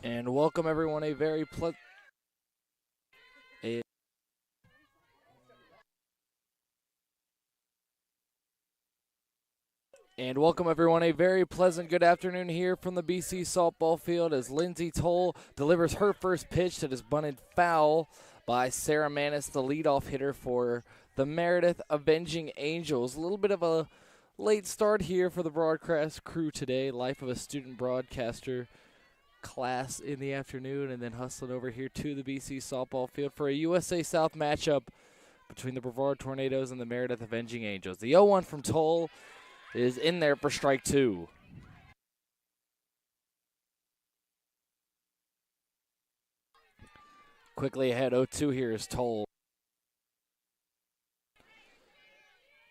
And welcome everyone a very pleasant good afternoon here from the BC softball field as Lindsay Toll delivers her first pitch that is bunted foul by Sarah Manis, the leadoff hitter for the Meredith Avenging Angels. A little bit of a late start here for the broadcast crew today. Life of a student broadcaster class in the afternoon, and then hustling over here to the BC softball field for a USA South matchup between the Brevard Tornadoes and the Meredith Avenging Angels. The 0-1 from Toll is in there for strike two. Quickly ahead, 0-2 here is Toll.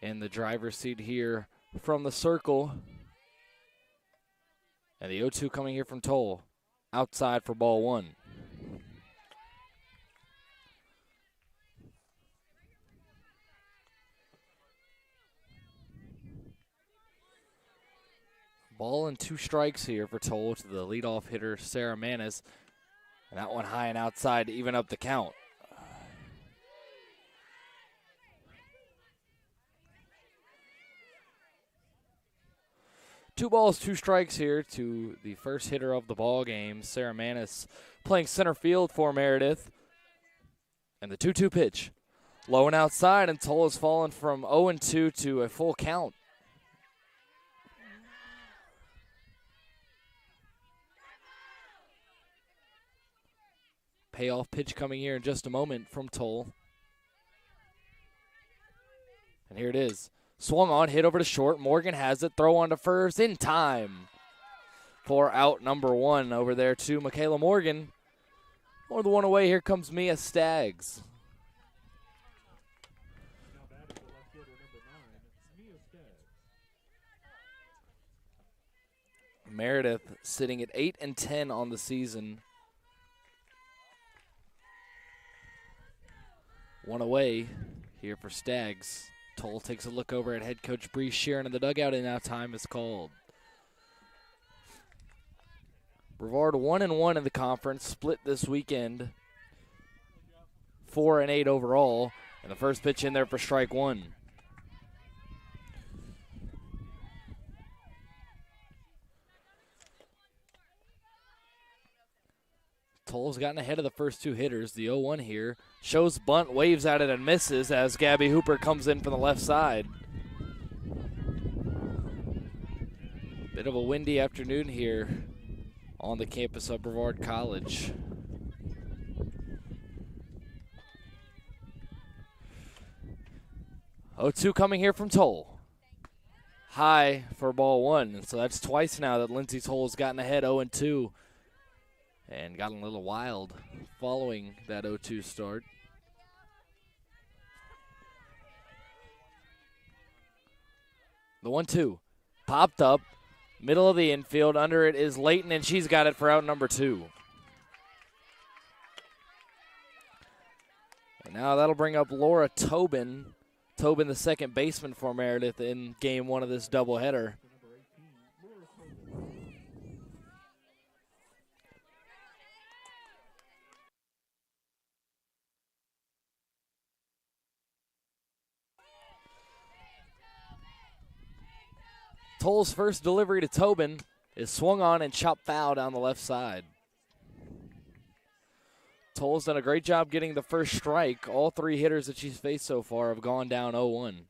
In the driver's seat here from the circle. And the 0-2 coming here from Toll. Outside for ball one. Ball and two strikes here for Toll to the leadoff hitter, Sarah Manis. And that one high and outside to even up the count. Two balls, two strikes here to the first hitter of the ball game, Sarah Manis, playing center field for Meredith. And the 2-2 pitch. Low and outside, and Toll has fallen from 0-2 to a full count. Payoff pitch coming here in just a moment from Toll. And here it is. Swung on, hit over to short. Morgan has it. Throw on to first in time for out number one over there to Michaela Morgan. More than one away. Here comes Mia Staggs. Meredith sitting at 8-10 on the season. One away here for Staggs. Toll takes a look over at head coach Bree Sheeran in the dugout, and now time is called. Brevard 1-1 in the conference, split this weekend. 4-8 overall, and the first pitch in there for strike one. Toll's gotten ahead of the first two hitters. The 0-1 here shows bunt, waves at it, and misses as Gabby Hooper comes in from the left side. Bit of a windy afternoon here on the campus of Brevard College. Oh, 2 coming here from Toll. High for ball one. So that's twice now that Lindsay Toll has gotten ahead 0-2. And got a little wild following that 0-2 start. The 1-2 popped up, middle of the infield. Under it is Layton, and she's got it for out number two. And now that'll bring up Laura Tobin. Tobin, the second baseman for Meredith in game one of this doubleheader. Toll's first delivery to Tobin is swung on and chopped foul down the left side. Toll's done a great job getting the first strike. All three hitters that she's faced so far have gone down 0-1.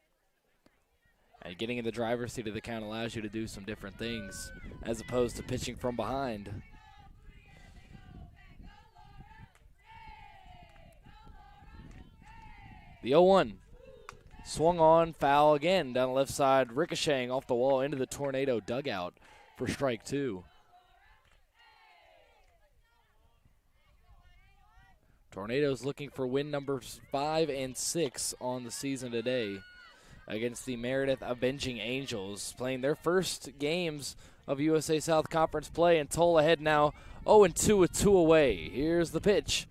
And getting in the driver's seat of the count allows you to do some different things as opposed to pitching from behind. The 0-1. Swung on, foul again down the left side, ricocheting off the wall into the Tornado dugout for strike two. Tornadoes looking for win numbers 5 and 6 on the season today against the Meredith Avenging Angels, playing their first games of USA South Conference play, and Toll ahead now 0-2 with 2 away. Here's the pitch.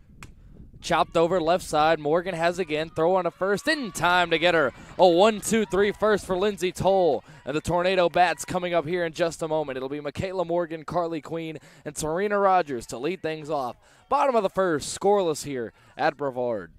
chopped over left side. Morgan has again. Throw on to first in time to get her. A 1-2-3 first for Lindsay Toll. And the Tornado Bats coming up here in just a moment. It'll be Michaela Morgan, Carly Queen, and Serena Rogers to lead things off. Bottom of the first, scoreless here at Brevard.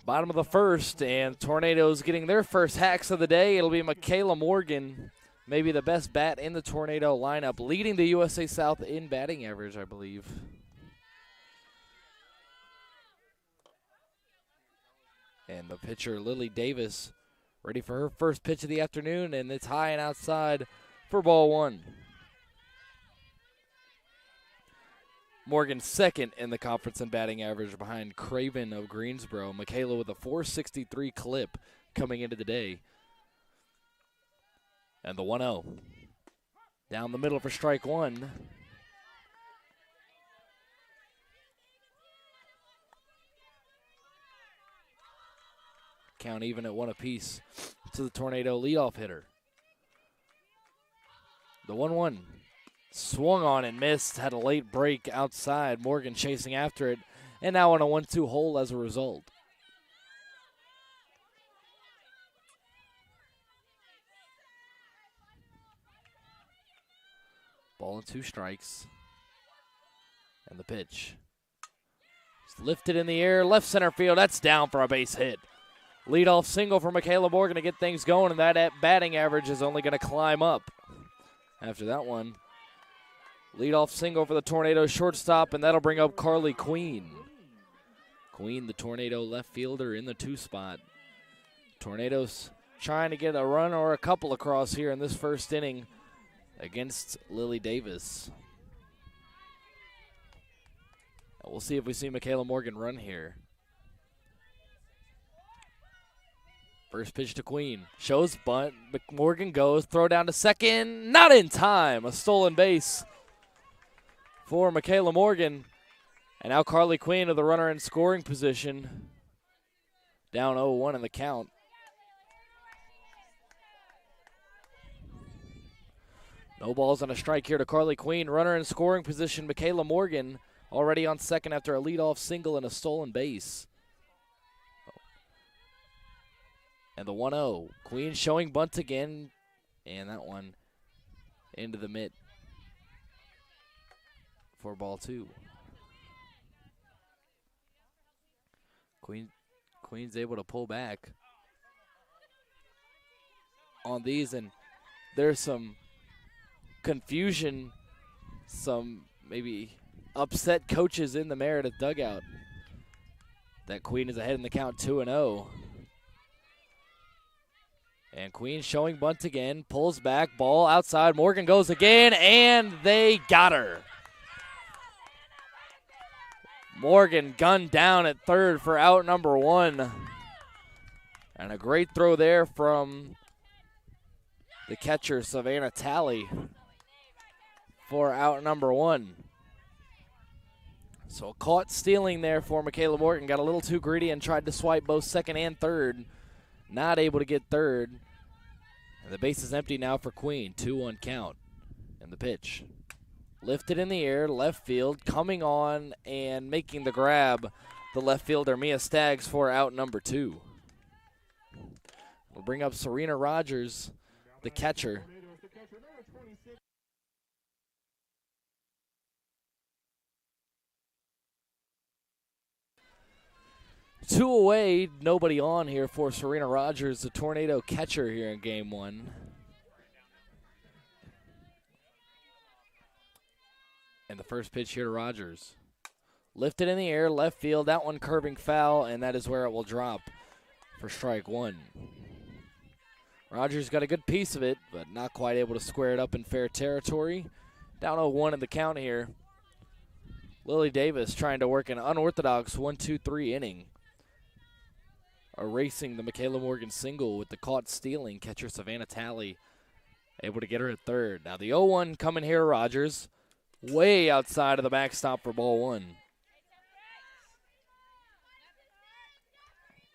Bottom of the first, and Tornadoes getting their first hacks of the day. It'll be Michaela Morgan, maybe the best bat in the Tornado lineup, leading the USA South in batting average, I believe. And the pitcher, Lily Davis, ready for her first pitch of the afternoon, and it's high and outside for ball one. Morgan second in the conference in batting average behind Craven of Greensboro. Michaela with a .463 clip coming into the day. And the 1-0. Down the middle for strike one. Count even at one apiece to the Tornado leadoff hitter. The 1-1. Swung on and missed, had a late break outside. Morgan chasing after it, and now on a 1-2 hole as a result. Ball and 2 strikes. And the pitch. It's lifted in the air, left center field. That's down for a base hit. Leadoff single for Michaela Morgan to get things going, and that batting average is only going to climb up after that one. Leadoff single for the Tornado shortstop, and that'll bring up Carly Queen. Queen, the Tornado left fielder in the 2 spot. Tornadoes trying to get a run or a couple across here in this first inning against Lily Davis. We'll see if we see Michaela Morgan run here. First pitch to Queen. Shows bunt. Morgan goes. Throw down to second. Not in time. A stolen base for Michaela Morgan. And now Carly Queen of the runner in scoring position. Down 0-1 in the count. No balls on a strike here to Carly Queen. Runner in scoring position, Michaela Morgan, already on second after a leadoff single and a stolen base. And the 1-0. Queen showing bunt again. And that one into the mitt for ball 2. Queen's able to pull back on these, and there's some confusion, some maybe upset coaches in the Meredith dugout. That Queen is ahead in the count 2-0. And Queen showing bunt again, pulls back, ball outside. Morgan goes again, and they got her. Morgan gunned down at third for out number 1. And a great throw there from the catcher, Savannah Talley, for out number 1. So caught stealing there for Michaela Morgan. Got a little too greedy and tried to swipe both second and third. Not able to get third. And the base is empty now for Queen. 2-1 count. And the pitch. Lifted in the air, left field, coming on and making the grab. The left fielder, Mia Staggs, for out number 2. We'll bring up Serena Rogers, the catcher. Two away, nobody on here for Serena Rogers, the Tornado catcher here in game 1. And the first pitch here to Rogers. Lifted in the air, left field, that one curving foul, and that is where it will drop for strike 1. Rogers got a good piece of it, but not quite able to square it up in fair territory. Down 0-1 in the count here. Lily Davis trying to work an unorthodox 1-2-3 inning. Erasing the Michaela Morgan single with the caught stealing catcher Savannah Talley. Able to get her at third. Now the 0-1 coming here, Rogers. Way outside of the backstop for ball 1.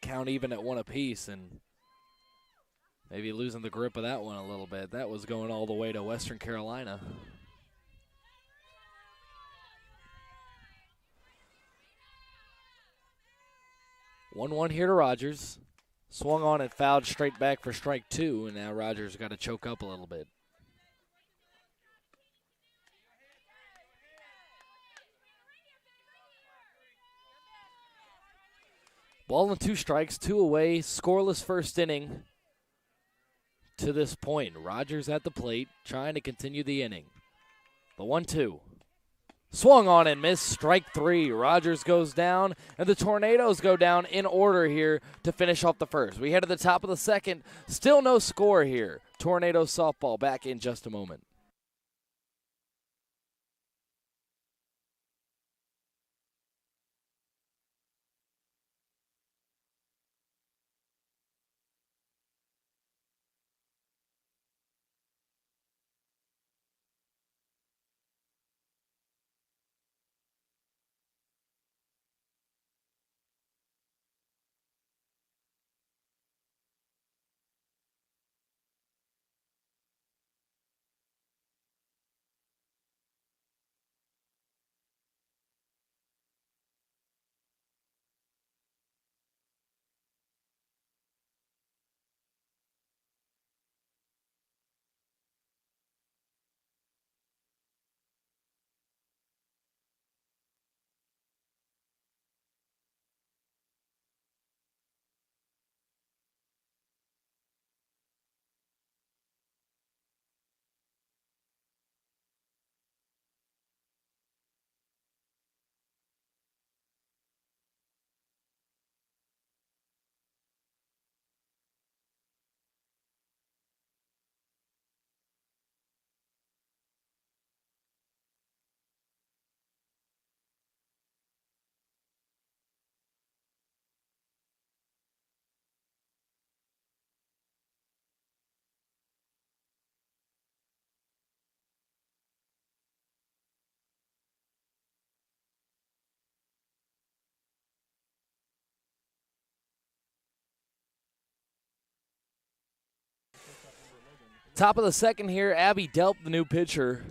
Count even at 1 apiece, and maybe losing the grip of that one a little bit. That was going all the way to Western Carolina. One here to Rogers. Swung on and fouled straight back for strike 2, and now Rogers got to choke up a little bit. Ball and 2 strikes, 2 away, scoreless first inning to this point. Rogers at the plate, trying to continue the inning. The 1-2. Swung on and missed, strike 3. Rogers goes down, and the Tornadoes go down in order here to finish off the first. We head to the top of the second. Still no score here. Tornado softball back in just a moment. Top of the second here, Abby Delp, the new pitcher.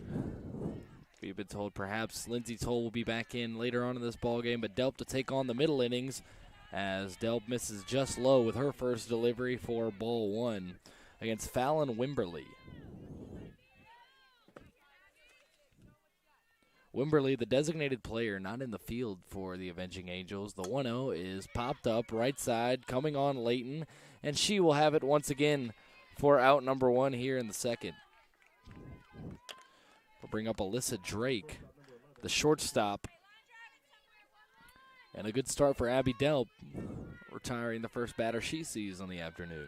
We've been told perhaps Lindsey Toll will be back in later on in this ballgame, but Delp to take on the middle innings as Delp misses just low with her first delivery for ball 1 against Fallon Wimberly. Wimberly, the designated player, not in the field for the Avenging Angels. The 1-0 is popped up right side, coming on Layton, and she will have it once again for out number 1 here in the second. We'll bring up Alyssa Drake, the shortstop. And a good start for Abby Delp, retiring the first batter she sees on the afternoon.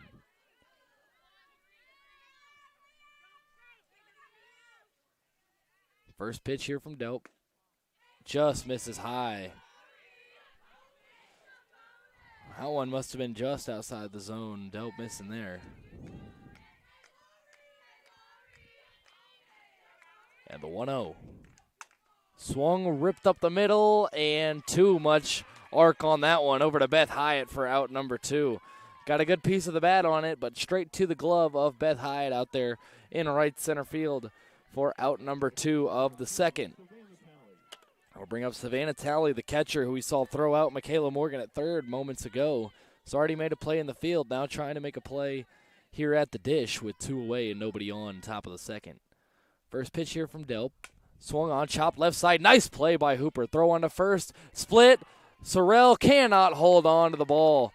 First pitch here from Delp. Just misses high. That one must have been just outside the zone. Delp missing there. And the 1-0. Swung, ripped up the middle, and too much arc on that one. Over to Beth Hyatt for out number 2. Got a good piece of the bat on it, but straight to the glove of Beth Hyatt out there in right center field for out number 2 of the second. We'll bring up Savannah Talley, the catcher, who we saw throw out Michaela Morgan at third moments ago. Has already made a play in the field, now trying to make a play here at the dish with 2 away and nobody on top of the second. First pitch here from Delp. Swung on, chopped left side. Nice play by Hooper. Throw on to first. Split. Sorrell cannot hold on to the ball.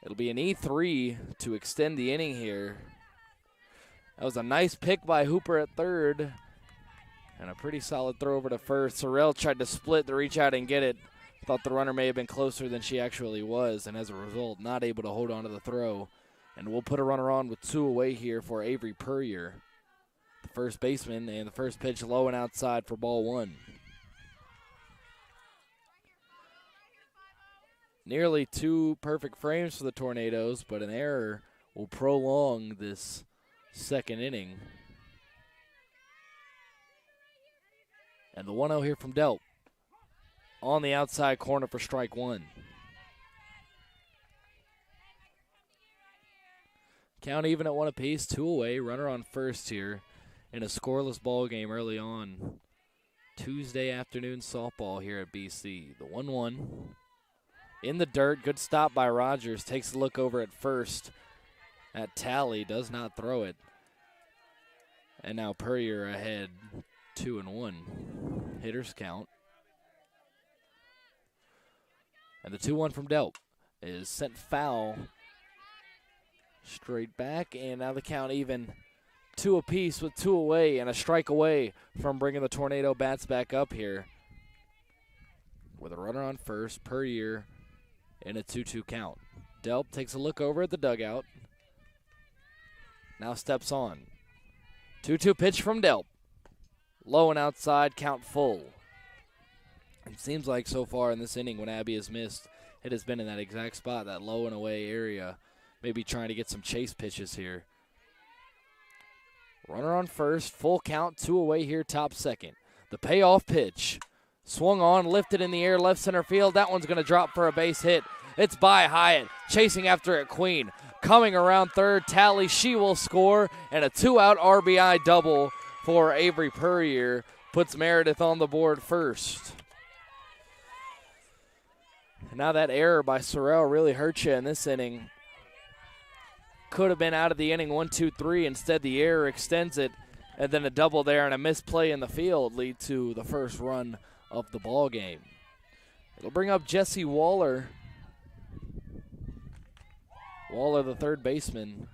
It'll be an E3 to extend the inning here. That was a nice pick by Hooper at third. And a pretty solid throw over to first. Sorrell tried to split to reach out and get it. Thought the runner may have been closer than she actually was, and as a result, not able to hold on to the throw. And we'll put a runner on with 2 away here for Avery Puryear, the first baseman, and the first pitch low and outside for ball 1. Nearly 2 perfect frames for the Tornadoes, but an error will prolong this second inning. And the 1-0 here from Delp. On the outside corner for strike 1. Count even at 1 apiece, 2 away. Runner on first here in a scoreless ball game early on. Tuesday afternoon softball here at BC. The 1-1 in the dirt. Good stop by Rogers. Takes a look over at first at Talley. Does not throw it. And now Puryear ahead 2-1. Hitters count. And the 2-1 from Delp is sent foul straight back. And now the count even 2 apiece with 2 away and a strike away from bringing the Tornado bats back up here. With a runner on first, Puryear in a 2-2 count. Delp takes a look over at the dugout. Now steps on. 2-2 pitch from Delp. Low and outside, count full. It seems like so far in this inning when Abby has missed, it has been in that exact spot, that low and away area. Maybe trying to get some chase pitches here. Runner on first, full count, 2 away here, top second. The payoff pitch. Swung on, lifted in the air, left center field. That one's going to drop for a base hit. It's by Hyatt, chasing after it, Queen. Coming around third, Talley, she will score, and a 2-out RBI double for Avery Puryear puts Meredith on the board first. Now that error by Sorrell really hurt you in this inning. Could have been out of the inning 1-2-3. Instead, the error extends it, and then a double there and a misplay in the field lead to the first run of the ball game. It'll bring up Jesse Waller. Waller, the third baseman.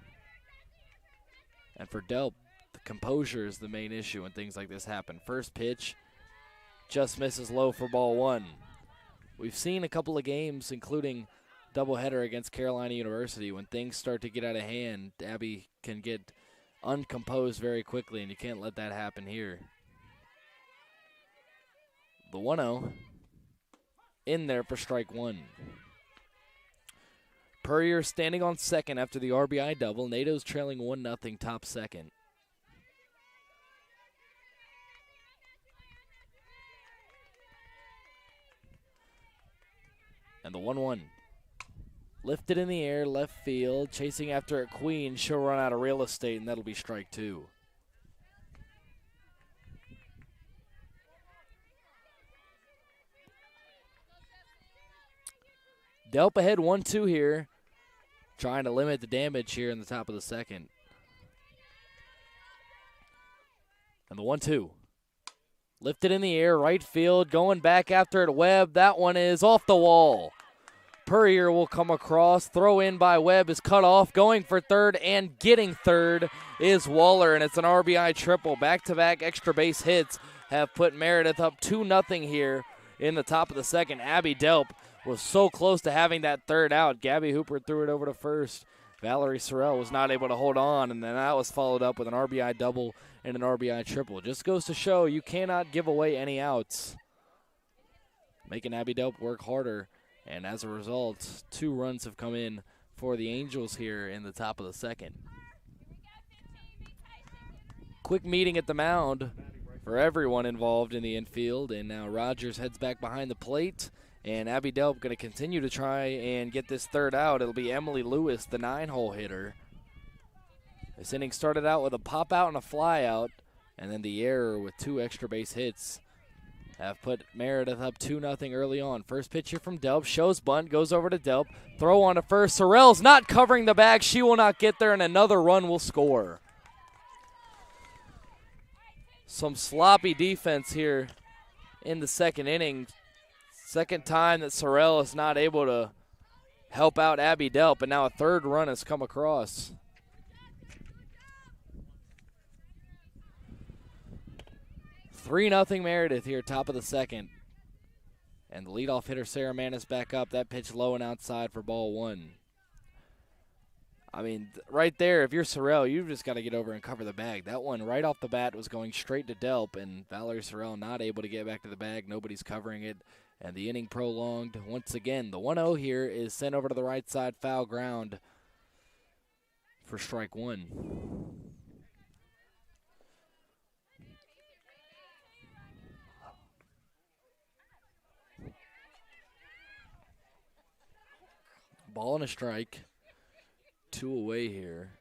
And for Delp, the composure is the main issue when things like this happen. First pitch just misses low for ball 1. We've seen a couple of games, including doubleheader against Carolina University, when things start to get out of hand, Abby can get uncomposed very quickly, and you can't let that happen here. The 1-0 in there for strike 1. Puryear standing on second after the RBI double. NATO's trailing 1-0 top second. And the 1-1. Lifted in the air, left field, chasing after it, Queen. She'll run out of real estate, and that'll be strike 2. Delp ahead 1-2 here, trying to limit the damage here in the top of the second. And the 1-2. Lifted in the air, right field, going back after it, Webb. That one is off the wall. Puryear will come across. Throw in by Webb is cut off. Going for third and getting third is Waller, and it's an RBI triple. Back-to-back extra base hits have put Meredith up 2-0 here in the top of the second. Abby Delp was so close to having that third out. Gabby Hooper threw it over to first. Valerie Sorrell was not able to hold on, and then that was followed up with an RBI double and an RBI triple. Just goes to show you cannot give away any outs. Making Abby Delp work harder, and as a result, 2 runs have come in for the Angels here in the top of the second. Quick meeting at the mound for everyone involved in the infield, and now Rogers heads back behind the plate, And Abby Delp going to continue to try and get this third out. It'll be Emily Lewis, the 9-hole hitter. This inning started out with a pop out and a fly out, and then the error with 2 extra base hits have put Meredith up 2-0 early on. First pitch here from Delp. Shows bunt, goes over to Delp. Throw on to first. Sorrell's not covering the bag. She will not get there, and another run will score. Some sloppy defense here in the second inning. Second time that Sorrell is not able to help out Abby Delp, and now a third run has come across. Three 0 Meredith here, top of the second. And the leadoff hitter, Sarah Manis, back up. That pitch low and outside for ball 1. I mean, right there, if you're Sorrell, you've just got to get over and cover the bag. That one right off the bat was going straight to Delp, and Valerie Sorrell not able to get back to the bag. Nobody's covering it, and the inning prolonged. Once again, the 1-0 here is sent over to the right side, foul ground for strike 1. Ball and a strike. 2 away here.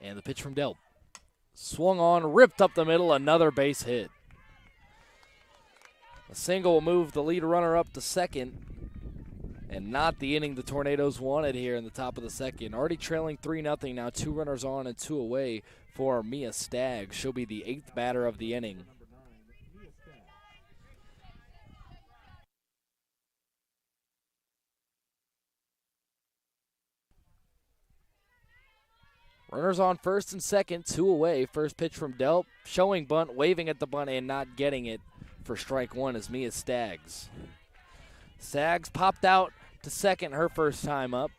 And the pitch from Delp. Swung on, ripped up the middle, another base hit. A single will move the lead runner up to second, and not the inning the Tornadoes wanted here in the top of the second. Already trailing 3-0, now 2 runners on and 2 away for Mia Staggs. She'll be the 8th batter of the inning. Runners on first and second, 2 away. First pitch from Delp, showing bunt, waving at the bunt, and not getting it for strike 1 is Mia Staggs. Staggs popped out to second her first time up.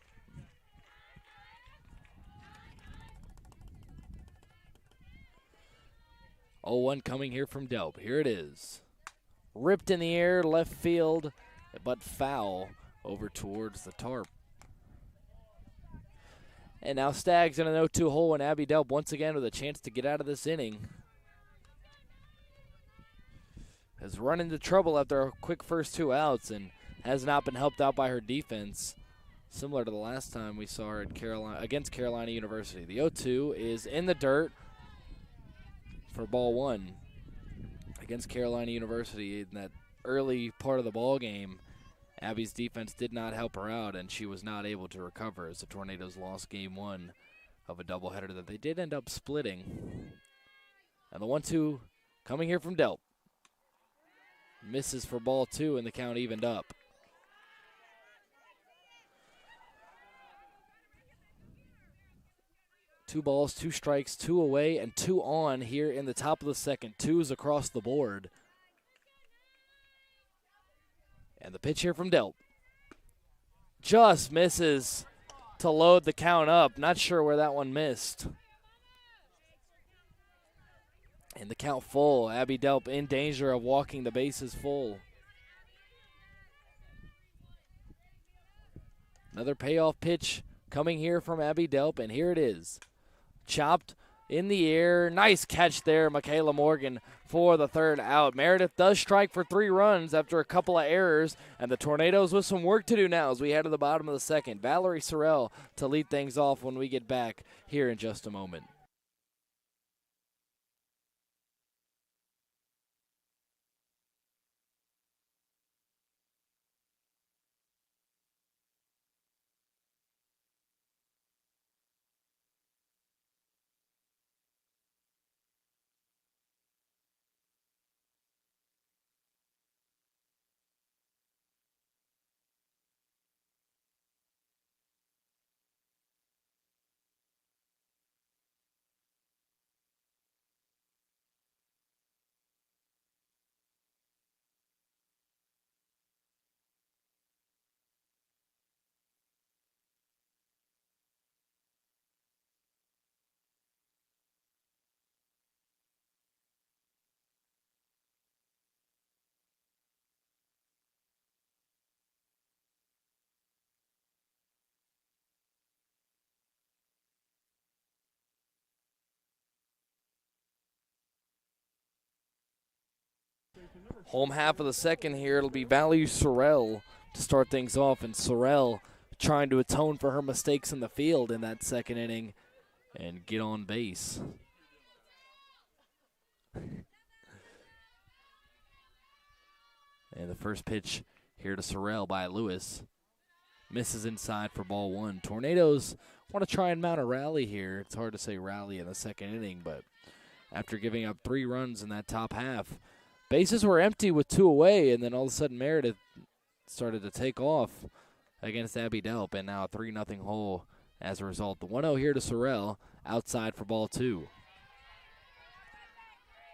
Oh, 1 coming here from Delp. Here it is. Ripped in the air, left field, but foul over towards the tarp. And now Staggs in an 0-2 hole, and Abby Delp once again with a chance to get out of this inning. Has run into trouble after a quick first 2 outs and has not been helped out by her defense, similar to the last time we saw her at against Carolina University. The 0-2 is in the dirt for ball 1 against Carolina University in that early part of the ball game. Abby's defense did not help her out, and she was not able to recover as the Tornadoes lost game 1 of a doubleheader that they did end up splitting. And the 1-2 coming here from Delp. Misses for ball 2, and the count evened up. Two balls, 2 strikes, 2 away, and 2 on here in the top of the second. 2s across the board. And the pitch here from Delp. Just misses to load the count up. Not sure where that one missed. And the count full. Abby Delp in danger of walking the bases full. Another payoff pitch coming here from Abby Delp, and here it is. Chopped in the air. Nice catch there, Michaela Morgan, for the third out. Meredith does strike for 3 runs after a couple of errors, and the Tornadoes with some work to do now as we head to the bottom of the second. Valerie Sorrell to lead things off when we get back here in just a moment. Home half of the second here, it'll be Valerie Sorrell to start things off, and Sorrell trying to atone for her mistakes in the field in that second inning and get on base. And the first pitch here to Sorrell by Lewis. Misses inside for ball one. Tornadoes want to try and mount a rally here. It's hard to say rally in the second inning, but after giving up 3 runs in that top half, bases were empty with 2 away, and then all of a sudden Meredith started to take off against Abby Delp, and now a 3-0 hole as a result. The 1-0 here to Sorrell, outside for ball 2.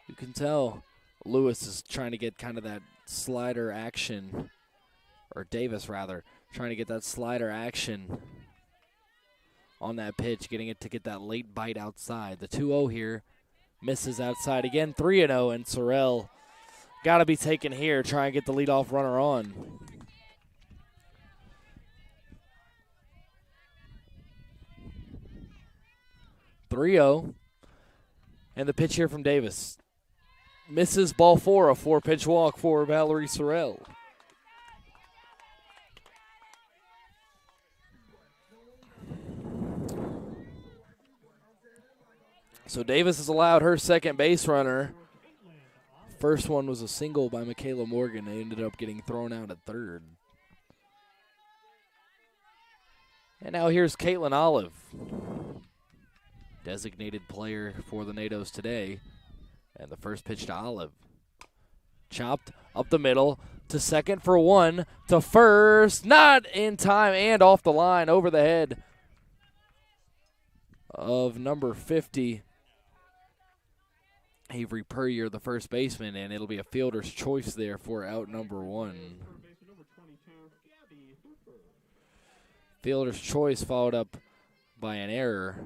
You can tell Lewis is trying to get kind of that slider action, or Davis rather, trying to get that slider action on that pitch, getting it to get that late bite outside. The 2-0 here misses outside again, 3-0, and Sorrell got to be taken here, try and get the leadoff runner on. And the pitch here from Davis. Misses ball 4, a 4-pitch walk for Valerie Sorrell. So Davis has allowed her second base runner. First one was a single by Michaela Morgan. They ended up getting thrown out at third. And now here's Caitlin Olive, designated player for the NATOs today. And the first pitch to Olive. Chopped up the middle to second for 1, to first. Not in time, and off the line, over the head of number 50, Avery Puryear, the first baseman, and it'll be a fielder's choice there for out number 1. Fielder's choice followed up by an error.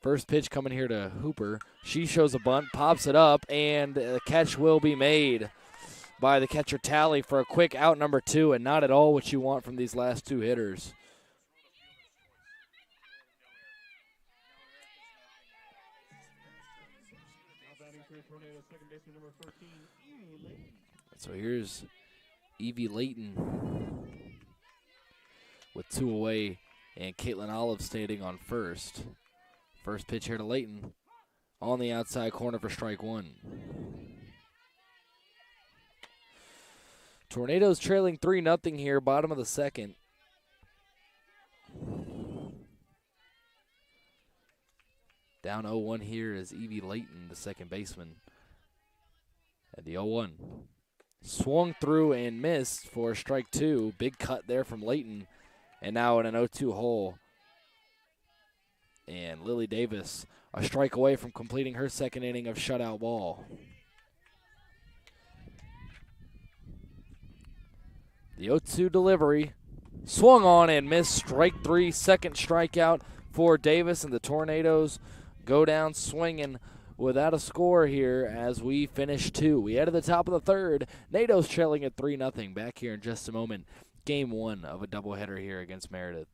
First pitch coming here to Hooper. She shows a bunt, pops it up, and the catch will be made by the catcher Talley for a quick out number 2, and not at all what you want from these last 2 hitters. So here's Evie Layton with 2 away, and Caitlin Olive standing on first. First pitch here to Layton on the outside corner for strike 1. Tornadoes trailing 3-0 here, bottom of the second. Down 0-1 here is Evie Layton, the second baseman. At the 0-1. Swung through and missed for strike 2. Big cut there from Layton. And now in an 0-2 hole. And Lily Davis a strike away from completing her second inning of shutout ball. The 0-2 delivery. Swung on and missed, strike 3. Second strikeout for Davis, and the Tornadoes go down swinging without a score here as we finish 2. We head to the top of the third. NATO's trailing at 3-0. Back here in just a moment. Game 1 of a doubleheader here against Meredith.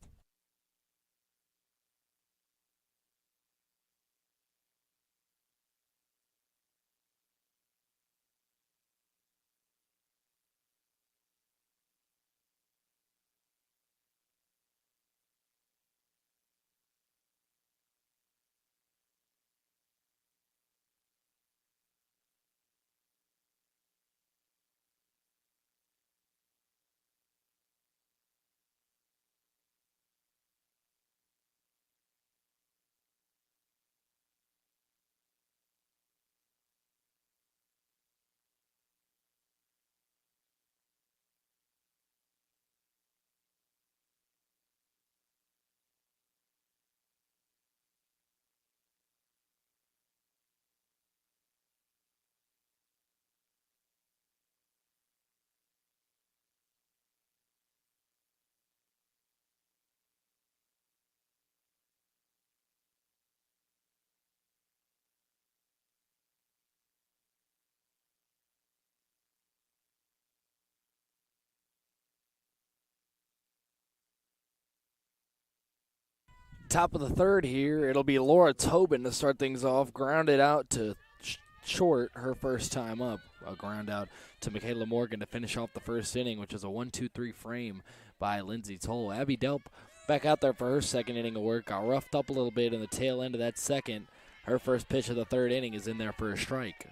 Top of the third here, it'll be Laura Tobin to start things off. Grounded out to short her first time up. A ground out to Michaela Morgan to finish off the first inning, which is a 1-2-3 frame by Lindsay Toll. Abby Delp back out there for her second inning of work. Got roughed up a little bit in the tail end of that second. Her first pitch of the third inning is in there for a strike.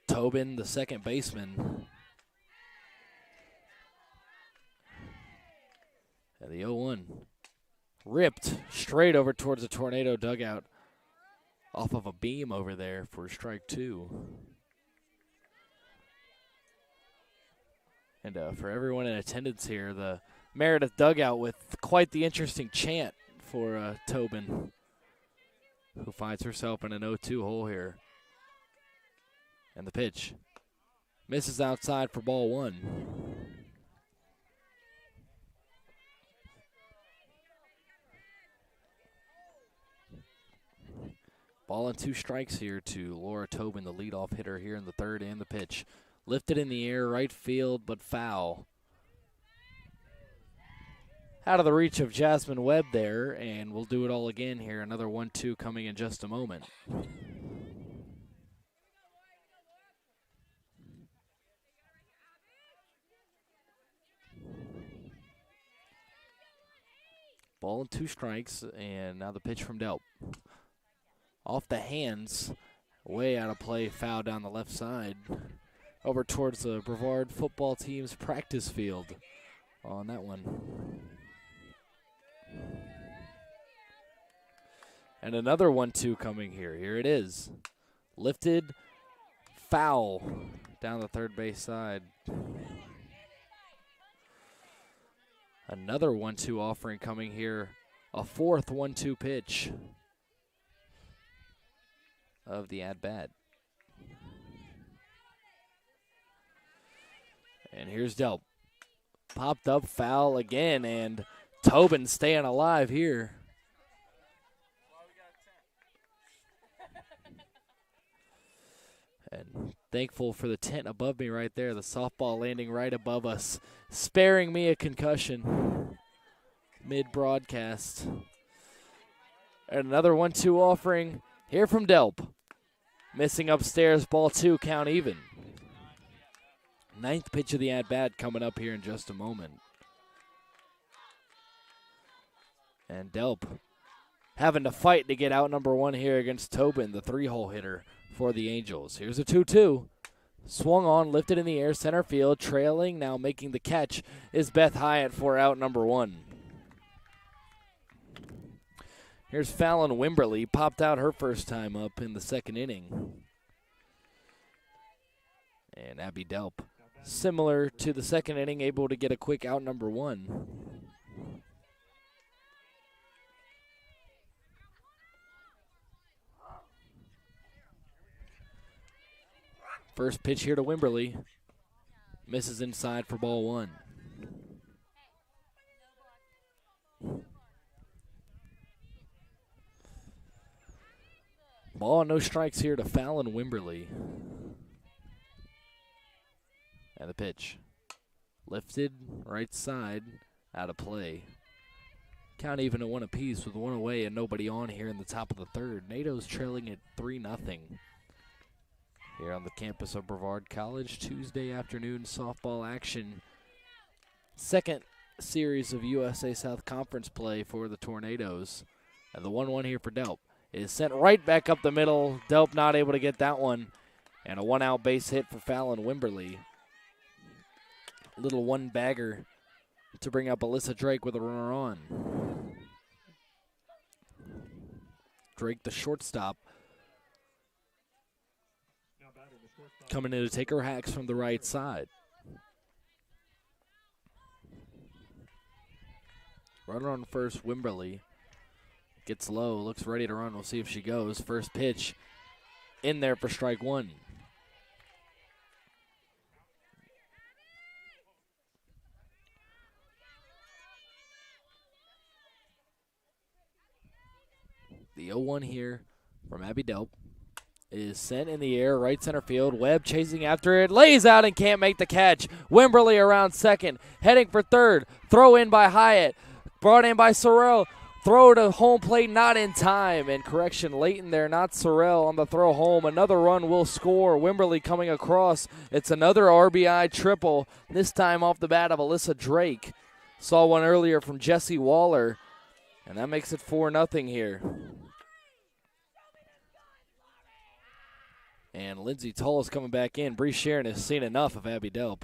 Tobin, the second baseman. And the 0-1 ripped straight over towards the Tornado dugout off of a beam over there for strike two. And for everyone in attendance here, the Meredith dugout with quite the interesting chant for Tobin, who finds herself in an 0-2 hole here. And the pitch misses outside for ball one. Ball and 2 strikes here to Laura Tobin, the leadoff hitter here in the third, and the pitch. Lifted in the air, right field, but foul. Out of the reach of Jasmine Webb there, and we'll do it all again here. Another 1-2 coming in just a moment. Ball and 2 strikes, and now the pitch from Delp. Off the hands, way out of play, foul down the left side. Over towards the Brevard football team's practice field on that one. And another 1-2 coming here. Here it is. Lifted, foul down the third base side. Another 1-2 offering coming here. A fourth 1-2 pitch of the at-bat. And here's Delp. Popped up, foul again, and Tobin staying alive here. And thankful for the tent above me right there, the softball landing right above us, sparing me a concussion mid-broadcast. And another 1-2 offering here from Delp. Missing upstairs, ball 2, count even. Ninth pitch of the at-bat coming up here in just a moment. And Delp having to fight to get out number 1 here against Tobin, the 3-hole hitter for the Angels. Here's a 2-2. Swung on, lifted in the air, center field, trailing, now making the catch is Beth Hyatt for out number 1. Here's Fallon Wimberly, popped out her first time up in the second inning. And Abby Delp, similar to the second inning, able to get a quick out number 1. First pitch here to Wimberly. Misses inside for ball 1. Ball, no strikes here to Fallon Wimberly. And the pitch. Lifted, right side, out of play. Count even at 1 apiece with 1 away and nobody on here in the top of the third. NATO's trailing at 3-0. Here on the campus of Brevard College, Tuesday afternoon softball action. Second series of USA South Conference play for the Tornadoes. And the 1-1 here for Delp is sent right back up the middle. Delp not able to get that one. And a 1-out base hit for Fallon Wimberly. Little 1-bagger to bring up Alyssa Drake with a runner on. Drake, the shortstop, coming in to take her hacks from the right side. Runner on first, Wimberly. Gets low, looks ready to run. We'll see if she goes. First pitch in there for strike 1. The 0-1 here from Abby Delp is sent in the air, right center field. Webb chasing after it, lays out and can't make the catch. Wimberly around second, heading for third. Throw in by Hyatt, brought in by Sorrell. Throw to home plate, not in time. And correction, Leighton there, not Sorrell on the throw home. Another run will score. Wimberly coming across. It's another RBI triple, this time off the bat of Alyssa Drake. Saw one earlier from Jesse Waller, and that makes it 4-0 here. And Lindsey Toll is coming back in. Bree Sharon has seen enough of Abby Delp.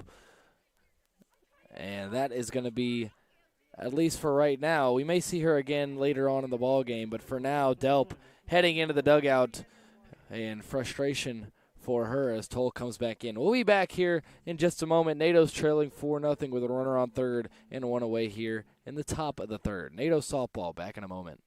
And that is going to be, at least for right now, we may see her again later on in the ball game, but for now, Delp heading into the dugout, and frustration for her as Toll comes back in. We'll be back here in just a moment. NATO's trailing 4-0 with a runner on third and one away here in the top of the third. NATO softball back in a moment.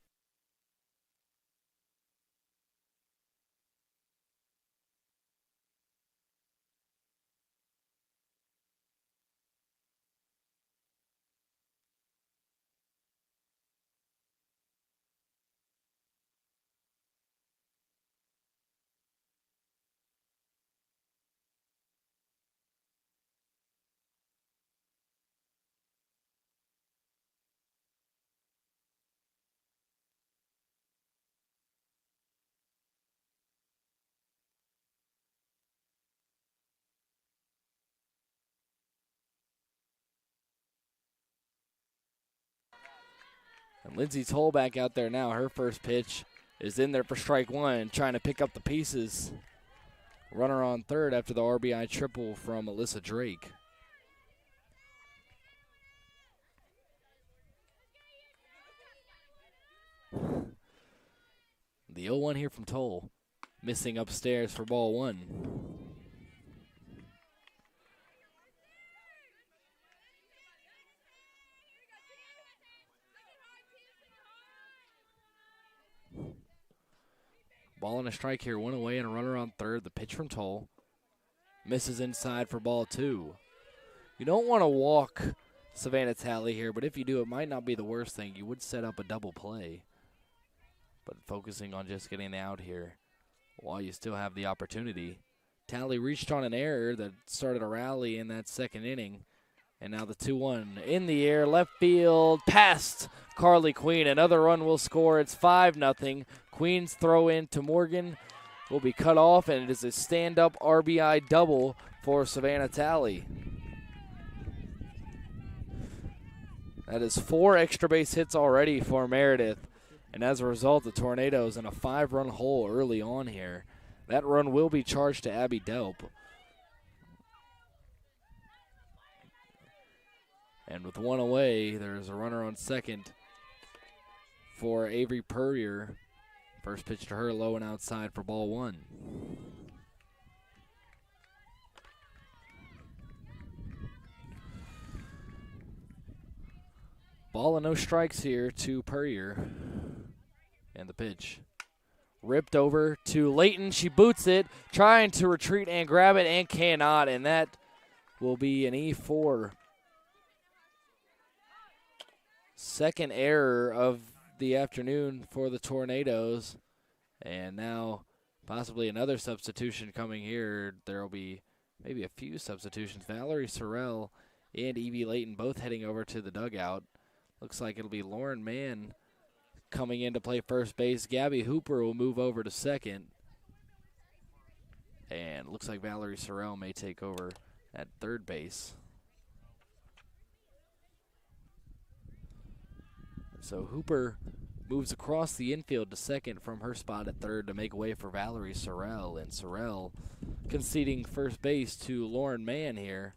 And Lindsey Toll back out there now. Her first pitch is in there for strike one, trying to pick up the pieces. Runner on third after the RBI triple from Alyssa Drake. The 0-1 here from Toll. Missing upstairs for ball one. Ball and a strike here, one away and a runner on third. The pitch from Toll. Misses inside for ball two. You don't want to walk Savannah Talley here, but if you do, it might not be the worst thing. You would set up a double play. But focusing on just getting out here while you still have the opportunity. Talley reached on an error that started a rally in that second inning. And now the 2-1 in the air, left field, past Carly Queen. Another run will score. It's 5-0. Queen's throw in to Morgan will be cut off, and it is a stand-up RBI double for Savannah Talley. That is 4 extra base hits already for Meredith. And as a result, the Tornadoes in a 5-run hole early on here. That run will be charged to Abby Delp. And with one away, there's a runner on second for Avery Purrier. First pitch to her, low and outside for ball one. Ball and no strikes here to Purrier. And the pitch. Ripped over to Leighton. She boots it, trying to retreat and grab it, and cannot. And that will be an E4. Second error of the afternoon for the Tornadoes. And now possibly another substitution coming here. There will be maybe a few substitutions. Valerie Sorrell and Evie Leighton both heading over to the dugout. Looks like it'll be Lauren Mann coming in to play first base. Gabby Hooper will move over to second. And looks like Valerie Sorrell may take over at third base. So Hooper moves across the infield to second from her spot at third to make way for Valerie Sorrell. And Sorrell conceding first base to Lauren Mann here.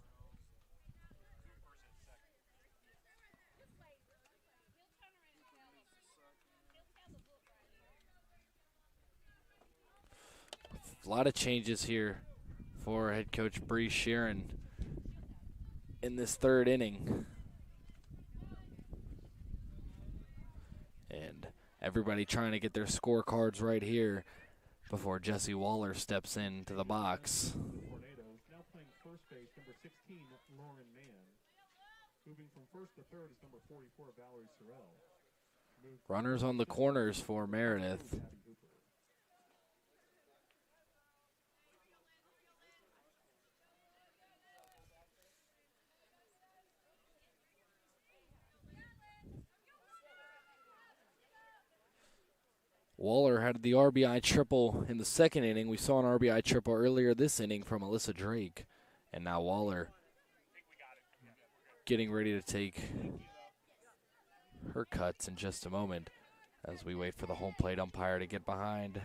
A lot of changes here for head coach Bree Sharon in this third inning. And everybody trying to get their scorecards right here before Jesse Waller steps into the box. Now playing first base, number 16, Lauren Mann. Moving from first to third is number 44, Valerie Sorrell. Runners on the corners for Meredith. Waller had the RBI triple in the second inning. We saw an RBI triple earlier this inning from Alyssa Drake. And now Waller getting ready to take her cuts in just a moment as we wait for the home plate umpire to get behind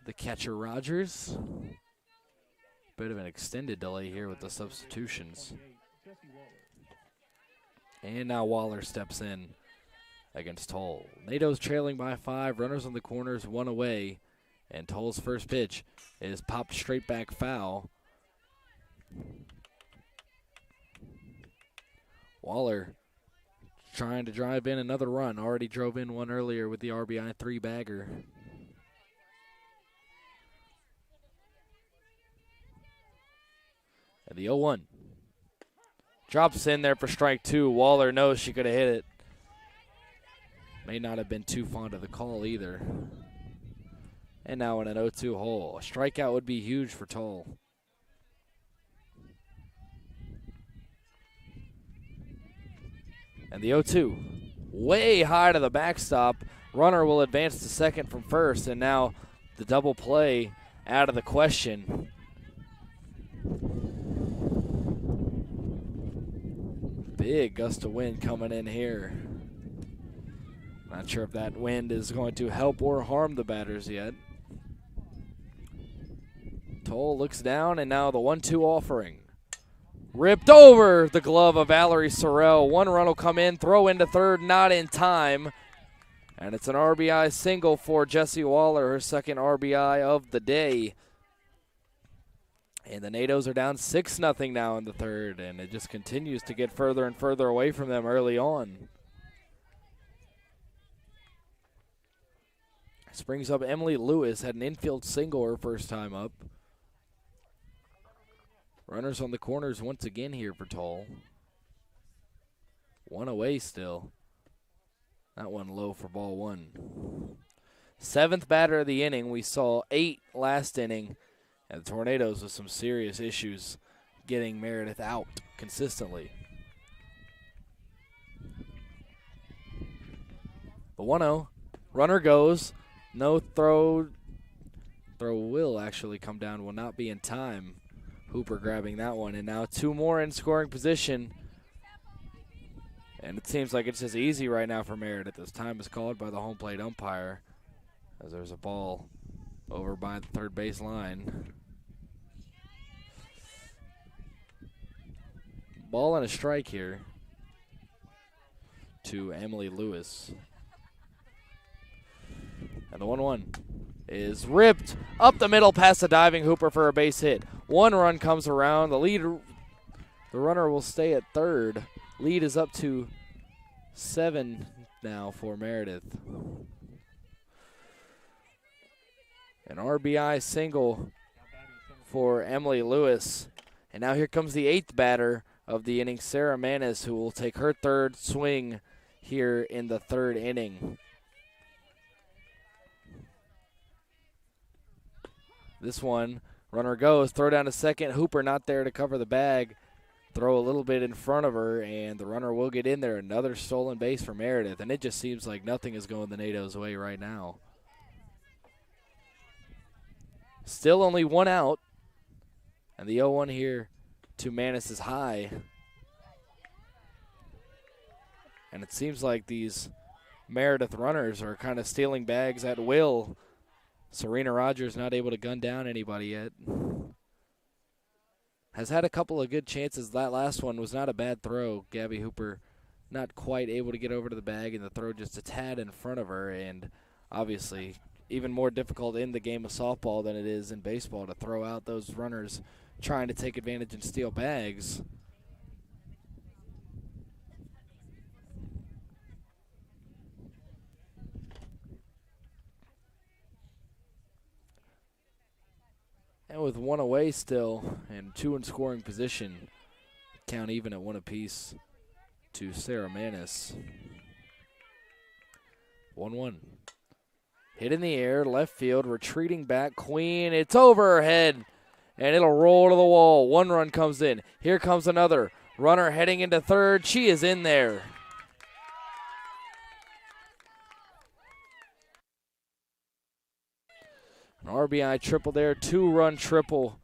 the catcher Rogers. Bit of an extended delay here with the substitutions. And now Waller steps in against Toll. NATO's trailing by 5, runners on the corners, 1 away. And Toll's first pitch is popped straight back foul. Waller trying to drive in another run. Already drove in one earlier with the RBI 3-bagger. And the 0-1. Drops in there for strike 2. Waller knows she could have hit it. May not have been too fond of the call either. And now in an 0-2 hole. A strikeout would be huge for Toll. And the 0-2, way high to the backstop. Runner will advance to second from first, and now the double play out of the question. Big gust of wind coming in here. Not sure if that wind is going to help or harm the batters yet. Toll looks down, and now the 1-2 offering. Ripped over the glove of Valerie Sorrell. One run will come in, throw into third, not in time. And it's an RBI single for Jessie Waller, her second RBI of the day. And the NATOs are down 6-0 now in the third, and it just continues to get further and further away from them early on. This brings up Emily Lewis, had an infield single her first time up. Runners on the corners once again here for Toll. 1 away still. That one low for ball 1. 7th batter of the inning. We saw 8 last inning. And the Tornadoes with some serious issues getting Meredith out consistently. The 1-0. Runner goes. No throw. Throw will actually come down. Will not be in time. Hooper grabbing that one. And now 2 more in scoring position. And it seems like it's just easy right now for Meredith. This time is called by the home plate umpire as there's a ball over by the third base line. Ball and a strike here to Emily Lewis. And the 1-1 is ripped up the middle past the diving Hooper for a base hit. 1 run comes around. The runner will stay at third. Lead is up to 7 now for Meredith. An RBI single for Emily Lewis. And now here comes the 8th batter of the inning, Sarah Manis, who will take her third swing here in the third inning. This one, runner goes, throw down to second. Hooper not there to cover the bag. Throw a little bit in front of her, and the runner will get in there. Another stolen base for Meredith, and it just seems like nothing is going the NATO's way right now. Still only 1 out, and the 0-1 here to Manis is high. And it seems like these Meredith runners are kind of stealing bags at will. Serena Rogers not able to gun down anybody yet. Has had a couple of good chances. That last one was not a bad throw. Gabby Hooper not quite able to get over to the bag, and the throw just a tad in front of her. And obviously even more difficult in the game of softball than it is in baseball to throw out those runners trying to take advantage and steal bags. And with 1 away still and 2 in scoring position, count even at 1 apiece to Sarah Manis. 1-1. Hit in the air, left field, retreating back, Queen. It's over her head, and it'll roll to the wall. 1 run comes in. Here comes another. Runner heading into third. She is in there. An RBI triple there, 2-run triple.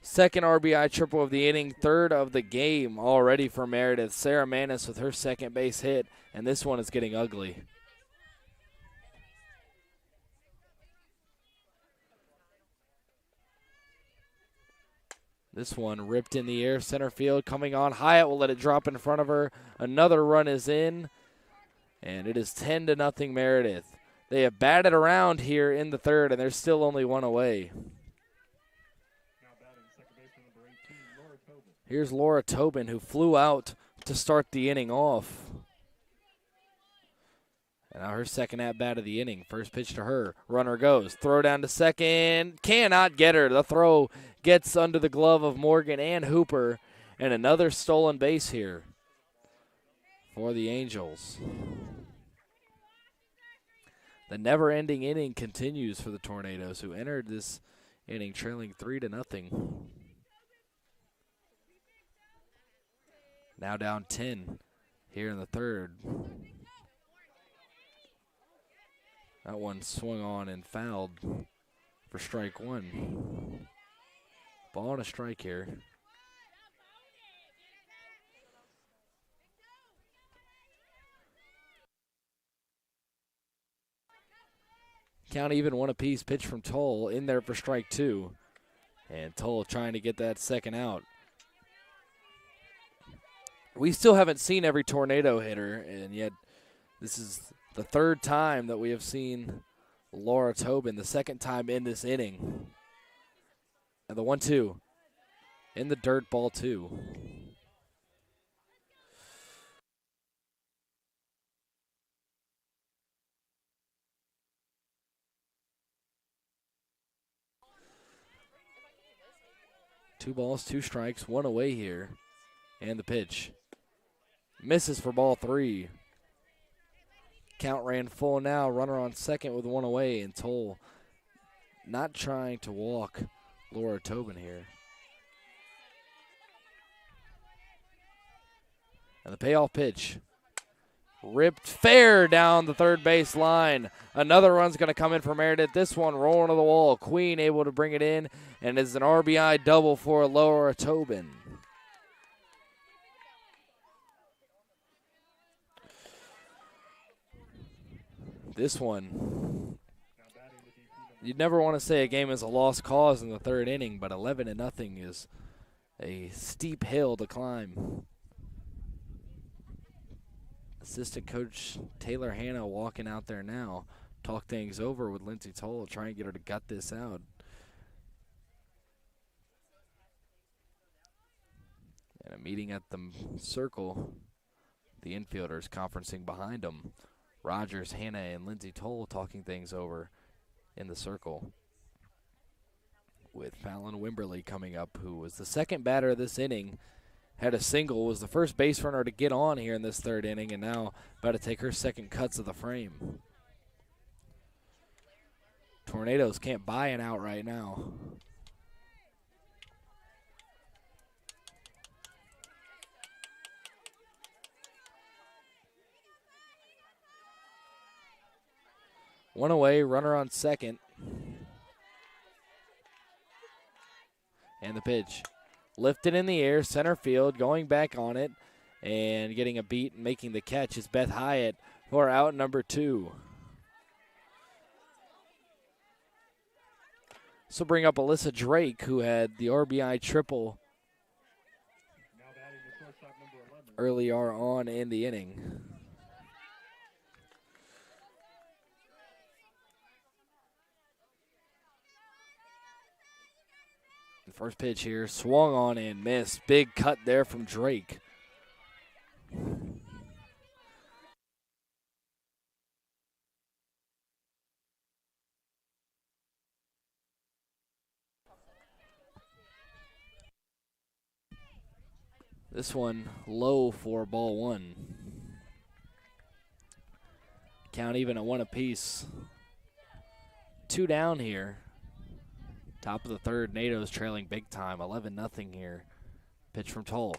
Second RBI triple of the inning, third of the game already for Meredith. Sarah Manis with her second base hit, and this one is getting ugly. This one ripped in the air, center field, coming on. Hyatt will let it drop in front of her. Another run is in, and it is 10-0 Meredith. They have batted around here in the third, and they're still only one away. Here's Laura Tobin, who flew out to start the inning off. And now her second at-bat of the inning. First pitch to her. Runner goes. Throw down to second. Cannot get her. The throw gets under the glove of Morgan and Hooper. And another stolen base here for the Angels. The never-ending inning continues for the Tornadoes, who entered this inning trailing 3-0. Now down 10 here in the third. That one swung on and fouled for strike one. Ball and a strike here. Count even, one apiece. Pitch from Toll in there for strike two. And Toll trying to get that second out. We still haven't seen every Tornado hitter, and yet this is the third time that we have seen Laura Tobin, the second time in this inning. And the 1-2 in the dirt, ball two. Two balls, two strikes, one away here. And the pitch. Misses for ball three. Count ran full now. Runner on second with one away. And Toll not trying to walk Laura Tobin here. And the payoff pitch. Ripped fair down the third base line. Another run's going to come in for Meredith. This one rolling to the wall. Queen able to bring it in. And is an RBI double for Laura Tobin. This one, you'd never want to say a game is a lost cause in the third inning, but 11-0 is a steep hill to climb. Assistant coach Taylor Hanna walking out there now. Talk things over with Lindsay Toll, try and get her to gut this out. And a meeting at the circle. The infielders conferencing behind them. Rogers, Hanna, and Lindsay Toll talking things over in the circle. With Fallon Wimberly coming up, who was the second batter of this inning. Had a single, was the first base runner to get on here in this third inning, and now about to take her second cuts of the frame. Tornadoes can't buy an out right now. One away, runner on second. And the pitch. Lifted in the air, center field, going back on it, and getting a beat and making the catch is Beth Hyatt for out number two. So bring up Alyssa Drake, who had the RBI triple earlier on in the inning. First pitch here, swung on and missed. Big cut there from Drake. This one low for ball one. Count even at one apiece. Two down here. Top of the third, Nado's trailing big time, 11-0 here. Pitch from Toll.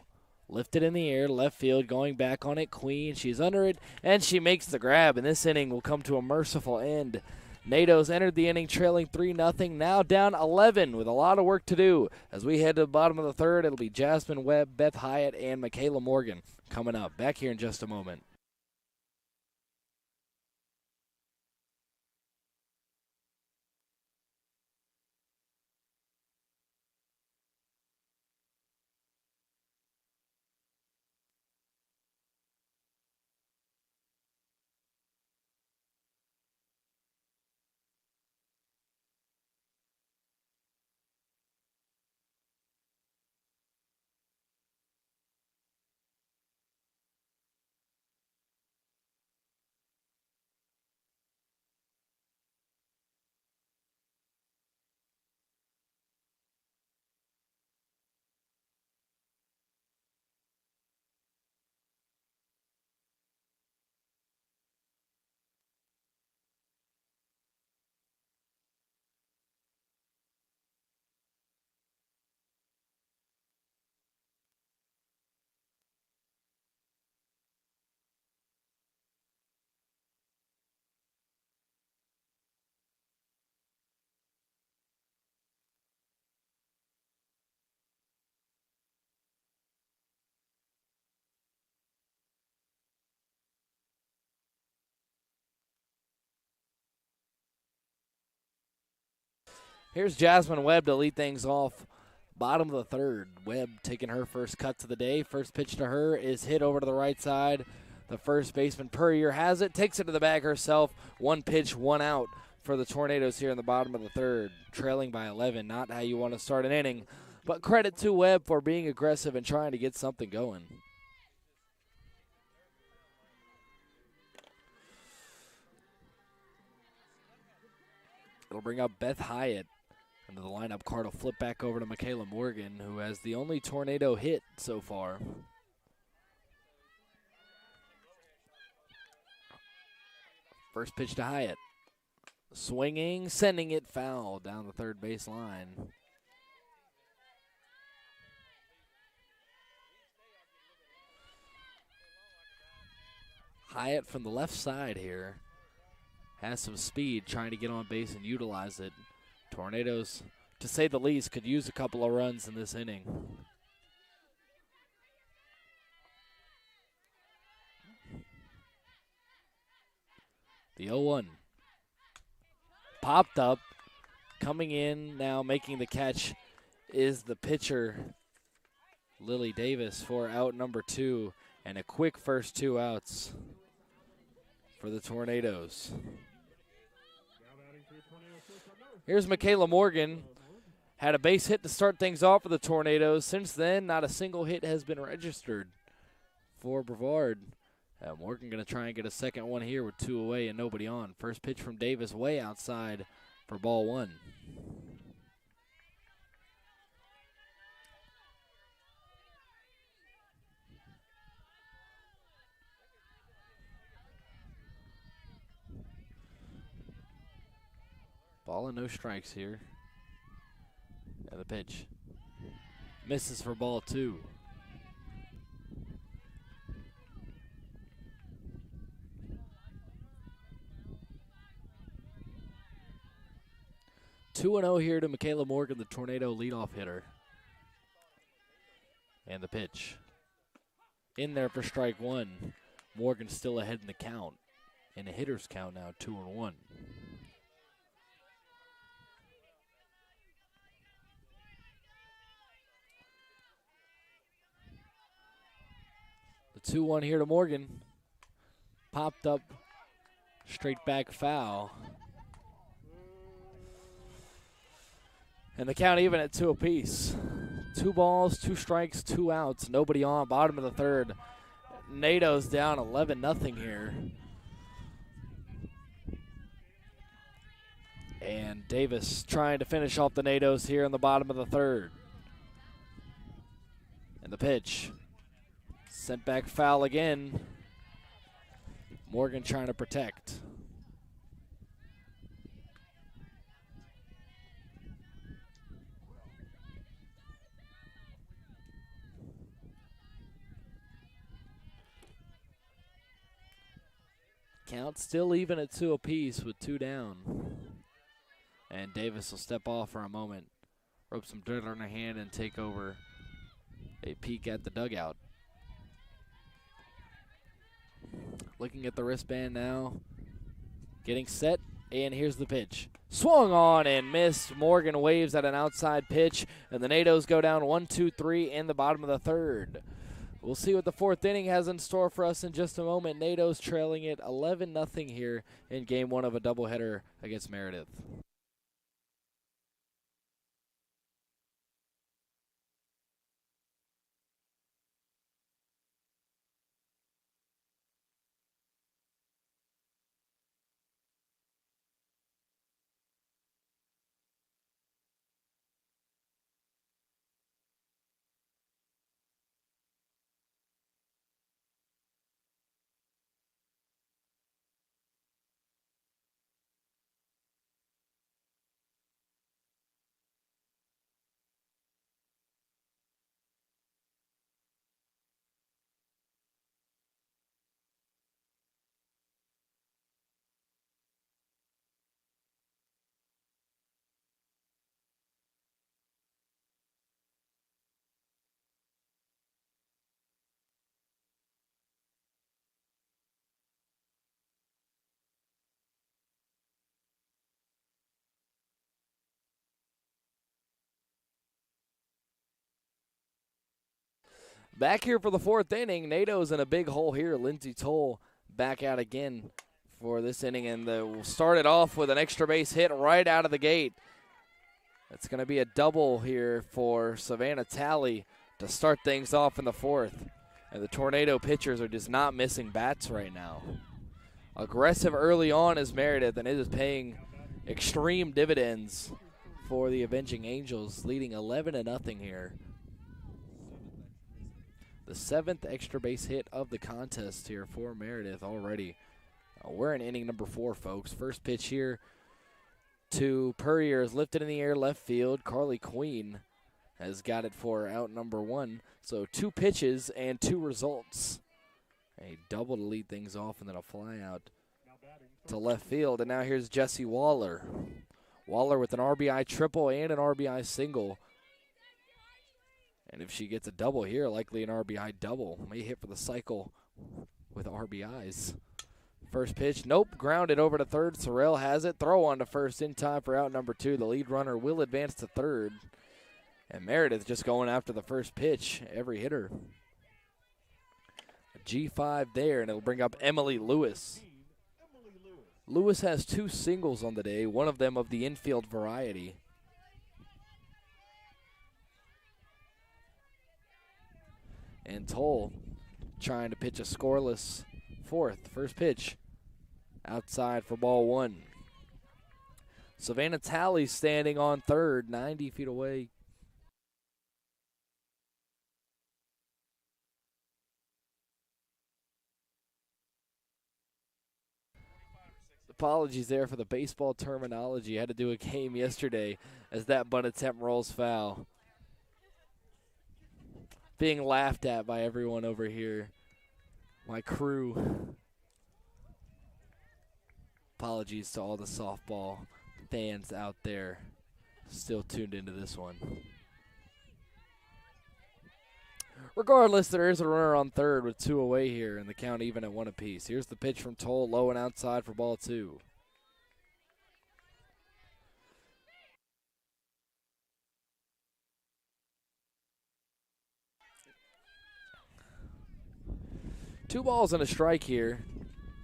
Lifted in the air, left field, going back on it. Queen, she's under it, and she makes the grab. And this inning will come to a merciful end NATO's entered the inning trailing 3-0, now down 11 with a lot of work to do. As we head to the bottom of the third, it'll be Jasmine Webb, Beth Hyatt, and Michaela Morgan coming up. Back here in just a moment. Here's Jasmine Webb to lead things off. Bottom of the third. Webb taking her first cut to the day. First pitch to her is hit over to the right side. The first baseman, Purrier, has it. Takes it to the bag herself. One pitch, one out for the Tornadoes here in the bottom of the third. Trailing by 11. Not how you want to start an inning. But credit to Webb for being aggressive and trying to get something going. It'll bring up Beth Hyatt into the lineup. Card will flip back over to Michaela Morgan, who has the only Tornado hit so far. First pitch to Hyatt. Swinging, sending it foul down the third base line. Hyatt from the left side here has some speed, trying to get on base and utilize it. Tornadoes, to say the least, could use a couple of runs in this inning. The 0-1. Popped up. Coming in now, making the catch is the pitcher, Lily Davis, for out number 2. And a quick first 2 outs for the Tornadoes. Here's Michaela Morgan. Had a base hit to start things off for the Tornadoes. Since then, not a single hit has been registered for Brevard. Morgan going to try and get a second one here with 2 away and nobody on. First pitch from Davis way outside for ball 1. Ball and no strikes here. And the pitch misses for ball 2. Two and 0 here to Michaela Morgan, the Tornado leadoff hitter. And the pitch in there for strike 1. Morgan still ahead in the count. In a hitter's count now, 2-1. The 2-1 here to Morgan. Popped up, straight back foul. And the count even at 2 apiece. 2 balls, 2 strikes, 2 outs. Nobody on. Bottom of the third. NATO's down 11-0 here. And Davis trying to finish off the NATO's here in the bottom of the third. And the pitch. Sent back foul again. Morgan trying to protect. Count still even at 2 apiece with 2 down. And Davis will step off for a moment, rub some dirt on her hand, and take over a peek at the dugout. Looking at the wristband now, getting set, and here's the pitch. Swung on and missed. Morgan waves at an outside pitch, and the NATOs go down 1-2-3 in the bottom of the third. We'll see what the fourth inning has in store for us in just a moment. NATOs trailing it 11-0 here in game one of a doubleheader against Meredith. Back here for the fourth inning. NATO's in a big hole here. Lindsey Toll back out again for this inning, and we'll start it off with an extra base hit right out of the gate. It's going to be a double here for Savannah Talley to start things off in the fourth. And the Tornado pitchers are just not missing bats right now. Aggressive early on is Meredith, and it is paying extreme dividends for the Avenging Angels, leading 11-0 here. The 7th extra base hit of the contest here for Meredith already. We're in inning number 4, folks. First pitch here to Purrier is lifted in the air left field. Carly Queen has got it for out number 1. So 2 pitches and 2 results. A double to lead things off, and then a fly out to left field. And now here's Jesse Waller. Waller with an RBI triple and an RBI single. And if she gets a double here, likely an RBI double. May hit for the cycle with RBIs. First pitch, nope, grounded over to third. Sorrell has it. Throw on to first in time for out number 2. The lead runner will advance to third. And Meredith just going after the first pitch, every hitter. A G5 there, and it'll bring up Emily Lewis. Lewis has 2 singles on the day, one of them of the infield variety. And Toll trying to pitch a scoreless fourth. First pitch outside for ball 1. Savannah Talley standing on third, 90 feet away. Apologies there for the baseball terminology. I had to do a game yesterday as that bunt attempt rolls foul. Being laughed at by everyone over here. My crew. Apologies to all the softball fans out there still tuned into this one. Regardless, there is a runner on third with 2 away here, and the count even at 1 apiece. Here's the pitch from Toll, low and outside for ball 2. Two balls and a strike here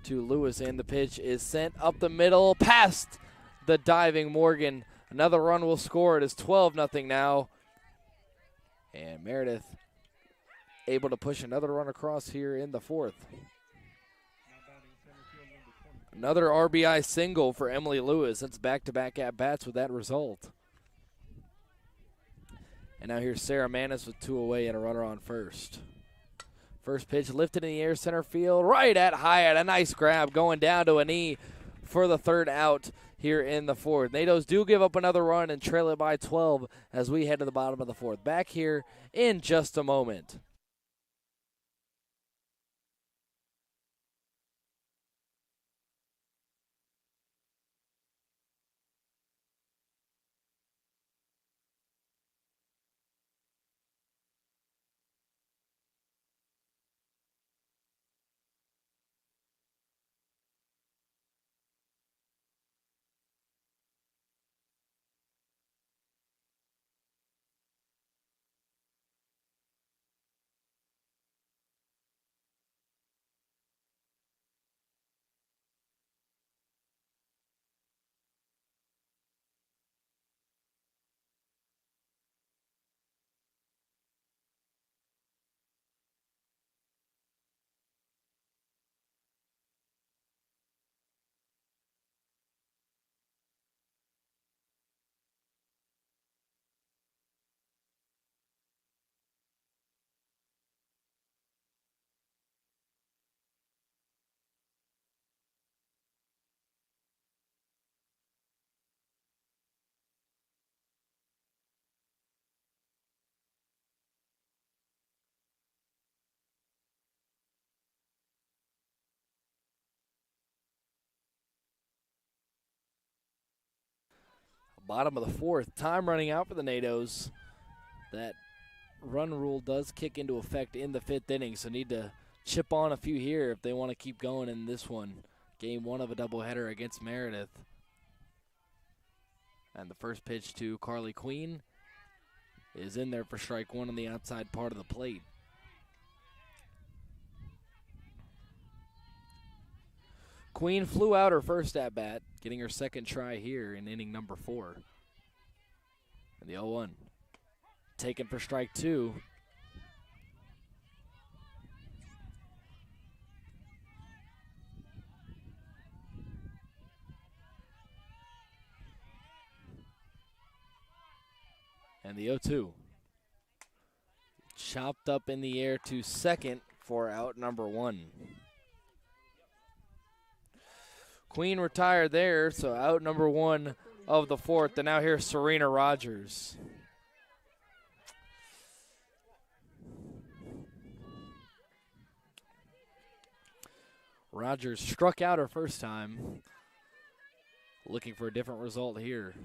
to Lewis, and the pitch is sent up the middle past the diving Morgan. Another run will score. It is 12-0 now. And Meredith able to push another run across here in the fourth. Another RBI single for Emily Lewis. That's back-to-back at-bats with that result. And now here's Sarah Manis with 2 away and a runner on first. First pitch lifted in the air, center field, right at Hyatt. A nice grab going down to a knee for the third out here in the fourth. NATOs do give up another run and trail it by 12 as we head to the bottom of the fourth. Back here in just a moment. Bottom of the fourth. Time running out for the NATOs. That run rule does kick into effect in the fifth inning, so need to chip on a few here if they want to keep going in this one. Game one of a doubleheader against Meredith. And the first pitch to Carly Queen is in there for strike one on the outside part of the plate. Queen flew out her first at-bat, getting her second try here in inning number 4. And the 0-1. Taken for strike two. And the 0-2. Chopped up in the air to second for out number 1. Queen retired there, so out number 1 of the fourth. And now here's Serena Rogers. Rogers struck out her first time. Looking for a different result here.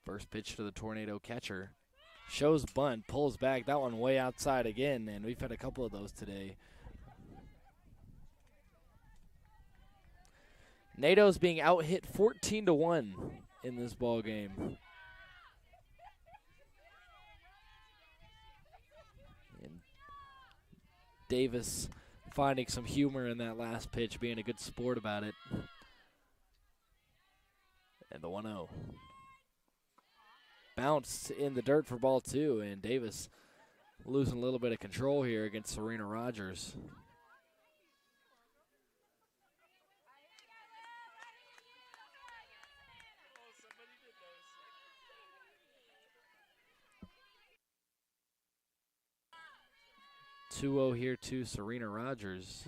First pitch to the Tornado catcher. Shows bunt, pulls back. That one way outside again, and we've had a couple of those today. NATO's being out-hit 14-1 in this ball game. And Davis finding some humor in that last pitch, being a good sport about it. And the 1-0. Bounced in the dirt for ball 2, and Davis losing a little bit of control here against Serena Rogers. (2-0) here to Serena Rogers.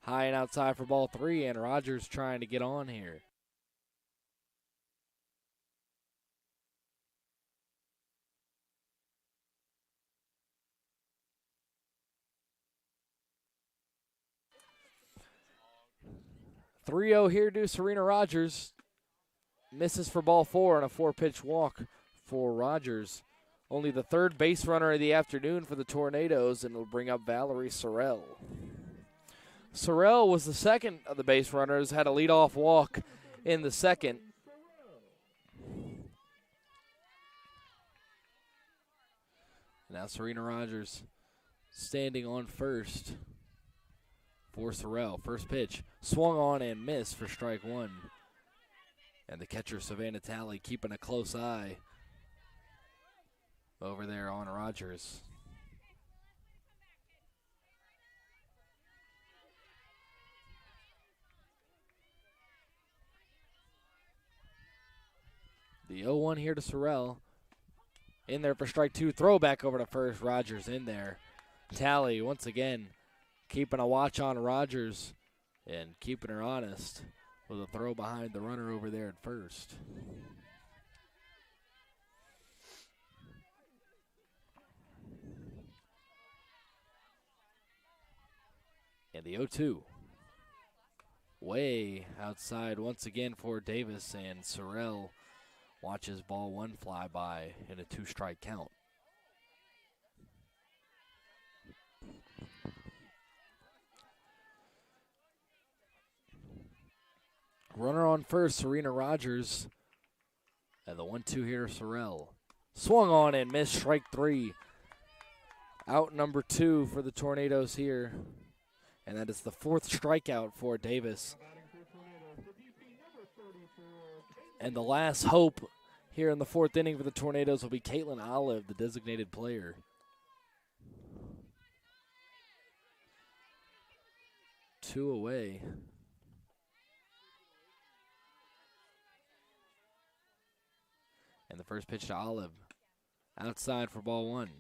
High and outside for ball 3, and Rogers trying to get on here. (3-0) here to Serena Rogers. Misses for ball 4 on a 4-pitch walk for Rogers. Only the third base runner of the afternoon for the Tornadoes, and it'll bring up Valerie Sorrell. Sorrell was the second of the base runners, had a leadoff walk in the second. Now Serena Rogers standing on first for Sorrell. First pitch, swung on and missed for strike 1. And the catcher, Savannah Talley, keeping a close eye over there on Rogers. The 0-1 here to Sorrell. In there for strike 2. Throw back over to first. Rogers in there. Talley once again keeping a watch on Rogers and keeping her honest with a throw behind the runner over there at first. And the 0-2. Way outside once again for Davis, and Sorrell watches ball 1 fly by in a 2-strike count. Runner on first, Serena Rogers. And the 1-2 here, Sorrell. Swung on and missed, strike 3. Out number 2 for the Tornadoes here. And that is the 4th strikeout for Davis. And the last hope here in the 4th inning for the Tornadoes will be Caitlin Olive, the designated player. Two away. And the first pitch to Olive. Outside for ball 1.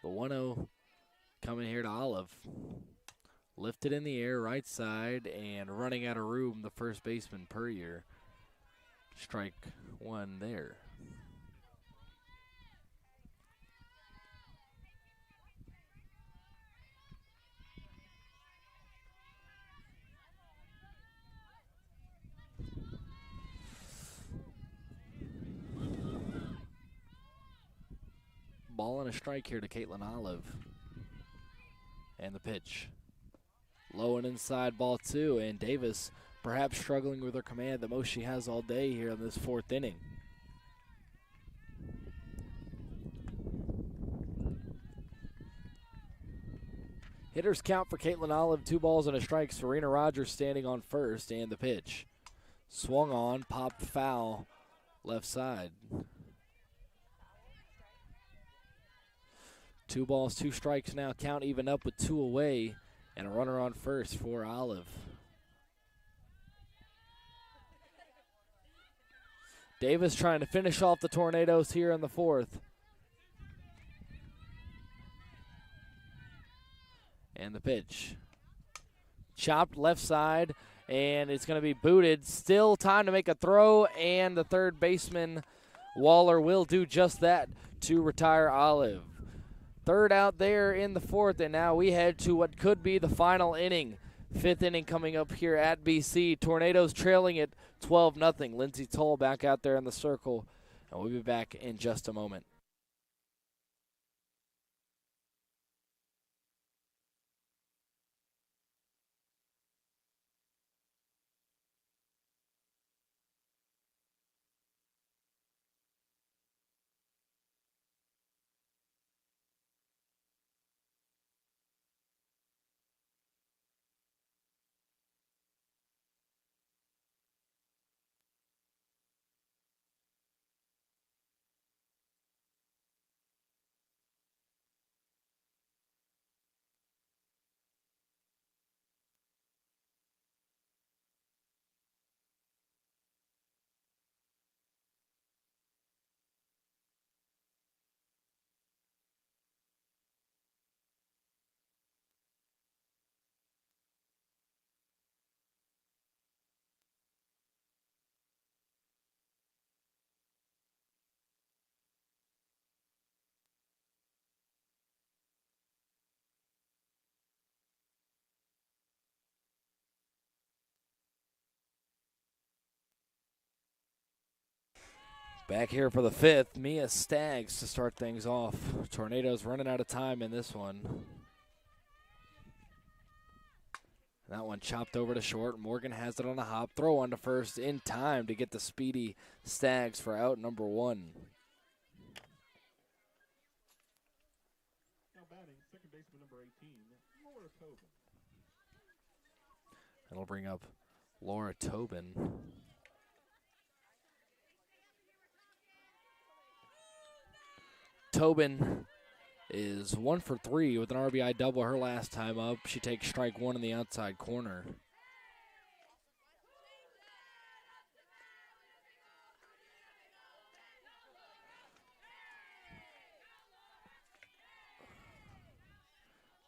The 1-0 coming here to Olive. Lifted in the air, right side, and running out of room, the first baseman, Puryear. Strike one there. Ball and a strike here to Caitlin Olive. And the pitch. Low and inside, ball two, and Davis perhaps struggling with her command the most she has all day here in this fourth inning. Hitters count for Caitlin Olive, 2 balls and a strike. Serena Rogers standing on first, and the pitch. Swung on, popped foul, left side. 2 balls, 2 strikes now. Count even up with 2 away, and a runner on first for Olive. Davis trying to finish off the Tornadoes here in the fourth. And the pitch. Chopped left side, and it's going to be booted. Still time to make a throw, and the third baseman, Waller, will do just that to retire Olive. Third out there in the fourth, and now we head to what could be the final inning. 5th inning coming up here at BC. Tornadoes trailing it 12-0. Lindsey Toll back out there in the circle, and we'll be back in just a moment. Back here for the 5th, Mia Staggs to start things off. Tornadoes running out of time in this one. That one chopped over to short. Morgan has it on a hop. Throw on to first in time to get the speedy Staggs for out number 1. Now batting, second baseman number 18, Laura Tobin. That'll bring up Laura Tobin. Tobin is 1 for 3 with an RBI double her last time up. She takes strike 1 in the outside corner.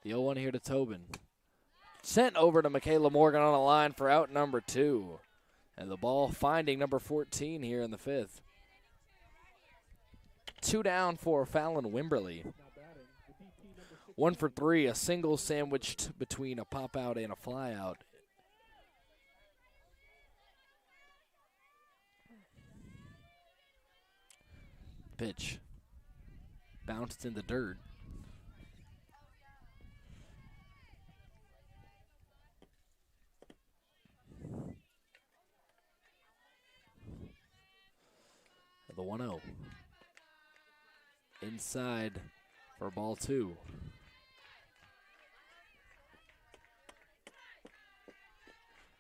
The 0-1 here to Tobin. Sent over to Michaela Morgan on a line for out number 2. And the ball finding number 14 here in the 5th. 2 down for Fallon Wimberly. 1 for 3, a single sandwiched between a pop out and a fly out. Pitch. Bounced in the dirt. The 1-0. Inside for ball 2.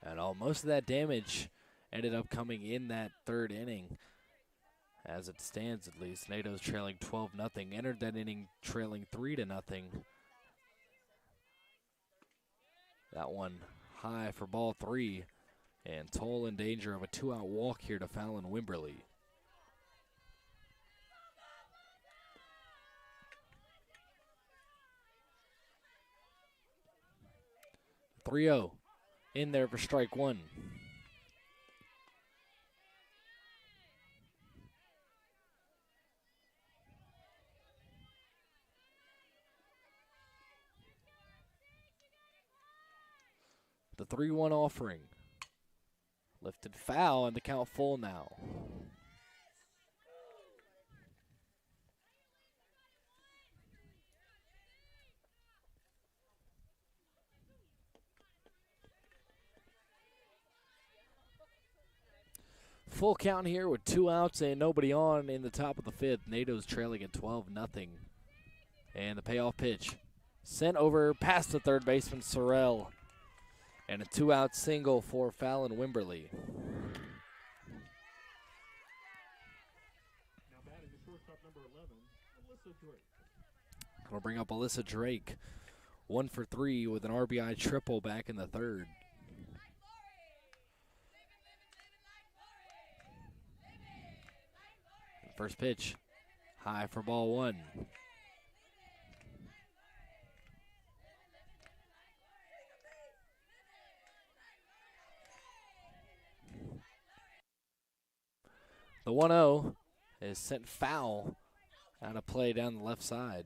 And most of that damage ended up coming in that 3rd inning. As it stands, at least, Tornadoes trailing 12-0. Entered that inning trailing 3-0. That one high for ball 3. And Toll in danger of a 2-out walk here to Fallon Wimberly. 3-0 in there for strike 1. The 3-1 offering. Lifted foul, and the count full now. Full count here with 2 outs and nobody on in the top of the 5th. NATO's trailing at 12-0. And the payoff pitch sent over past the third baseman, Sorrell. And a 2-out single for Fallon Wimberly. Now batting the shortstop, number 11, Alyssa Drake. We'll bring up Alyssa Drake. 1 for 3 with an RBI triple back in the 3rd. First pitch, high for ball 1. The 1-0 is sent foul out of play down the left side.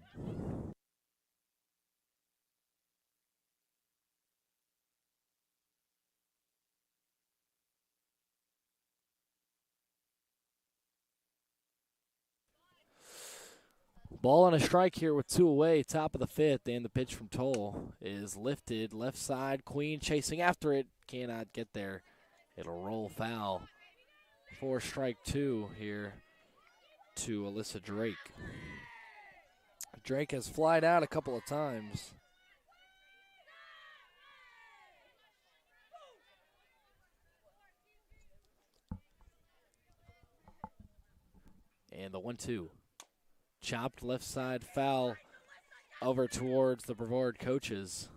Ball and a strike here with 2 away, top of the 5th, and the pitch from Toll is lifted. Left side, Queen chasing after it, cannot get there. It'll roll foul for strike 2 here to Alyssa Drake. Drake has flied out a couple of times. And the 1-2. Chopped left side foul over towards the Brevard coaches.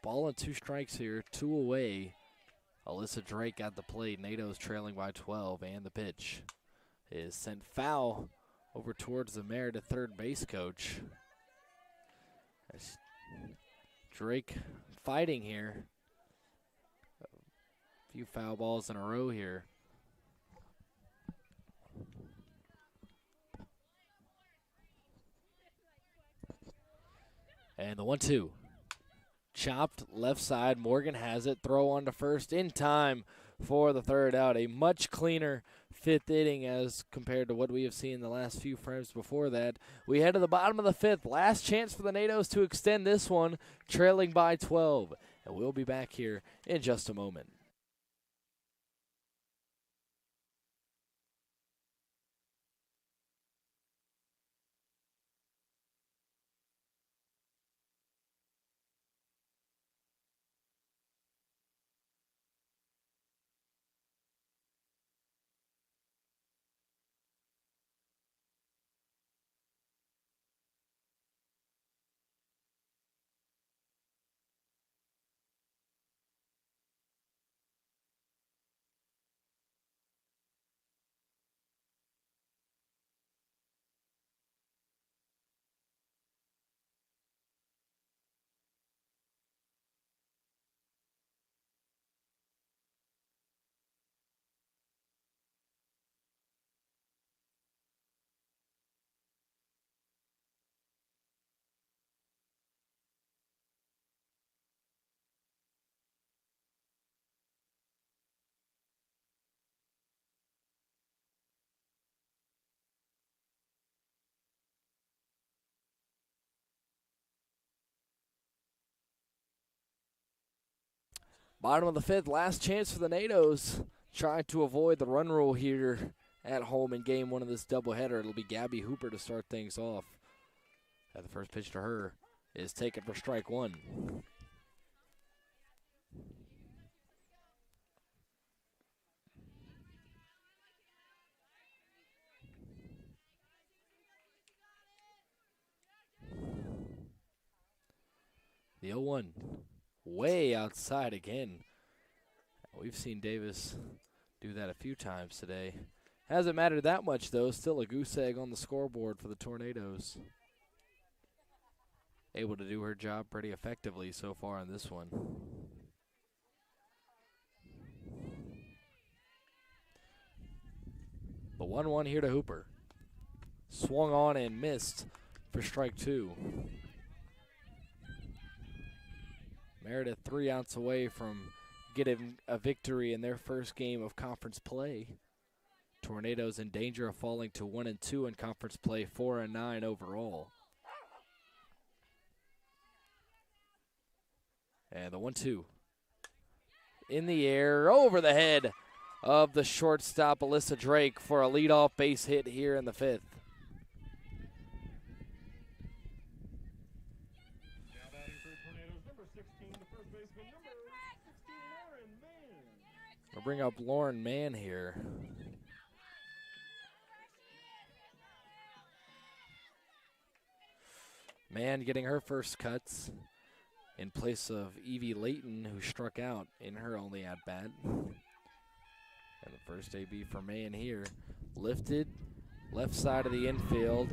Ball and 2 strikes here, 2 away. Alyssa Drake at the plate. NATO's trailing by 12, and the pitch is sent foul over towards the Meredith third base coach. As Drake fighting here. A few foul balls in a row here. And the 1-2. Chopped left side. Morgan has it. Throw on to first in time for the 3rd out. A much cleaner 5th inning as compared to what we have seen in the last few frames before that. We head to the bottom of the 5th. Last chance for the NATOs to extend this one, trailing by 12. And we'll be back here in just a moment. Bottom of the 5th, last chance for the NATOs. Trying to avoid the run rule here at home in game 1 of this doubleheader. It'll be Gabby Hooper to start things off. And the first pitch to her is taken for strike 1. The 0-1. Way outside again. We've seen Davis do that a few times today. Hasn't mattered that much, though. Still a goose egg on the scoreboard for the Tornadoes. Able to do her job pretty effectively so far on this one. The 1-1 here to Hooper. Swung on and missed for strike 2. Meredith 3 outs away from getting a victory in their first game of conference play. Tornadoes in danger of falling to 1-2 in conference play, 4-9 overall. And the 1-2. In the air, over the head of the shortstop, Alyssa Drake, for a leadoff base hit here in the 5th. Now batting for Tornadoes, number 16, the first baseman, number 16, Lauren Mann. We'll bring up Lauren Mann here. Mann getting her first cuts in place of Evie Layton, who struck out in her only at-bat. And the first AB for Mann here. Lifted, left side of the infield,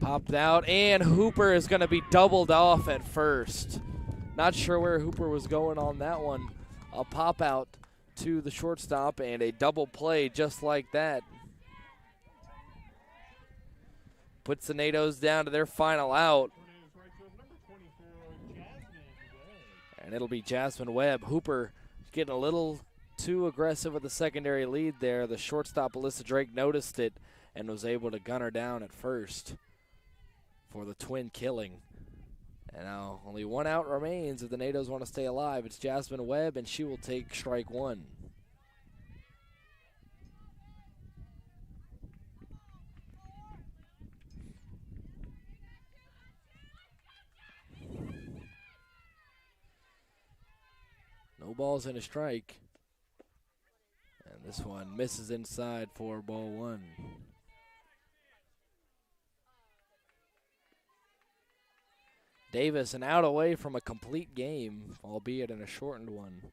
popped out, and Hooper is going to be doubled off at first. Not sure where Hooper was going on that one. A pop out to the shortstop and a double play just like that. Puts the Nados down to their final out. Tornadoes right field, number 24, Jasmine Webb. And it'll be Jasmine Webb. Hooper getting a little too aggressive with the secondary lead there. The shortstop, Alyssa Drake, noticed it and was able to gun her down at first for the twin killing. And now only 1 out remains if the Nados want to stay alive. It's Jasmine Webb, and she will take strike 1. No balls and a strike. And this one misses inside for ball 1. Davis, an out away from a complete game, albeit in a shortened one.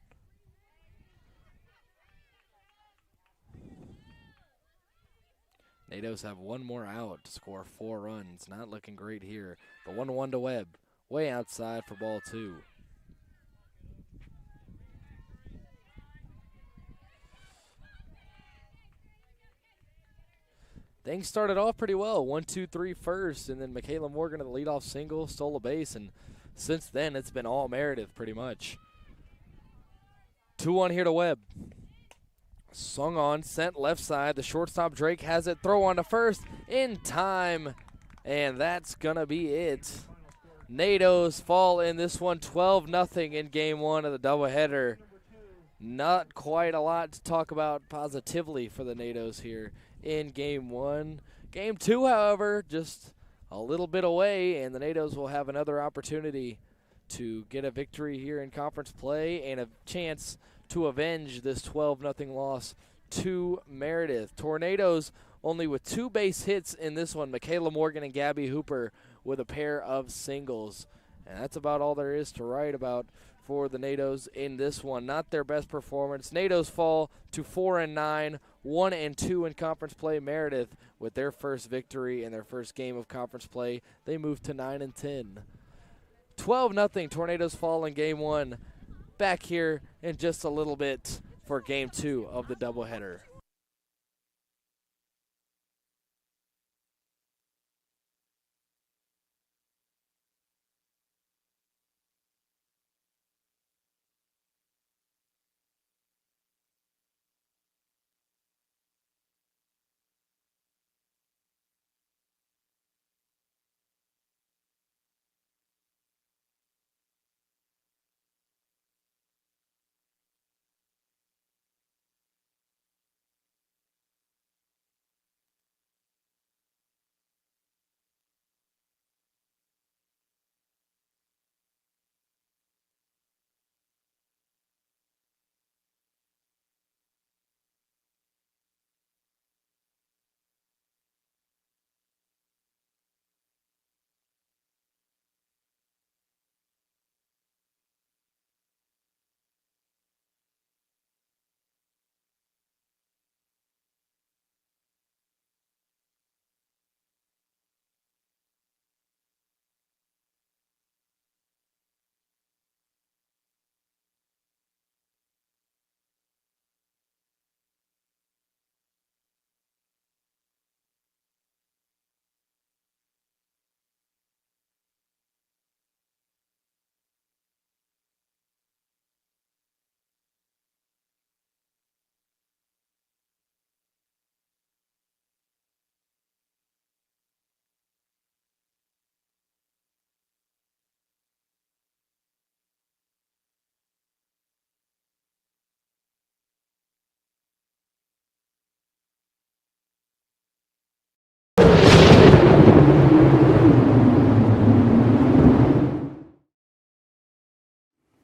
Nados have 1 more out to score 4 runs. Not looking great here. The 1-1 to Webb. Way outside for ball 2. Things started off pretty well. 1-2-3 first, and then Michaela Morgan to the leadoff single, stole a base, and since then it's been all Meredith pretty much. 2-1 here to Webb. Swung on, sent left side. The shortstop Drake has it. Throw on to first in time, and that's gonna be it. Nados fall in this one, 12-0 in game 1 of the doubleheader. Not quite a lot to talk about positively for the Nados here in game 1. Game 2, however, just a little bit away, and the Nados will have another opportunity to get a victory here in conference play and a chance to avenge this 12-0 loss to Meredith. Tornadoes only with 2 base hits in this one. Michaela Morgan and Gabby Hooper with a pair of singles. And that's about all there is to write about for the Nados in this one. Not their best performance. Nados fall to 4-9, 1-2 in conference play. Meredith with their first victory in their first game of conference play. They move to 9-10. 12-0 Tornadoes fall in game 1. Back here in just a little bit for game 2 of the doubleheader.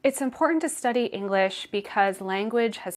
It's important to study English because language has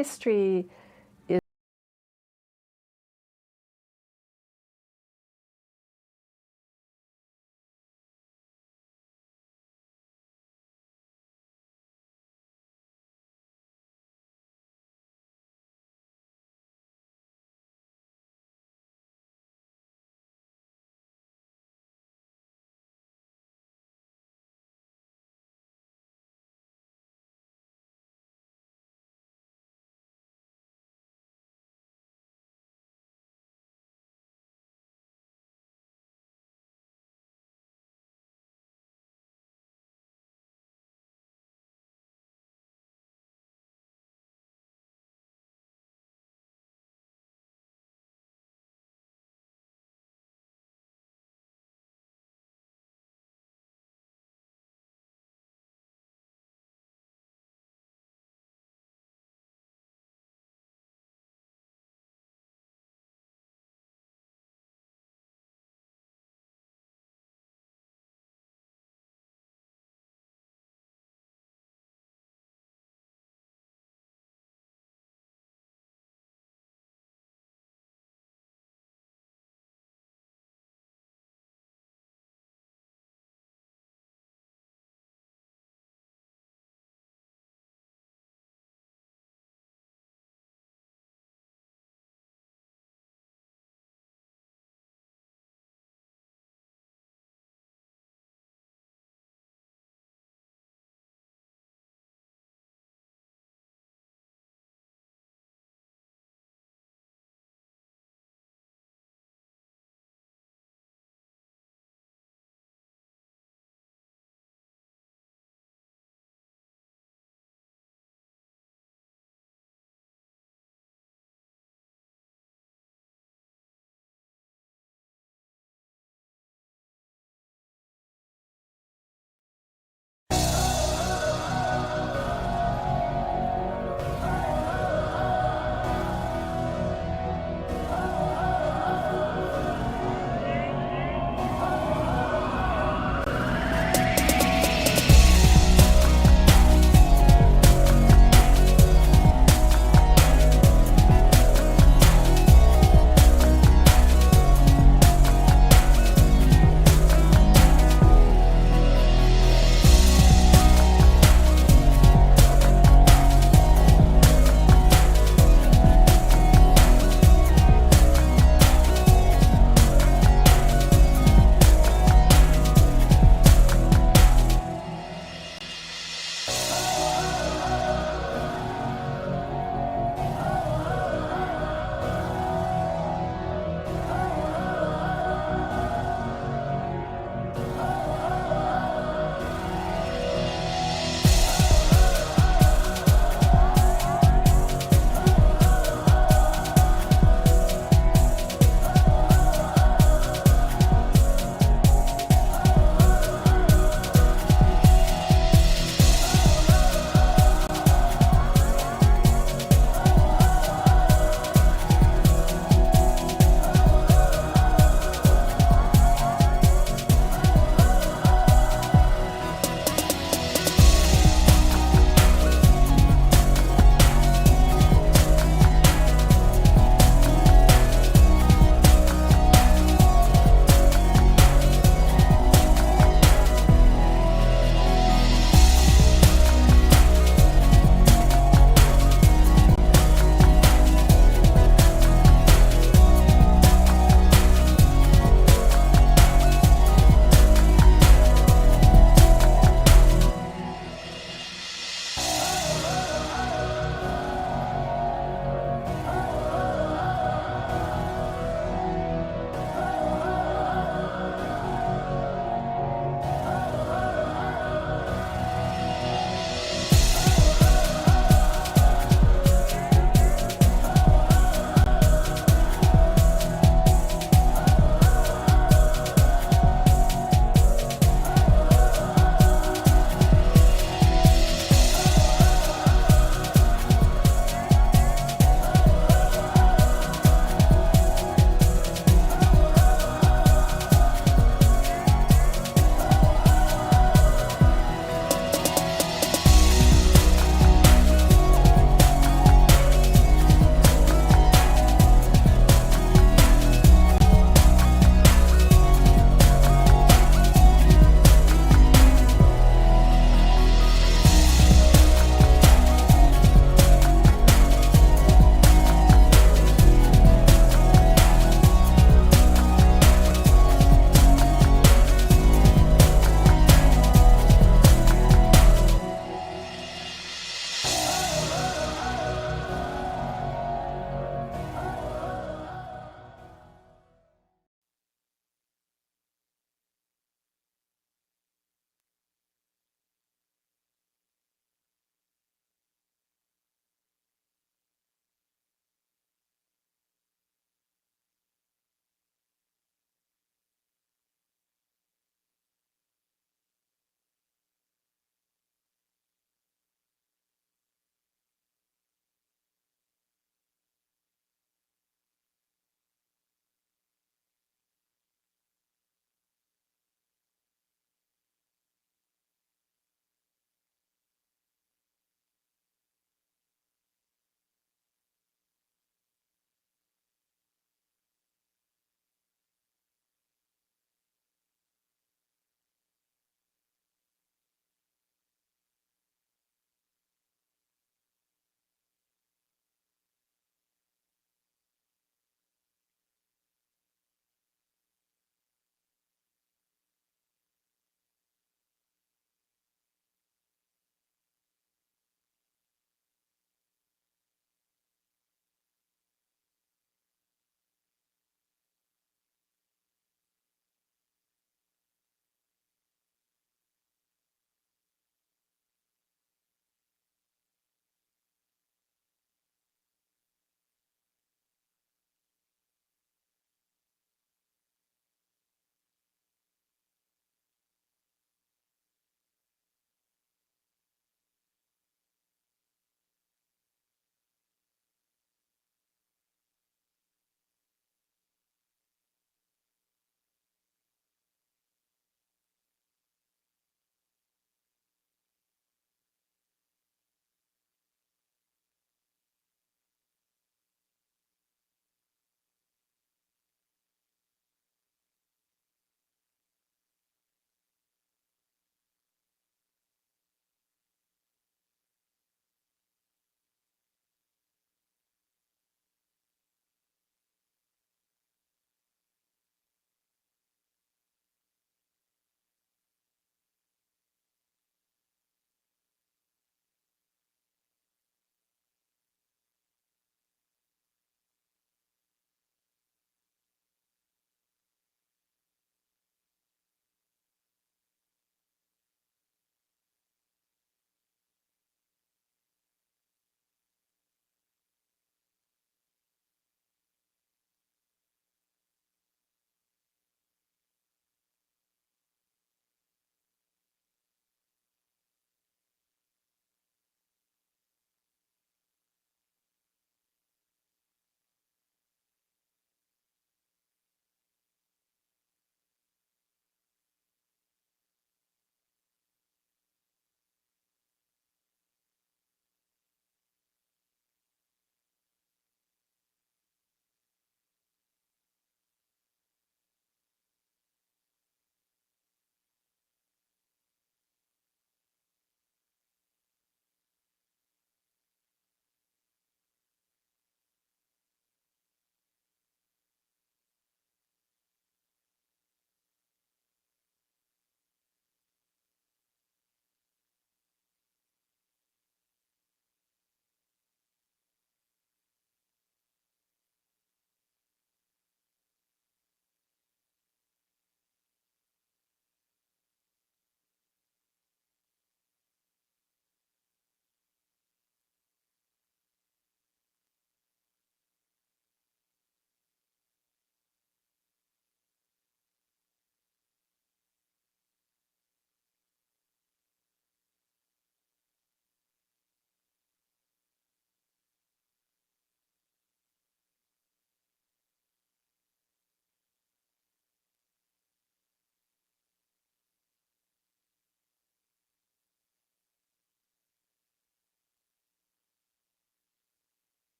history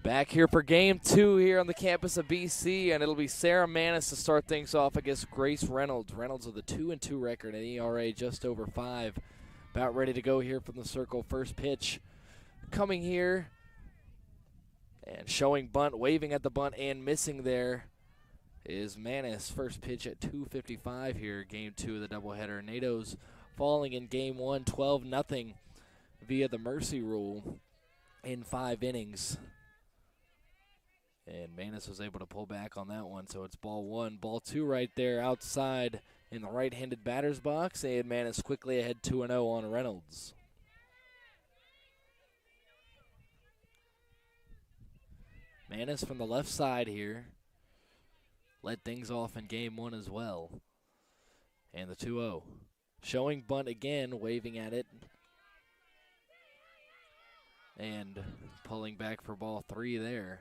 Back here for game 2 here on the campus of BC, and it'll be Sarah Manis to start things off against Grace Reynolds. Reynolds with a 2-2 record, an ERA just over 5. About ready to go here from the circle. First pitch coming here and showing bunt, waving at the bunt and missing there is Manis. First pitch at 2:55 here, game 2 of the doubleheader. NATO's falling in game 1, 12-0 via the mercy rule in 5 innings. And Manis was able to pull back on that one, so it's ball 1. Ball 2 right there outside in the right-handed batter's box, and Manis quickly ahead 2-0 on Reynolds. Manis from the left side here led things off in game 1 as well. And the 2-0. Showing bunt again, waving at it. And pulling back for ball 3 there.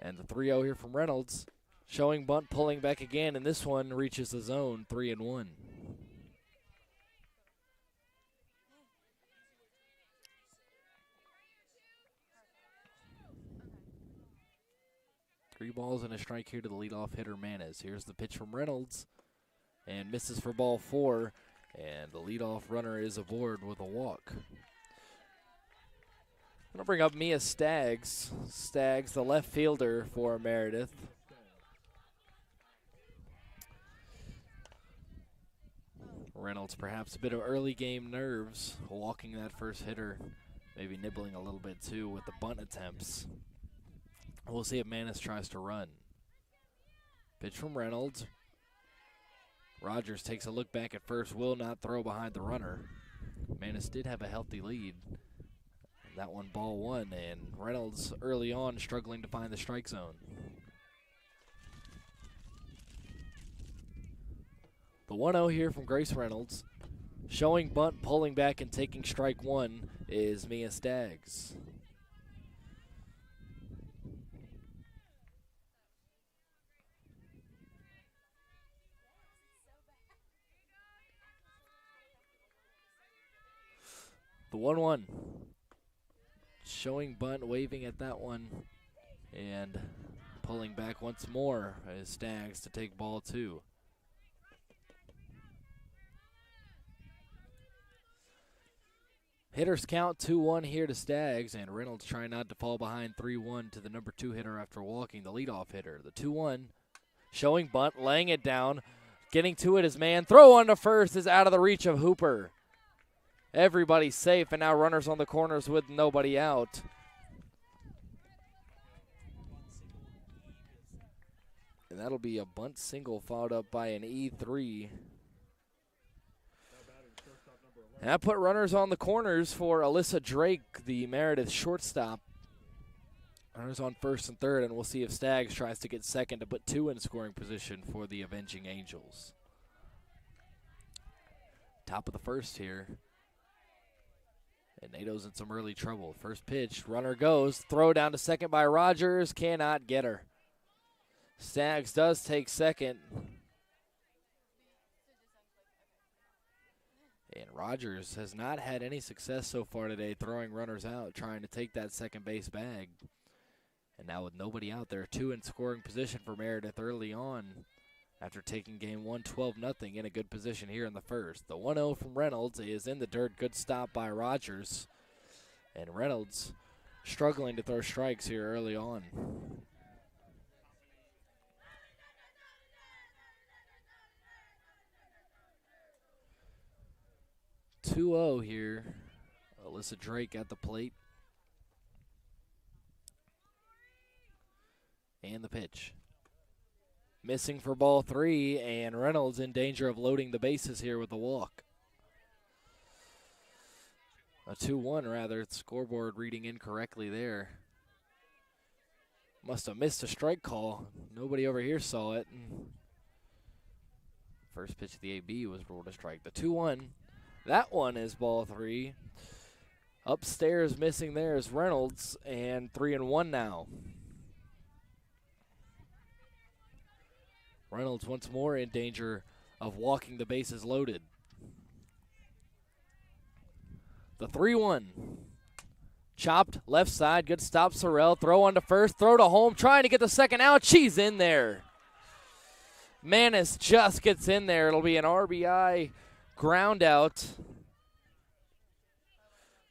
And the 3-0 here from Reynolds. Showing bunt, pulling back again, and this one reaches the zone, 3-1. Three balls and a strike here to the leadoff hitter, Manis. Here's the pitch from Reynolds, and misses for ball 4, and the leadoff runner is aboard with a walk. I'm going to bring up Mia Staggs. Staggs, the left fielder for Meredith. Reynolds perhaps a bit of early game nerves, walking that first hitter, maybe nibbling a little bit too with the bunt attempts. We'll see if Manis tries to run. Pitch from Reynolds. Rogers takes a look back at first, will not throw behind the runner. Manis did have a healthy lead. That one ball 1, and Reynolds early on struggling to find the strike zone. The 1-0 here from Grace Reynolds. Showing bunt, pulling back, and taking strike 1 is Mia Staggs. The 1-1. Showing bunt, waving at that one, and pulling back once more is Staggs to take ball 2. Hitters count 2-1 here to Staggs, and Reynolds trying not to fall behind 3-1 to the number 2 hitter after walking, the leadoff hitter. The 2-1, showing bunt, laying it down, getting to it as man. Throw on to first is out of the reach of Hooper. Everybody's safe, and now runners on the corners with nobody out. And that'll be a bunt single followed up by an E3. And that put runners on the corners for Alyssa Drake, the Meredith shortstop. Runners on first and third, and we'll see if Staggs tries to get second to put 2 in scoring position for the Avenging Angels. Top of the first here. And NATO's in some early trouble. First pitch, runner goes. Throw down to second by Rogers. Cannot get her. Staggs does take second. And Rogers has not had any success so far today throwing runners out, trying to take that second base bag. And now with nobody out there, 2 in scoring position for Meredith early on. After taking game 1, 12-0 in a good position here in the first. The 1-0 from Reynolds is in the dirt. Good stop by Rogers. And Reynolds struggling to throw strikes here early on. (2-0) here. Alyssa Drake at the plate. And the pitch. Missing for ball 3, and Reynolds in danger of loading the bases here with a walk. A 2-1 rather, scoreboard reading incorrectly there. Must have missed a strike call. Nobody over here saw it. First pitch of the AB was ruled a strike. The 2-1, that one is ball 3. Upstairs missing there is Reynolds, and 3-1 now. Reynolds once more in danger of walking the bases loaded. The 3-1. Chopped left side. Good stop, Sorrell. Throw on to first. Throw to home. Trying to get the second out. She's in there. Manis just gets in there. It'll be an RBI ground out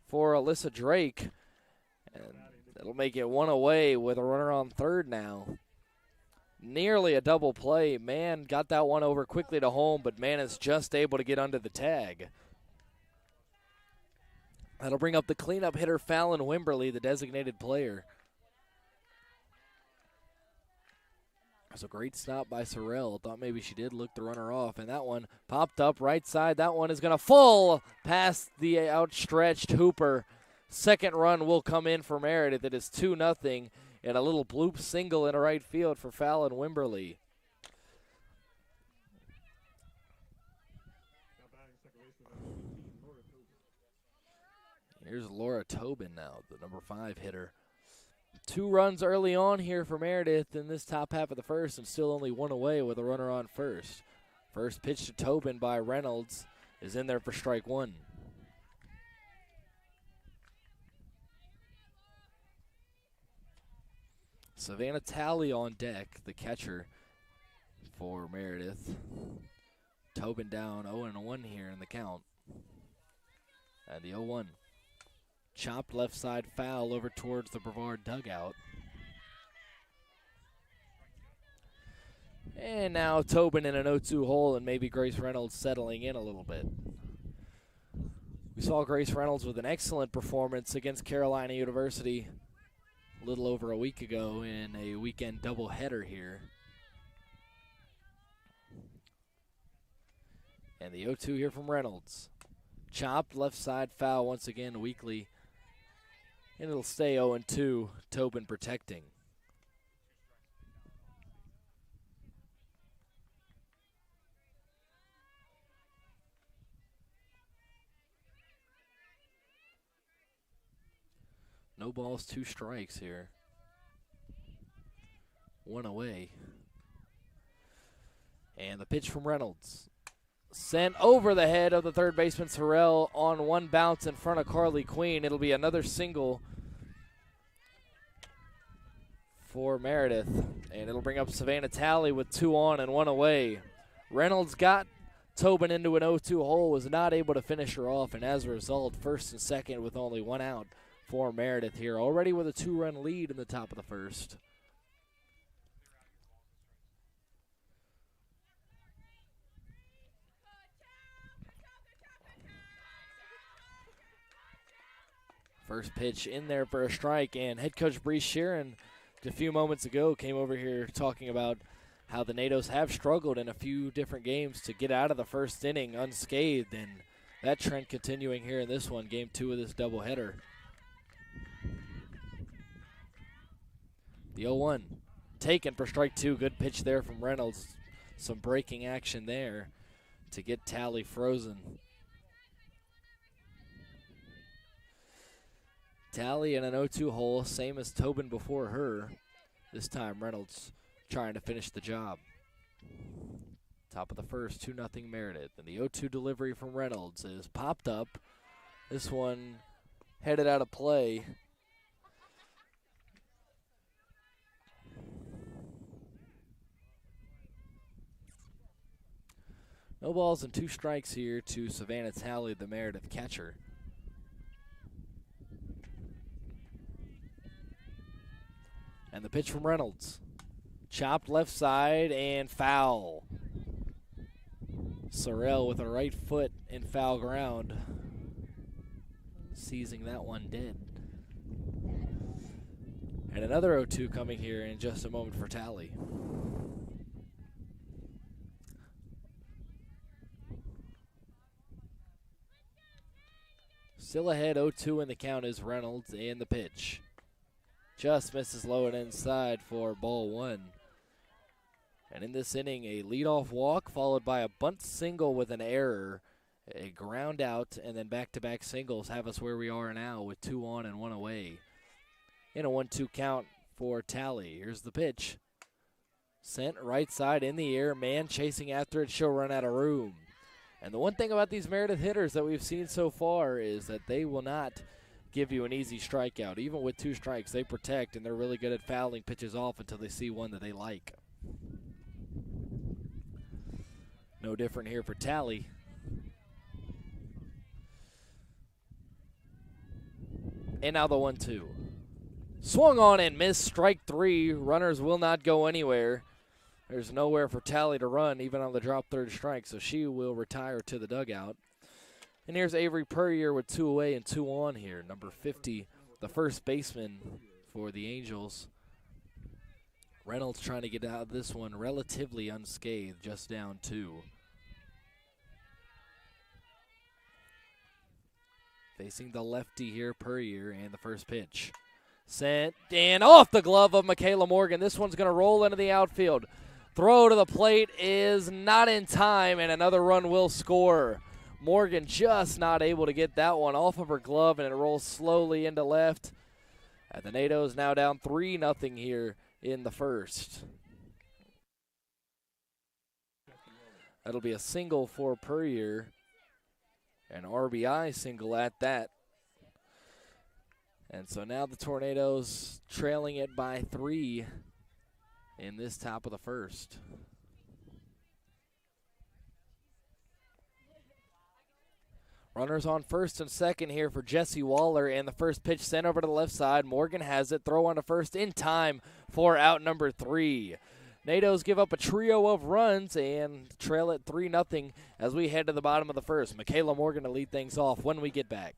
for Alyssa Drake. And it'll make it one away with a runner on third now. Nearly a double play. Mann got that one over quickly to home, but Manis just able to get under the tag. That'll bring up the cleanup hitter, Fallon Wimberly, the designated player. That's a great stop by Sorrell. Thought maybe she did look the runner off, and that one popped up right side. That one is going to fall past the outstretched Hooper. Second run will come in for Meredith. It is 2-0, and a little bloop single in right field for Fallon Wimberly. Here's Laura Tobin now, the number 5 hitter. 2 runs early on here for Meredith in this top half of the first, and still only one away with a runner on first. First pitch to Tobin by Reynolds is in there for strike 1. Savannah Talley on deck, the catcher for Meredith. Tobin down 0-1 here in the count. And the 0-1. Chopped left side foul over towards the Brevard dugout. And now Tobin in an 0-2 hole, and maybe Grace Reynolds settling in a little bit. We saw Grace Reynolds with an excellent performance against Carolina University a little over a week ago in a weekend doubleheader here. And the 0-2 here from Reynolds. Chopped left side foul once again, Weekly. And it'll stay 0-2, Tobin protecting. No balls, 2 strikes here. 1 away. And the pitch from Reynolds. Sent over the head of the third baseman, Sorrell, on one bounce in front of Carly Queen. It'll be another single for Meredith. And it'll bring up Savannah Talley with 2 on and 1 away. Reynolds got Tobin into an 0-2 hole, was not able to finish her off, and as a result, first and second with only 1 out for Meredith here, already with a 2-run lead in the top of the first. First pitch in there for a strike, and head coach Bree Sheeran a few moments ago came over here talking about how the NATOs have struggled in a few different games to get out of the first inning unscathed, and that trend continuing here in this one, game 2 of this doubleheader. The 0-1 taken for strike 2. Good pitch there from Reynolds. Some breaking action there to get Talley frozen. Talley in an 0-2 hole, same as Tobin before her. This time Reynolds trying to finish the job. Top of the first, 2-0 Meredith. And the 0-2 delivery from Reynolds is popped up. This one headed out of play. No balls and 2 strikes here to Savannah Talley, the Meredith catcher. And the pitch from Reynolds. Chopped left side and foul. Sorrell with a right foot in foul ground. Seizing that one dead. And another 0-2 coming here in just a moment for Talley. Still ahead, 0-2 in the count is Reynolds, and the pitch. Just misses low and inside for ball 1. And in this inning, a leadoff walk followed by a bunt single with an error, a ground out, and then back-to-back singles have us where we are now with 2 on and 1 away. In a 1-2 count for Talley. Here's the pitch. Sent right side in the air. Man chasing after it. She'll run out of room. And the one thing about these Meredith hitters that we've seen so far is that they will not give you an easy strikeout. Even with 2 strikes, they protect, and they're really good at fouling pitches off until they see one that they like. No different here for Tally. And now the 1-2. Swung on and missed. Strike 3. Runners will not go anywhere. There's nowhere for Tally to run, even on the drop third strike, so she will retire to the dugout. And here's Avery Puryear with 2 away and 2 on here. Number 50, the first baseman for the Angels. Reynolds trying to get out of this one relatively unscathed, just down 2. Facing the lefty here, Puryear, and the first pitch. Sent and off the glove of Michaela Morgan. This one's going to roll into the outfield. Throw to the plate is not in time, and another run will score. Morgan just not able to get that one off of her glove, and it rolls slowly into left. And the NATO's now down 3-0 here in the first. That'll be a single for Puryear. An RBI single at that. And so now the Tornadoes trailing it by 3 in this top of the first. Runners on first and second here for Jesse Waller, and the first pitch sent over to the left side. Morgan has it. Throw on to first in time for out number 3. NATOs give up a trio of runs and trail it 3-0 as we head to the bottom of the first. Michaela Morgan to lead things off when we get back.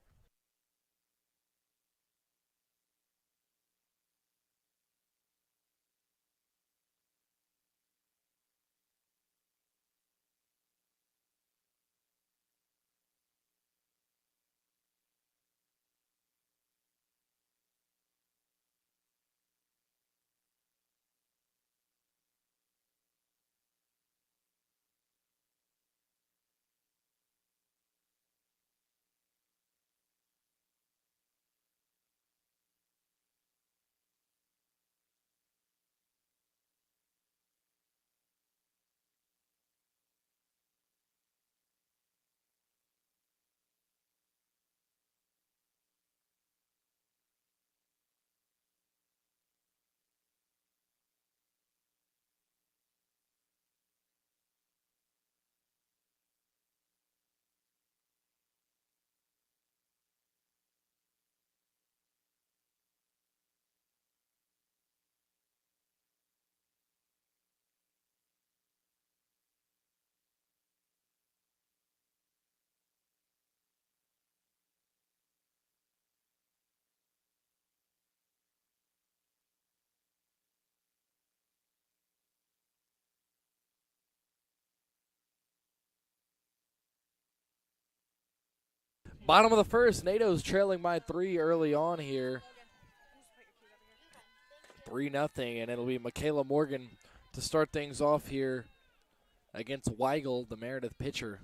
Bottom of the first, NATO's trailing by 3 early on here. 3-0, and it'll be Michaela Morgan to start things off here against Weigel, the Meredith pitcher.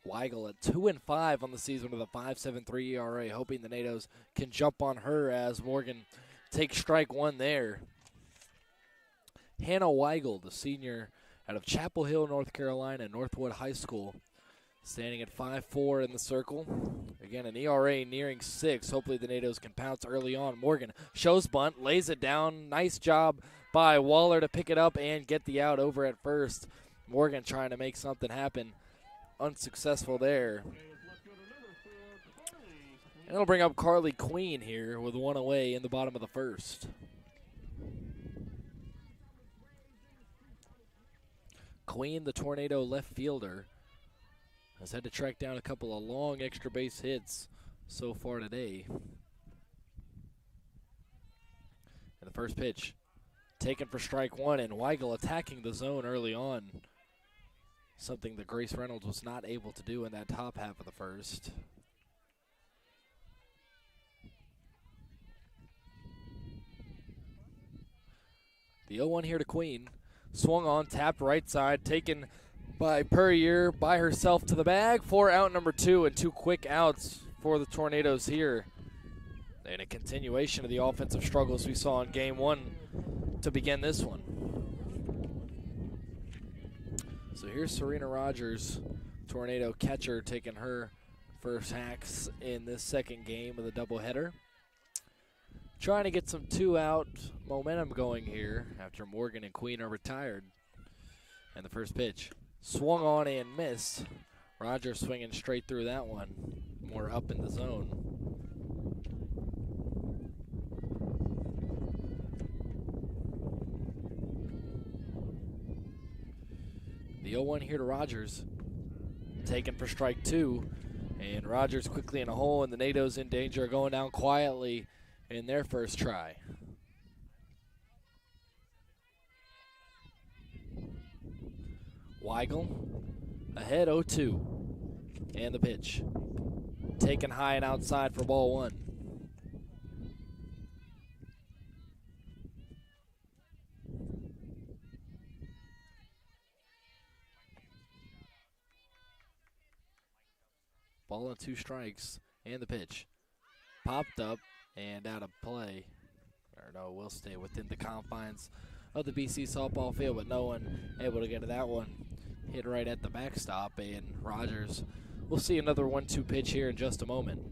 Weigel at 2-5 on the season with a 5.73 ERA, hoping the NATOs can jump on her as Morgan takes strike 1 there. Hannah Weigel, the senior out of Chapel Hill, North Carolina, Northwood High School, standing at 5.4 in the circle. Again, an ERA nearing 6. Hopefully the NATOs can pounce early on. Morgan shows bunt, lays it down. Nice job by Waller to pick it up and get the out over at first. Morgan trying to make something happen. Unsuccessful there. And it'll bring up Carly Queen here with 1 away in the bottom of the first. Queen, the Tornado left fielder, has had to track down a couple of long extra base hits so far today. And the first pitch taken for strike 1, and Weigel attacking the zone early on. Something that Grace Reynolds was not able to do in that top half of the first. The 0-1 here to Queen. Swung on, tapped right side, taken by Puryear by herself to the bag for out number 2, and 2 quick outs for the Tornadoes here. And a continuation of the offensive struggles we saw in game 1 to begin this one. So here's Serena Rogers, Tornado catcher, taking her first hacks in this second game of the doubleheader. Trying to get some two-out momentum going here after Morgan and Queen are retired. And the first pitch swung on and missed. Rogers swinging straight through that one, more up in the zone. The 0-1 here to Rogers. Taken for strike two. And Rogers quickly in a hole, and the NATO's in danger of going down quietly in their first try. Weigel ahead 0-2. And the pitch. Taken high and outside for ball one. Ball and 2 strikes, and the pitch. Popped up and out of play. Or no, will stay within the confines of the BC softball field, but no one able to get to that one. Hit right at the backstop, and Rogers will see another 1-2 pitch here in just a moment.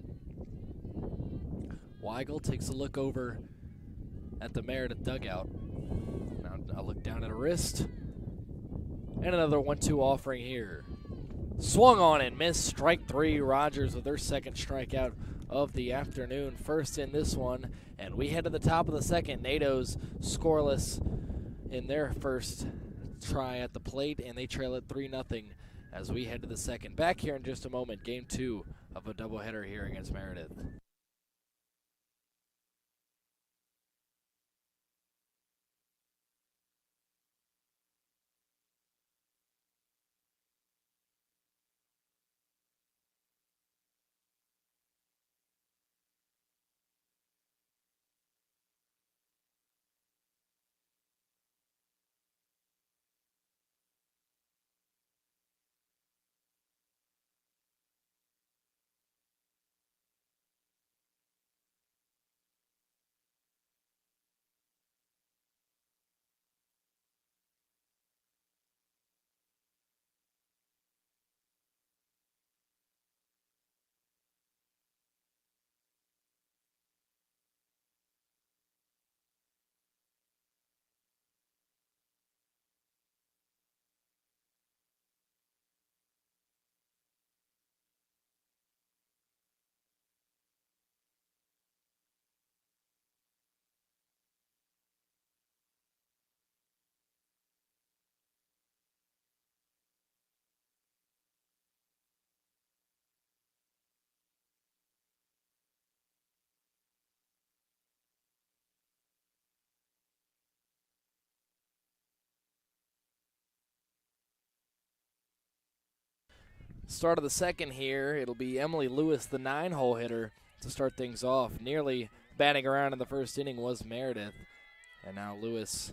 Weigel takes a look over at the Meredith dugout. Now a look down at a wrist. And another 1-2 offering here. Swung on and missed. Strike three. Rogers with their second strikeout of the afternoon. First in this one. And we head to the top of the second. NATO's scoreless in their first try at the plate, and they trail it 3-0 as we head to the second. Back here in just a moment. Game 2 of a doubleheader here against Meredith. Start of the second here, it'll be Emily Lewis, the 9-hole hitter, to start things off. Nearly batting around in the first inning was Meredith. And now Lewis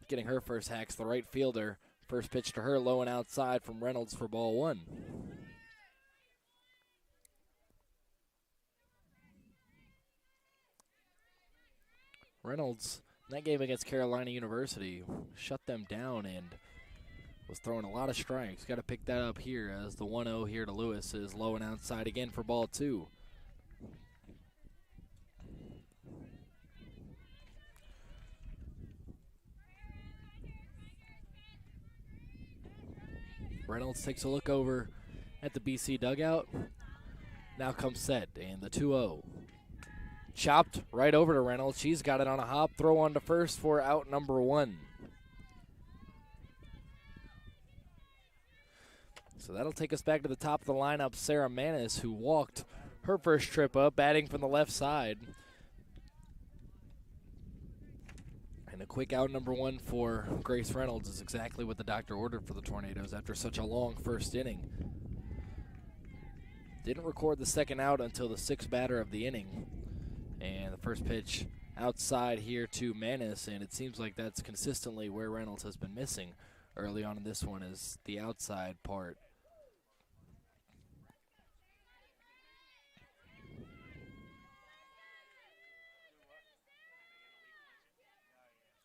getting her first hacks, the right fielder. First pitch to her, low and outside from Reynolds for ball one. Reynolds, in that game against Carolina University, shut them down and was throwing a lot of strikes. Got to pick that up here as the 1-0 here to Lewis is low and outside again for ball two. Reynolds takes a look over at the BC dugout. Now comes set, and the 2-0. Chopped right over to Reynolds. She's got it on a hop. Throw on to first for out number one. So that'll take us back to the top of the lineup. Sarah Manis, who walked her first trip up, batting from the left side. And a quick out number one for Grace Reynolds is exactly what the doctor ordered for the Tornadoes after such a long first inning. Didn't record the second out until the sixth batter of the inning. And the first pitch outside here to Manis, and it seems like that's consistently where Reynolds has been missing early on in this one, is the outside part.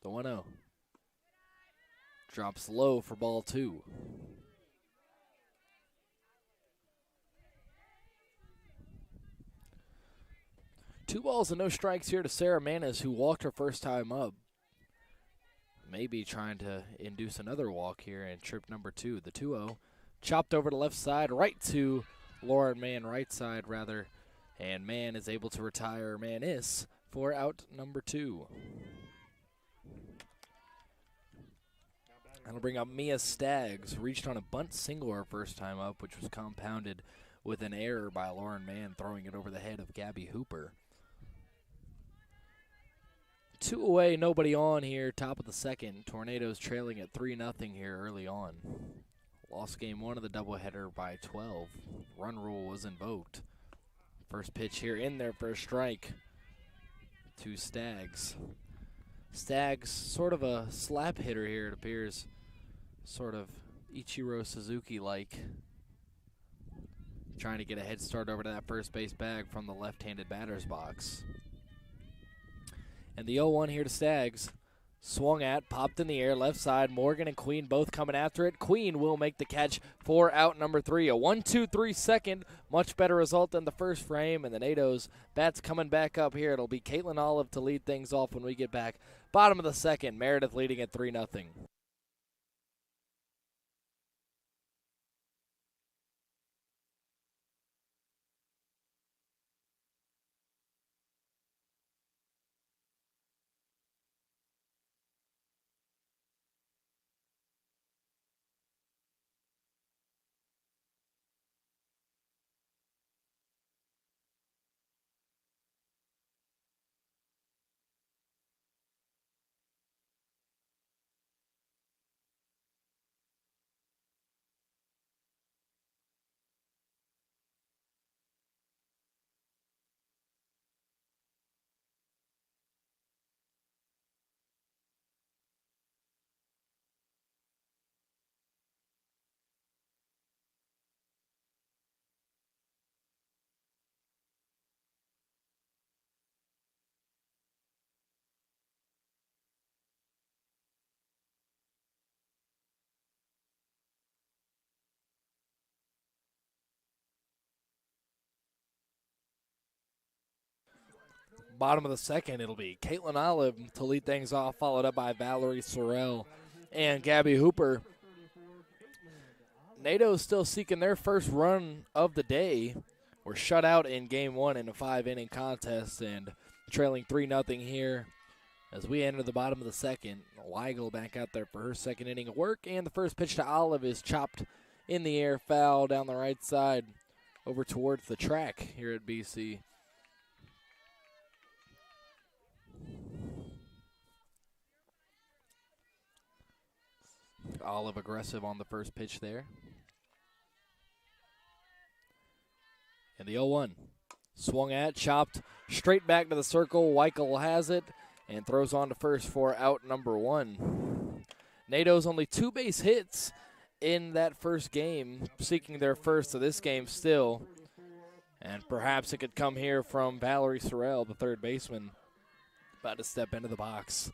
The 1-0. Drops low for ball two. 2 balls and no strikes here to Sarah Manis, who walked her first time up. Maybe trying to induce another walk here in trip number 2. The 2-0 chopped over to left side, right to Lauren Mann, right side rather. And Mann is able to retire Manis for out number 2. That'll bring up Mia Staggs. Reached on a bunt single her first time up, which was compounded with an error by Lauren Mann, throwing it over the head of Gabby Hooper. 2 away, nobody on here, top of the second. Tornadoes trailing at 3-0 here early on. Lost game 1 of the doubleheader by 12. Run rule was invoked. First pitch here in there for a strike to Staggs. Staggs, sort of a slap hitter here, it appears. Sort of Ichiro Suzuki-like. Trying to get a head start over to that first base bag from the left-handed batter's box. And the 0-1 here to Staggs. Swung at, popped in the air, left side. Morgan and Queen both coming after it. Queen will make the catch for out number 3. A 1-2-3 second. Much better result than the first frame. And the NATO's bats coming back up here. It'll be Caitlin Olive to lead things off when we get back. Bottom of the second. Meredith leading at 3-0. Bottom of the second, it'll be Caitlin Olive to lead things off, followed up by Valerie Sorrell and Gabby Hooper. NATO's still seeking their first run of the day. We're shut out in game 1 in a 5-inning contest and trailing 3-0 here as we enter the bottom of the second. Weigel back out there for her second inning of work, and the first pitch to Olive is chopped in the air, foul down the right side over towards the track here at BC. Olive aggressive on the first pitch there. And the 0-1. Swung at, chopped straight back to the circle. Weichel has it and throws on to first for out number 1. NATO's only 2 base hits in that first game, seeking their first of this game still. And perhaps it could come here from Valerie Sorrell, the third baseman, about to step into the box.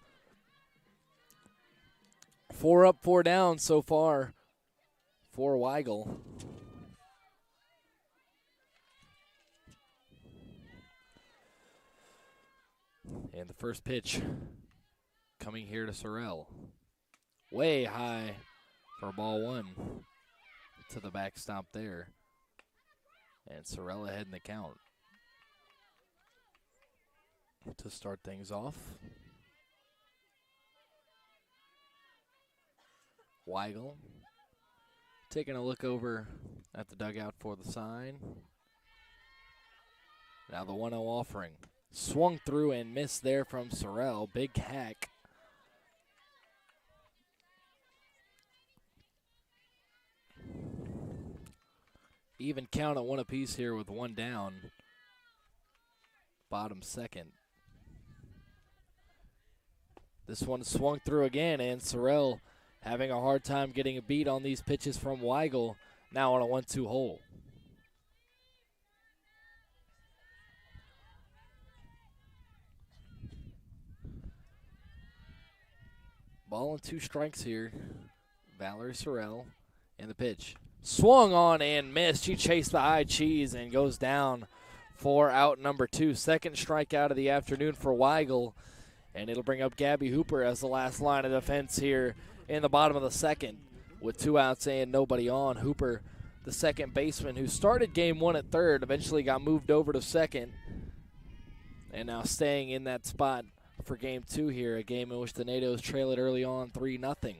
4 up, 4 down so far for Weigel. And the first pitch coming here to Sorrell. Way high for ball 1 to the backstop there. And Sorrell ahead in the count to start things off. Weigel taking a look over at the dugout for the sign. Now the 1-0 offering. Swung through and missed there from Sorrell. Big hack. Even count at 1 apiece here with 1 down. Bottom second. This one swung through again, and Sorrell having a hard time getting a beat on these pitches from Weigel. Now on a 1-2 hole. Ball and 2 strikes here. Valerie Sorrell and the pitch. Swung on and missed. She chased the high cheese and goes down for out number 2. Second strikeout of the afternoon for Weigel, and it'll bring up Gabby Hooper as the last line of defense here in the bottom of the second. With 2 outs and nobody on, Hooper, the second baseman who started game 1 at third, eventually got moved over to second, and now staying in that spot for game 2 here, a game in which the Nados trail it early on 3-0.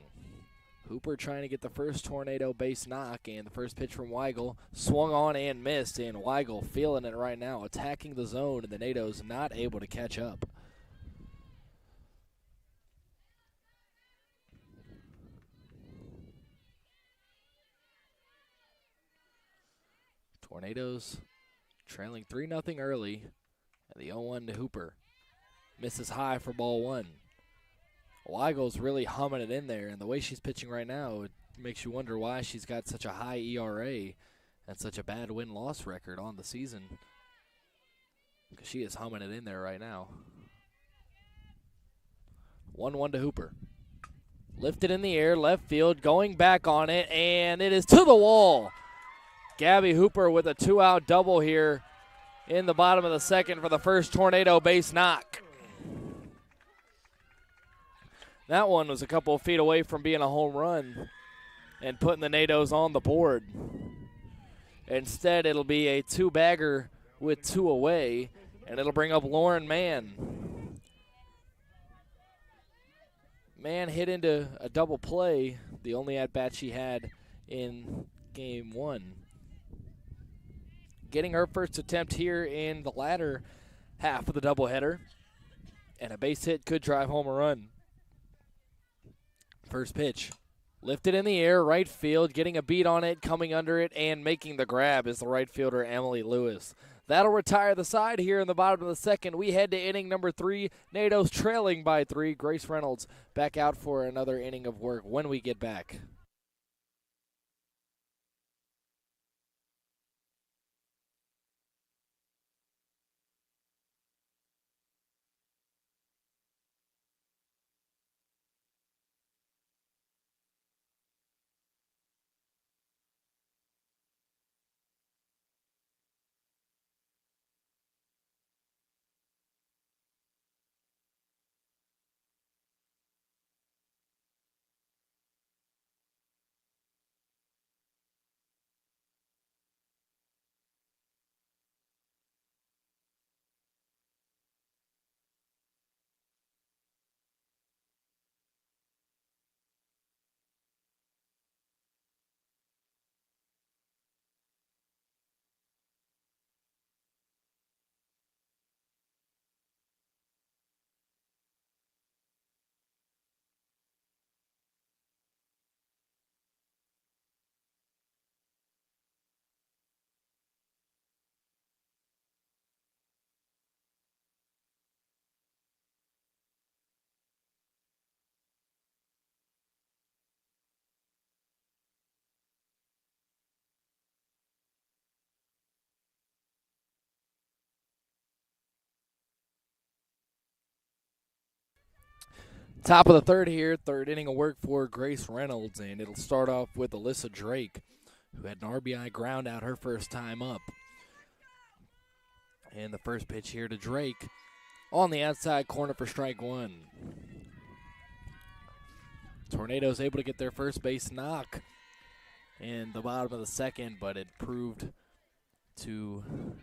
Hooper trying to get the first tornado base knock, and the first pitch from Weigel swung on and missed, and Weigel feeling it right now, attacking the zone, and the Nados not able to catch up. Tornadoes trailing 3-0 early, and the 0-1 to Hooper. Misses high for ball 1. Weigel's really humming it in there, and the way she's pitching right now, it makes you wonder why she's got such a high ERA and such a bad win-loss record on the season, because she is humming it in there right now. 1-1 to Hooper. Lifted in the air, left field, going back on it, and it is to the wall. Gabby Hooper with a 2-out double here in the bottom of the second for the first tornado base knock. That one was a couple of feet away from being a home run and putting the Nados on the board. Instead, it'll be a 2-bagger with 2 away, and it'll bring up Lauren Mann. Mann hit into a double play, the only at-bat she had in game 1. Getting her first attempt here in the latter half of the doubleheader, and a base hit could drive home a run. First pitch, lifted in the air, right field, getting a beat on it, coming under it, and making the grab is the right fielder, Emily Lewis. That'll retire the side here in the bottom of the second. We head to inning number 3. Nados trailing by 3. Grace Reynolds back out for another inning of work when we get back. Top of the third here, third inning of work for Grace Reynolds, and it'll start off with Alyssa Drake, who had an RBI ground out her first time up. And the first pitch here to Drake on the outside corner for strike 1. Tornadoes able to get their first base knock in the bottom of the second, but it proved to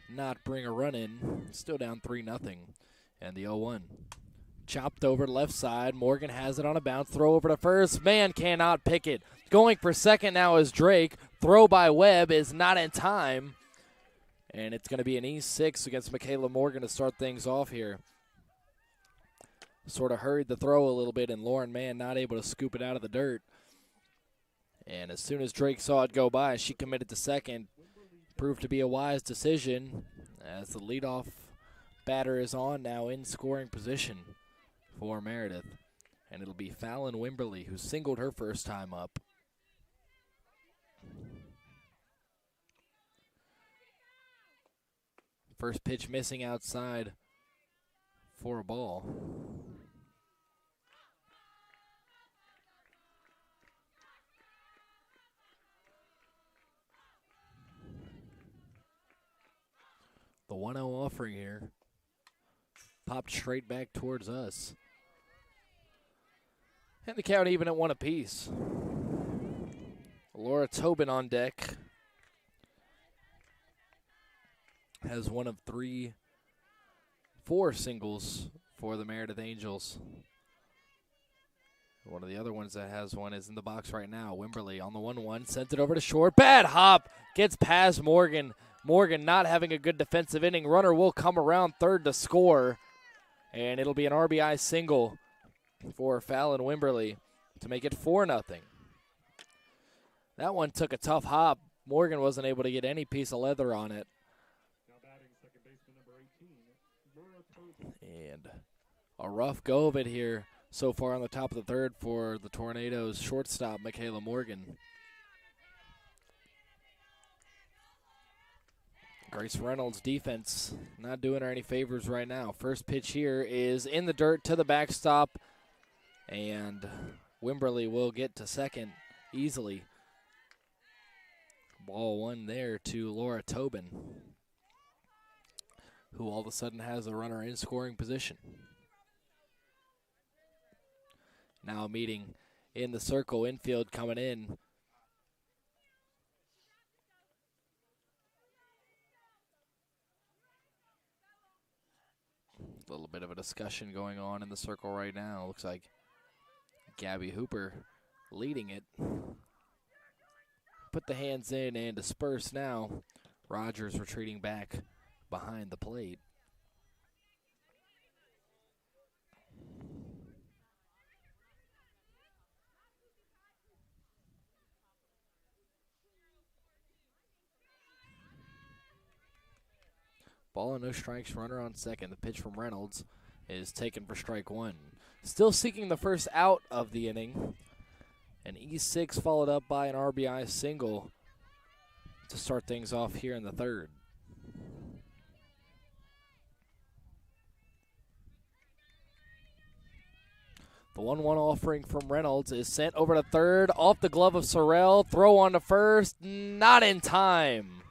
not bring a run in. Still down 3-0, and the 0-1. Chopped over to left side. Morgan has it on a bounce. Throw over to first. Man cannot pick it. Going for second now is Drake. Throw by Webb is not in time. And it's going to be an E6 against Michaela Morgan to start things off here. Sort of hurried the throw a little bit, and Lauren Mann not able to scoop it out of the dirt. And as soon as Drake saw it go by, she committed to second. Proved to be a wise decision as the leadoff batter is on now in scoring position for Meredith. And it'll be Fallon Wimberly, who singled her first time up. First pitch missing outside for a ball. The The 1-0 offering here. Popped straight back towards us. And the count even at 1 apiece. Laura Tobin on deck. Has one of 4 singles for the Meredith Angels. One of the other ones that has one is in the box right now. Wimberly on the 1-1, sent it over to short. Bad hop, gets past Morgan. Morgan not having a good defensive inning. Runner will come around third to score. And it'll be an RBI single for Fallon Wimberly to make it 4-0. That one took a tough hop. Morgan wasn't able to get any piece of leather on it. Now batting second baseman number 18, Laura Tobin. And a rough go of it here so far on the top of the third for the Tornadoes shortstop, Michaela Morgan. Grace Reynolds' defense not doing her any favors right now. First pitch here is in the dirt to the backstop, and Wimberly will get to second easily. Ball 1 there to Laura Tobin, who all of a sudden has a runner in scoring position. Now meeting in the circle, infield coming in. A little bit of a discussion going on in the circle right now. Looks like Gabby Hooper leading it. Put the hands in and disperse now. Rogers retreating back behind the plate. Ball and no strikes, runner on second. The pitch from Reynolds is taken for strike 1. Still seeking the first out of the inning. An E6 followed up by an RBI single to start things off here in the third. The 1-1 offering from Reynolds is sent over to third, off the glove of Sorrell. Throw on to first, not in time.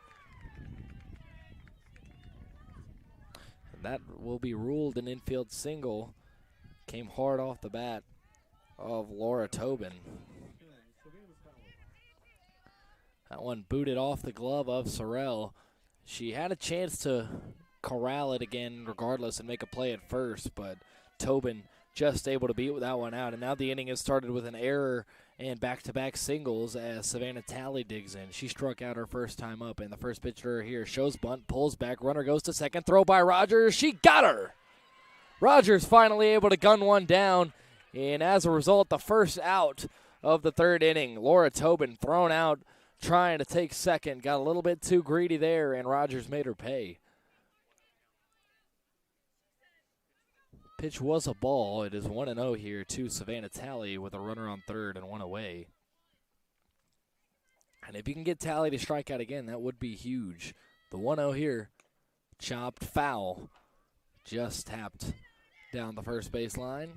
That will be ruled an infield single. Came hard off the bat of Laura Tobin. That one booted off the glove of Sorrell. She had a chance to corral it again regardless and make a play at first, but Tobin just able to beat that one out. And now the inning has started with an error and back-to-back singles as Savannah Talley digs in. She struck out her first time up, and the first pitcher here shows bunt, pulls back, runner goes to second, throw by Rogers. She got her! Rogers finally able to gun one down, and as a result, the first out of the third inning. Laura Tobin thrown out, trying to take second. Got a little bit too greedy there, and Rogers made her pay. Pitch was a ball. It is 1-0 here to Savannah Talley with a runner on third and one away. And if you can get Talley to strike out again, that would be huge. The 1-0 here, chopped foul, just tapped down the first base line.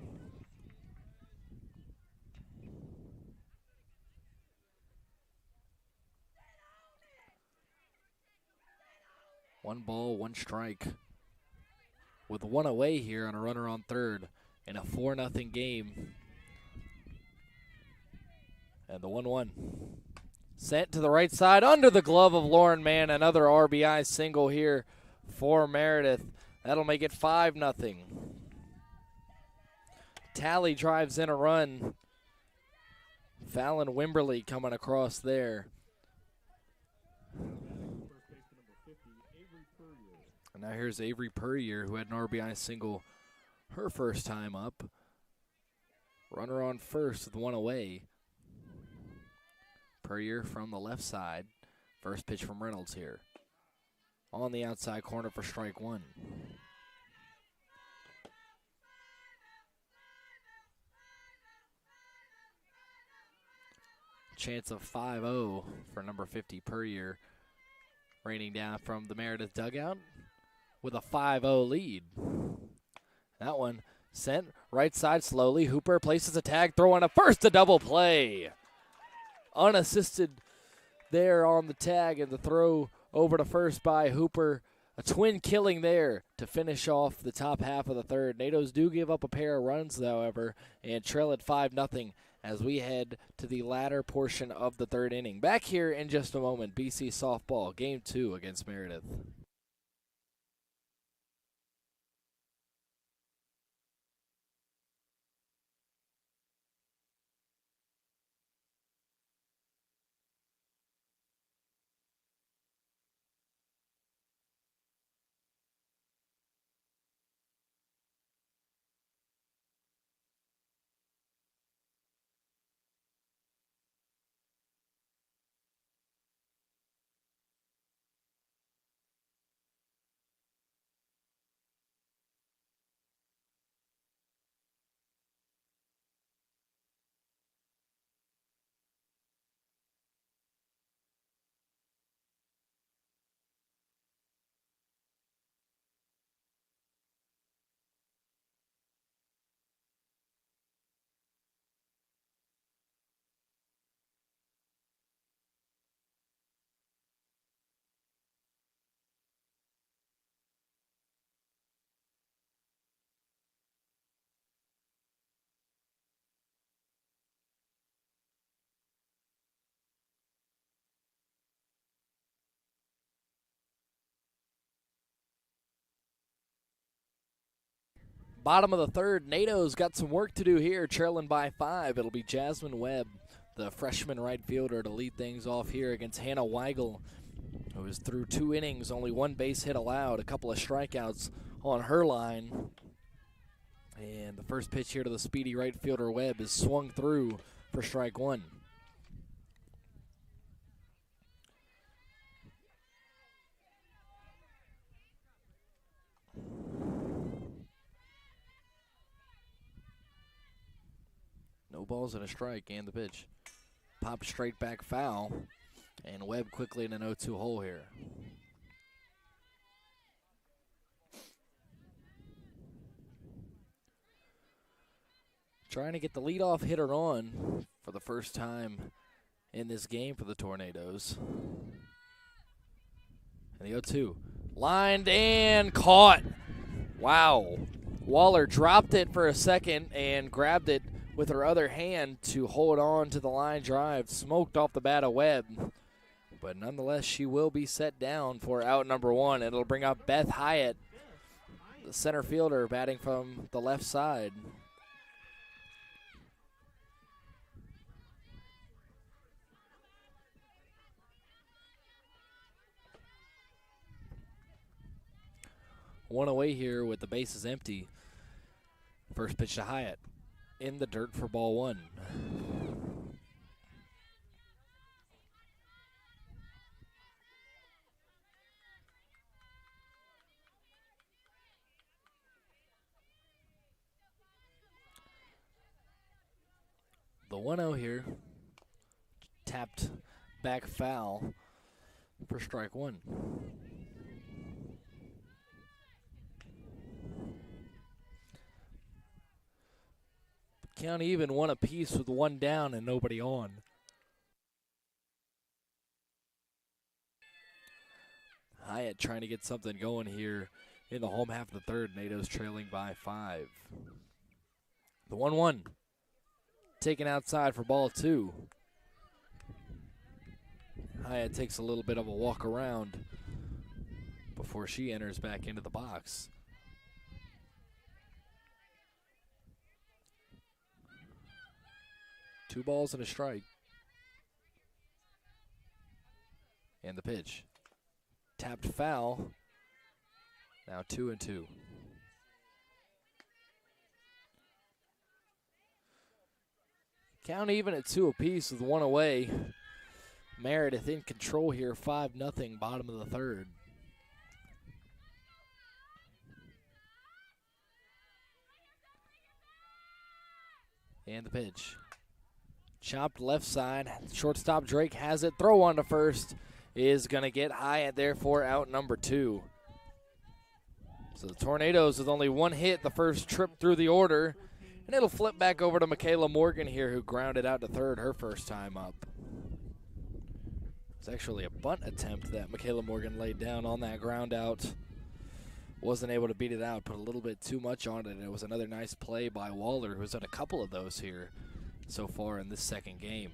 One ball, one strike. With one away here on a runner on third in a 4-0 game. And the 1-1. Sent to the right side under the glove of Lauren Mann. Another RBI single here for Meredith. That'll make it 5-0. Talley drives in a run. Fallon Wimberly coming across there. And now here's Avery Puryear, who had an RBI single her first time up. Runner on first with one away. Puryear from the left side. First pitch from Reynolds here. On the outside corner for strike 1. Chance of 5-0 for number 50 Puryear. Raining down from the Meredith dugout with a 5-0 lead. That one sent right side slowly. Hooper places a tag, throw on a first, a double play. Unassisted there on the tag, and the throw over to first by Hooper A twin killing there to finish off the top half of the third. NATOs do give up a pair of runs, however, and trail at 5-0 as we head to the latter portion of the third inning. Back here in just a moment, BC softball, Game 2 against Meredith. Bottom of the third, NATO's got some work to do here, trailing by 5. It'll be Jasmine Webb, the freshman right fielder, to lead things off here against Hannah Weigel, who is through 2 innings, only 1 base hit allowed, a couple of strikeouts on her line. And the first pitch here to the speedy right fielder Webb is swung through for strike 1. No balls and a strike, and the pitch. Pop straight back foul, and Webb quickly in an 0-2 hole here. Trying to get the leadoff hitter on for the first time in this game for the Tornadoes. And the 0-2. Lined and caught. Wow. Waller dropped it for a second and grabbed it with her other hand to hold on to the line drive. Smoked off the bat of Webb. But nonetheless, she will be set down for out number 1. It'll bring up Beth Hyatt, the center fielder, batting from the left side. One away here with the bases empty. First pitch to Hyatt. In the dirt for ball 1. The 1-0 here. Tapped back foul for strike 1. Count even, 1 apiece with 1 down and nobody on. Hyatt trying to get something going here in the home half of the third. NATO's trailing by 5. The 1-1 taken outside for ball 2. Hyatt takes a little bit of a walk around before she enters back into the box. Two balls and a strike. And the pitch. Tapped foul. Now 2-2. Count even at 2 apiece with 1 away. Meredith in control here, 5-0, bottom of the third. And the pitch. Chopped left side. Shortstop Drake has it. Throw on to first is going to get Hyatt there for out number 2. So the Tornadoes with only 1 hit the first trip through the order. And it'll flip back over to Michaela Morgan here, who grounded out to third her first time up. It's actually a bunt attempt that Michaela Morgan laid down on that ground out wasn't able to beat it out, put a little bit too much on it, and it was another nice play by Waller, who's had a couple of those here so far in this second game.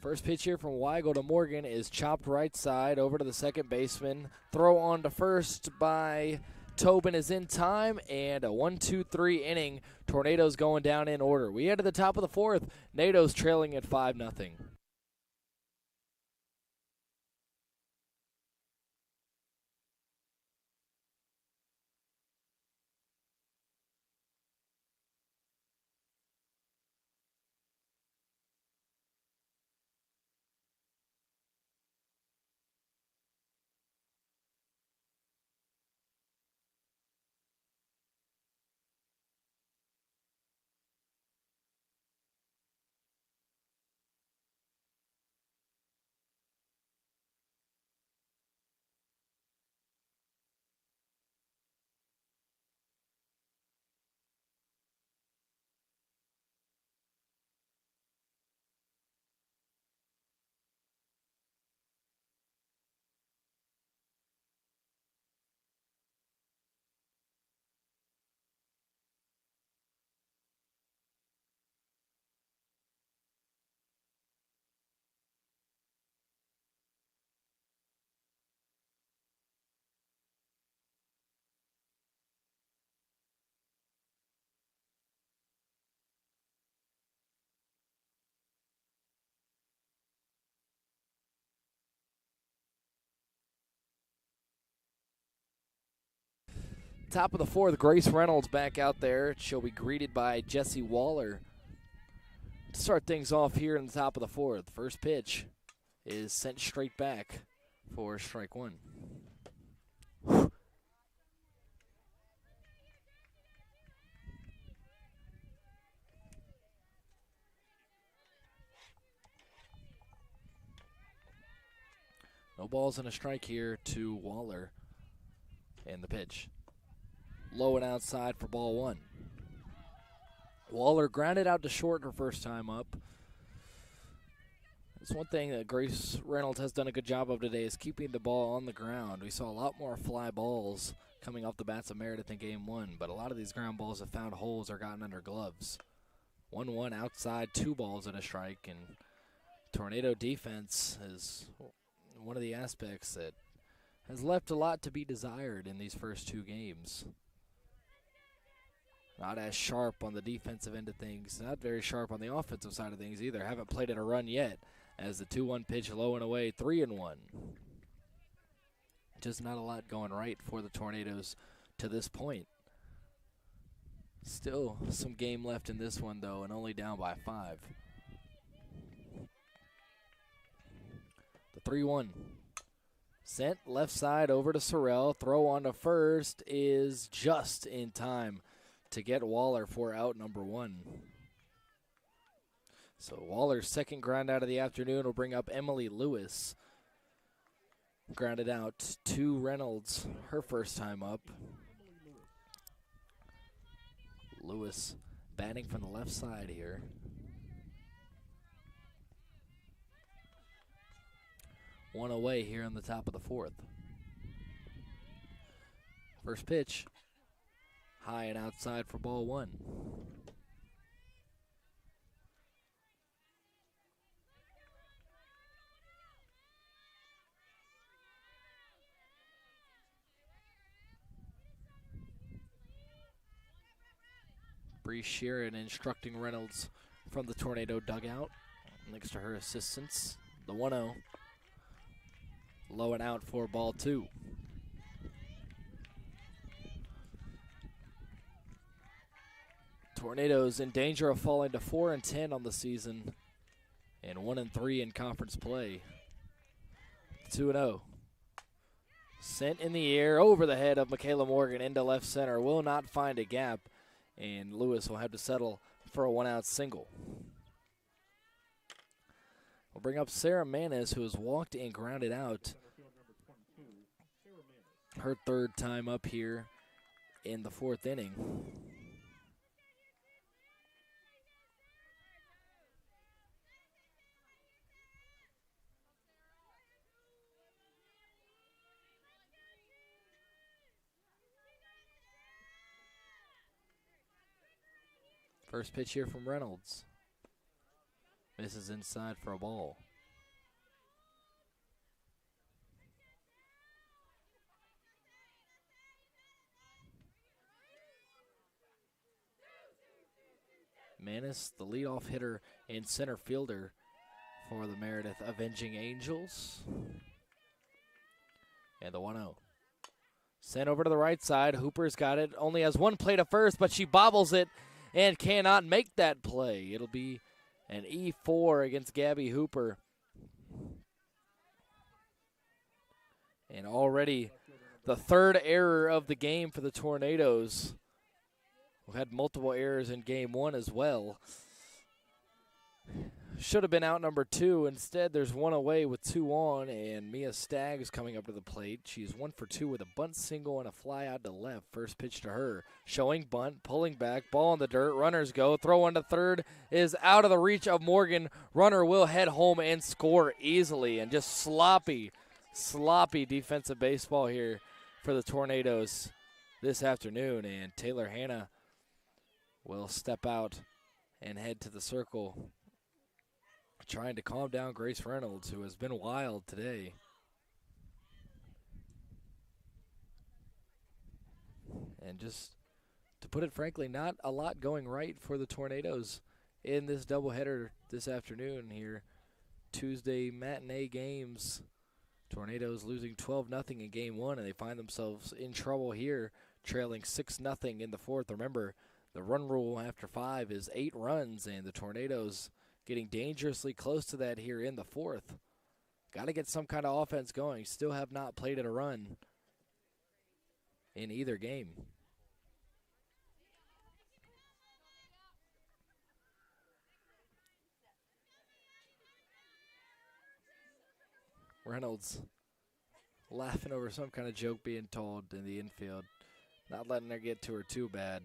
First pitch here from Weigel to Morgan is chopped right side over to the second baseman. Throw on to first by Tobin is in time, and a 1-2-3 inning. Tornadoes going down in order. We head to the top of the fourth. NATO's trailing at 5-0. Top of the fourth, Grace Reynolds back out there. She'll be greeted by Jesse Waller. To start things off here in the top of the fourth, first pitch is sent straight back for strike one. No balls and a strike here to Waller. And the pitch. Low and outside for ball one. Waller grounded out to short her first time up. It's one thing that Grace Reynolds has done a good job of today is keeping the ball on the ground. We saw a lot more fly balls coming off the bats of Meredith in game one, but a lot of these ground balls have found holes or gotten under gloves. 1-1 outside, 2 balls and a strike, and Tornado defense is one of the aspects that has left a lot to be desired in these first 2 games. Not as sharp on the defensive end of things, not very sharp on the offensive side of things either. Haven't played at a run yet as the 2-1 pitch low and away, 3-1. Just not a lot going right for the Tornadoes to this point. Still some game left in this one, though, and only down by 5. The 3-1. Sent left side over to Sorrell. Throw on to first is just in time to get Waller for out number 1. So Waller's second ground out of the afternoon will bring up Emily Lewis. Grounded out to Reynolds, her first time up. Lewis batting from the left side here. One away here on the top of the fourth. First pitch, high and outside for ball 1. Bree Sheeran instructing Reynolds from the Tornado dugout. Next to her assistants, the 1-0. Low and out for ball 2. Tornadoes in danger of falling to 4-10 on the season and 1-3 in conference play. 2-0. Sent in the air over the head of Michaela Morgan into left center. Will not find a gap, and Lewis will have to settle for a 1-out single. We'll bring up Sarah Manis, who has walked and grounded out. Her third time up here in the 4th inning. First pitch here from Reynolds. Misses inside for a ball. Manis, the leadoff hitter and center fielder for the Meredith Avenging Angels. And the 1-0. Sent over to the right side. Hooper's got it. Only has one play to first, but she bobbles it and cannot make that play. It'll be an E4 against Gabby Hooper. And already the third error of the game for the Tornadoes. We had multiple errors in game one as well. Should have been out number 2. Instead, there's one away with 2 on, and Mia Staggs coming up to the plate. She's 1 for 2 with a bunt single and a fly out to left. First pitch to her. Showing bunt, pulling back, ball in the dirt. Runners go. Throw on to third is out of the reach of Morgan. Runner will head home and score easily, and just sloppy defensive baseball here for the Tornadoes this afternoon. And Taylor Hanna will step out and head to the circle, trying to calm down Grace Reynolds, who has been wild today. And just to put it frankly, not a lot going right for the Tornadoes in this doubleheader this afternoon here. Tuesday matinee games. Tornadoes losing 12-0 in game 1, and they find themselves in trouble here, trailing 6-0 in the 4th. Remember, the run rule after 5 is 8 runs, and the Tornadoes getting dangerously close to that here in the 4th. Got to get some kind of offense going. Still have not played at a run in either game. Reynolds laughing over some kind of joke being told in the infield. Not letting her get to her too bad.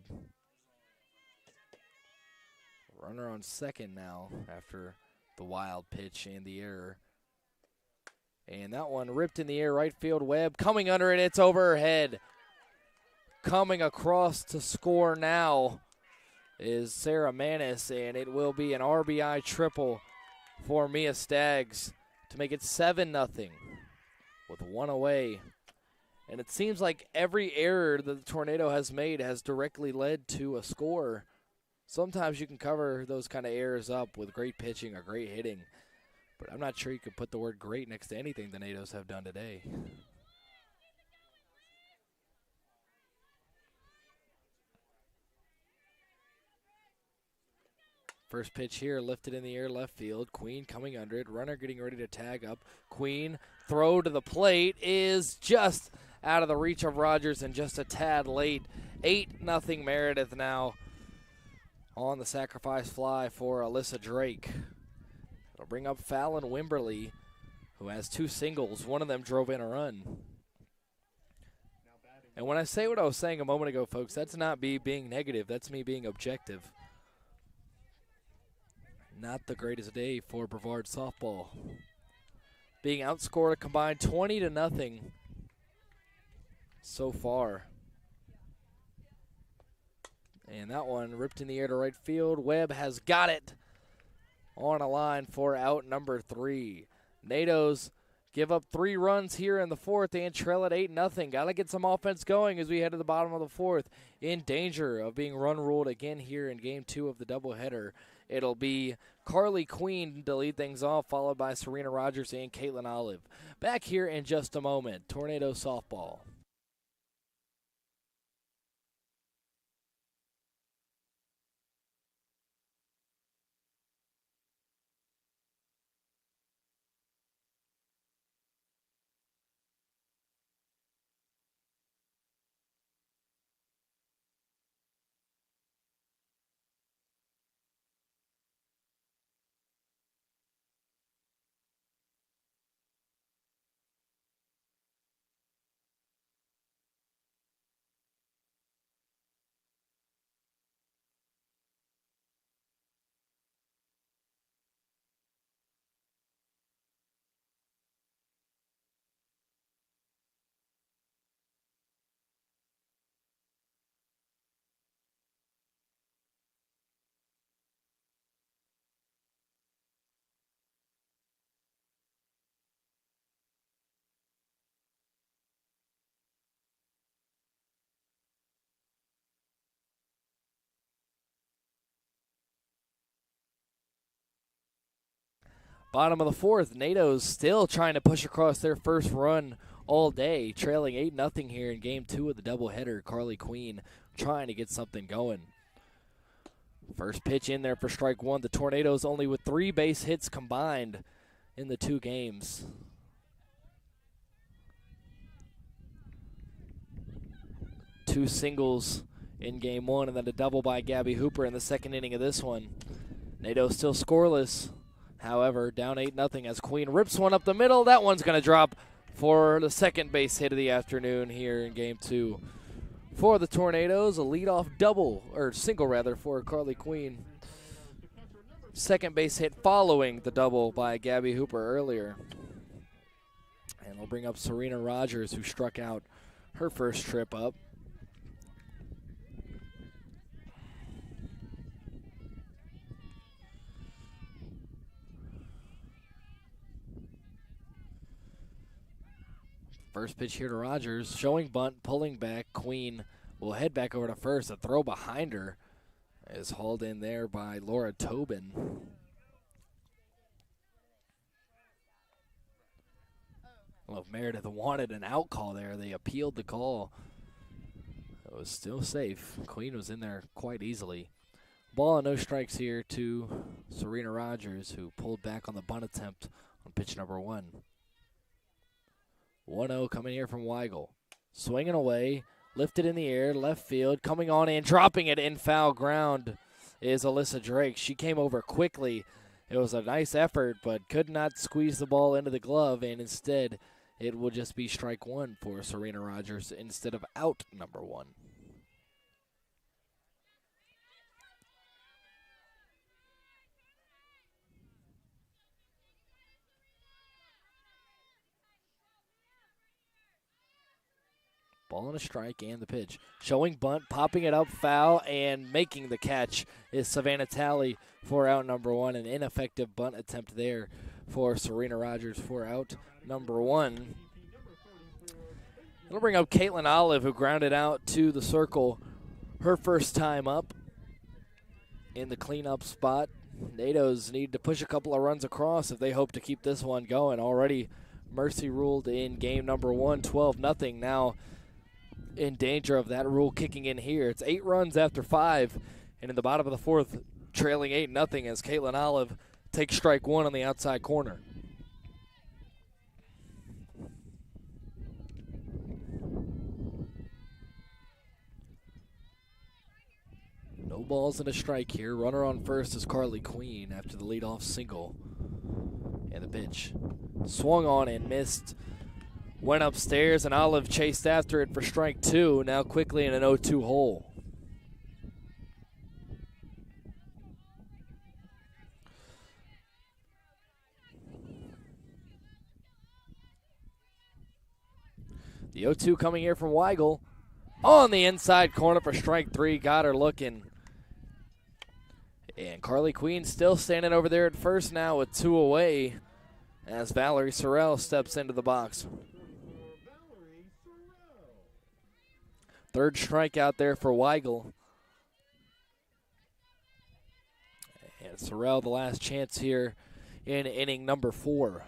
Runner on second now after the wild pitch and the error. And that one ripped in the air, right field. Webb coming under it. It's over her head. Coming across to score now is Sarah Manis, and it will be an RBI triple for Mia Staggs to make it 7-0 with 1 away. And it seems like every error that the Tornado has made has directly led to a score. Sometimes you can cover those kind of errors up with great pitching or great hitting, but I'm not sure you could put the word great next to anything the Nados have done today. First pitch here, lifted in the air left field. Queen coming under it. Runner getting ready to tag up. Queen, throw to the plate is just out of the reach of Rogers and just a tad late. 8-0 Meredith now on the sacrifice fly for Alyssa Drake. It'll bring up Fallon Wimberly, who has 2 singles. One of them drove in a run. And when I say what I was saying a moment ago, folks, that's not me being negative. That's me being objective. Not the greatest day for Brevard softball. Being outscored a combined 20-0 so far. And that one ripped in the air to right field. Webb has got it on a line for out number 3. Nados give up 3 runs here in the 4th and trail at 8-0. Got to get some offense going as we head to the bottom of the 4th. In danger of being run ruled again here in game 2 of the doubleheader. It'll be Carly Queen to lead things off, followed by Serena Rogers and Caitlin Olive. Back here in just a moment. Tornado softball. Bottom of the fourth, NATO's still trying to push across their first run all day, trailing 8-0 here in game 2 of the doubleheader. Carly Queen trying to get something going. First pitch in there for strike one. The Tornadoes only with 3 base hits combined in the 2 games. Two singles in game 1 and then a double by Gabby Hooper in the second inning of this one. NATO still scoreless. However, down 8-0 as Queen rips one up the middle. That one's going to drop for the second base hit of the afternoon here in game 2. For the Tornadoes, a leadoff double, or single rather, for Carly Queen. Second base hit following the double by Gabby Hooper earlier. And we'll bring up Serena Rogers, who struck out her first trip up. First pitch here to Rogers, showing bunt, pulling back. Queen will head back over to first. A throw behind her is hauled in there by Laura Tobin. Well, if Meredith wanted an out call there, they appealed the call. It was still safe. Queen was in there quite easily. Ball and no strikes here to Serena Rogers, who pulled back on the bunt attempt on pitch number 1. 1-0 coming here from Weigel. Swinging away, lifted in the air, left field, coming on and dropping it in foul ground is Alyssa Drake. She came over quickly. It was a nice effort, but could not squeeze the ball into the glove, and instead it will just be strike 1 for Serena Rogers instead of out number 1. Ball and a strike and the pitch. Showing bunt, popping it up, foul, and making the catch is Savannah Talley for out number 1. An ineffective bunt attempt there for Serena Rogers for out number 1. It'll bring up Caitlin Olive, who grounded out to the circle her first time up in the cleanup spot. NATOs need to push a couple of runs across if they hope to keep this one going. Already Mercy ruled in game number 1, 12-0. Now in danger of that rule kicking in here. It's 8 runs after 5, and in the bottom of the fourth, trailing 8-0 as Caitlin Olive takes strike 1 on the outside corner. No balls and a strike here. Runner on first is Carly Queen after the leadoff single. And the pitch swung on and missed. Went upstairs, and Olive chased after it for strike 2, now quickly in an 0-2 hole. The 0-2 coming here from Weigel. On the inside corner for strike 3, got her looking. And Carly Queen still standing over there at first now with 2 away as Valerie Sorrell steps into the box. Third strikeout there for Weigel. And Sorrell the last chance here in inning number 4.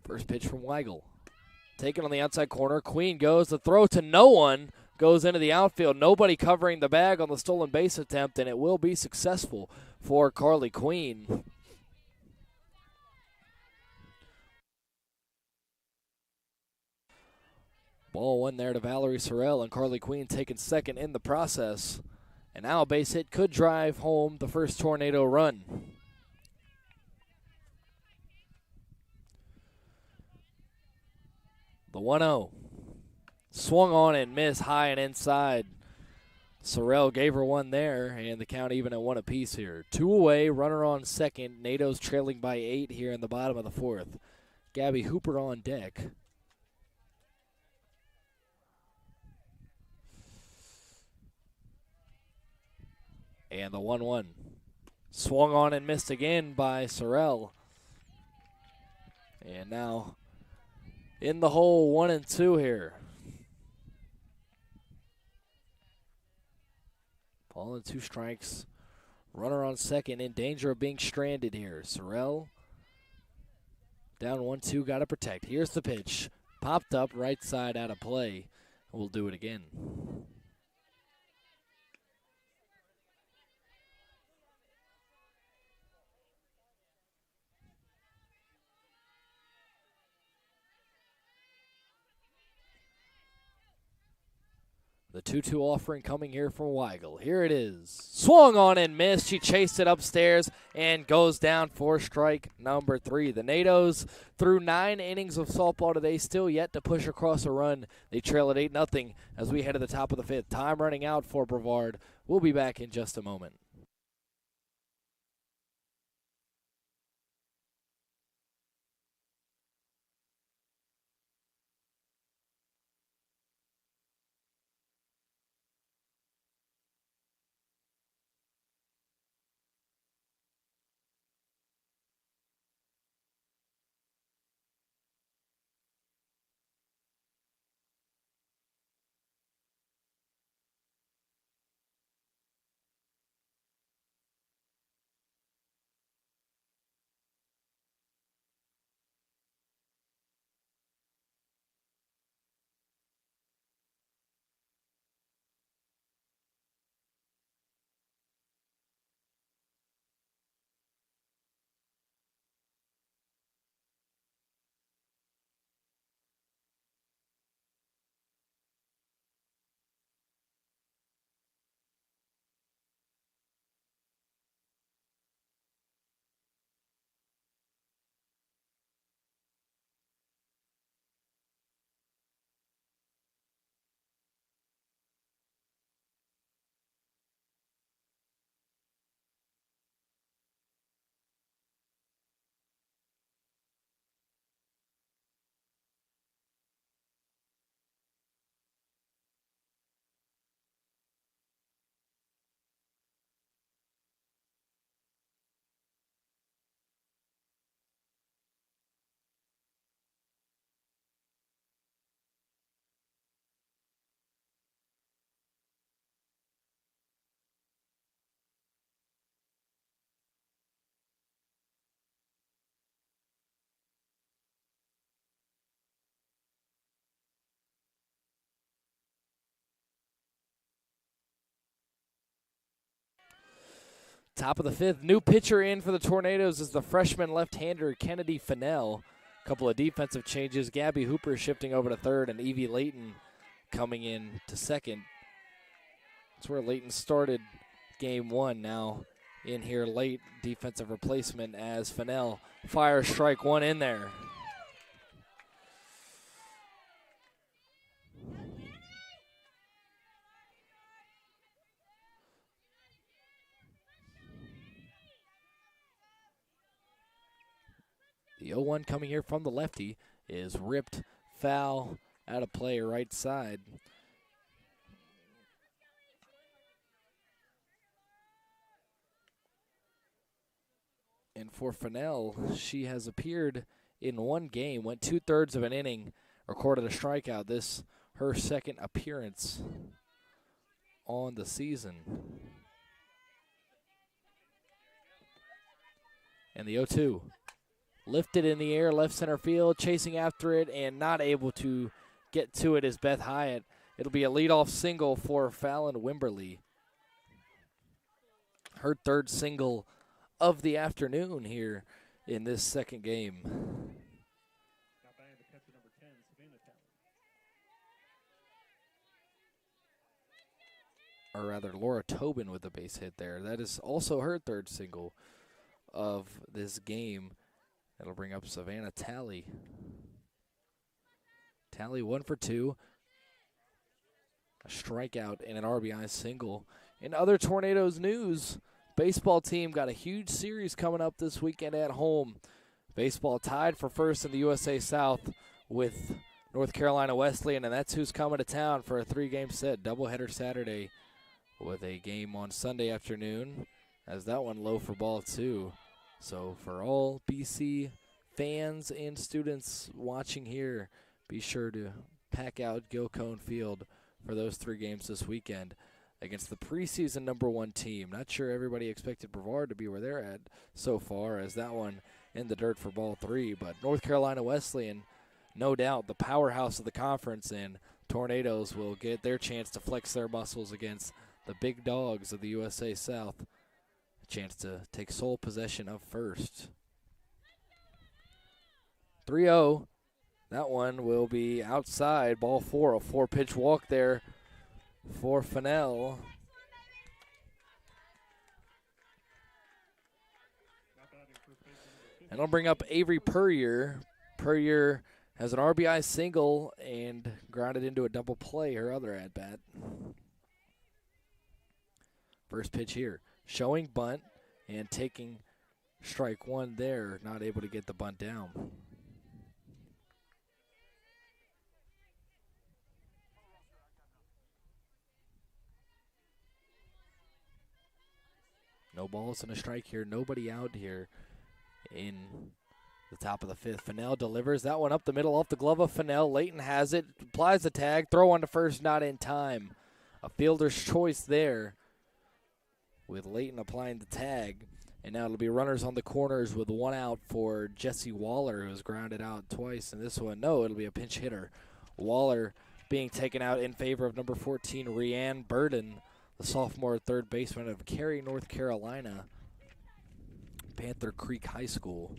First pitch from Weigel. Taken on the outside corner. Queen goes. The throw to no one goes into the outfield. Nobody covering the bag on the stolen base attempt, and it will be successful for Carly Queen. Ball 1 there to Valerie Sorrell, and Carly Queen taking second in the process. And now a base hit could drive home the first Tornado run. The 1-0. Swung on and missed high and inside. Sorrell gave her one there, and the count even at 1 apiece here. 2 away, runner on second. NATO's trailing by 8 here in the bottom of the 4th. Gabby Hooper on deck. And the 1-1. Swung on and missed again by Sorrell. And now in the hole, 1-2 here. Ball and 2 strikes. Runner on second, in danger of being stranded here. Sorrell down 1-2, got to protect. Here's the pitch. Popped up, right side out of play. We'll do it again. The 2-2 offering coming here from Weigel. Here it is. Swung on and missed. She chased it upstairs and goes down for strike number 3. The NATOs, through 9 innings of softball today, still yet to push across a run. They trail at 8-0 as we head to the top of the 5th. Time running out for Brevard. We'll be back in just a moment. Top of the 5th, new pitcher in for the Tornadoes is the freshman left-hander Kennedy Fennell. A couple of defensive changes. Gabby Hooper shifting over to third, and Evie Layton coming in to second. That's where Layton started game 1. Now in here late, defensive replacement as Fennell fires strike 1 in there. The 0-1 coming here from the lefty is ripped foul out of play right side. And for Fennell, she has appeared in 1 game, went 2/3 of an inning, recorded a strikeout. This her second appearance on the season. And the 0-2. Lifted in the air, left center field, chasing after it, and not able to get to it is Beth Hyatt. It'll be a leadoff single for Fallon Wimberly. Her 3rd single of the afternoon here in this second game. Or rather, Laura Tobin with the base hit there. That is also her 3rd single of this game. That'll bring up Savannah Talley. Talley 1 for 2. A strikeout and an RBI single. In other Tornadoes news, baseball team got a huge series coming up this weekend at home. Baseball tied for first in the USA South with North Carolina Wesleyan, and that's who's coming to town for a 3-game set. Doubleheader Saturday with a game on Sunday afternoon, as that one low for ball 2. So for all BC fans and students watching here, be sure to pack out Gilcone Field for those 3 games this weekend. against the preseason #1 team. Not sure everybody expected Brevard to be where they're at so far, as that one in the dirt for ball 3. But North Carolina Wesleyan, no doubt the powerhouse of the conference, and Tornadoes will get their chance to flex their muscles against the big dogs of the USA South. A chance to take sole possession of first. 3-0. That one will be outside. Ball 4, a 4-pitch walk there for Fennell. And I'll bring up Avery Puryear. Puryear has an RBI single and grounded into a double play, her other at-bat. First pitch here. Showing bunt and taking strike 1 there. Not able to get the bunt down. No balls and a strike here. Nobody out here in the top of the 5th. Fennell delivers that one up the middle off the glove of Fennell. Layton has it. Applies the tag. Throw on to first. Not in time. A fielder's choice there with Layton applying the tag. And now it'll be runners on the corners with 1 out for Jesse Waller, who's grounded out twice in this one. No, it'll be a pinch hitter. Waller being taken out in favor of number 14, Rianne Burden, the sophomore third baseman of Cary, North Carolina, Panther Creek High School.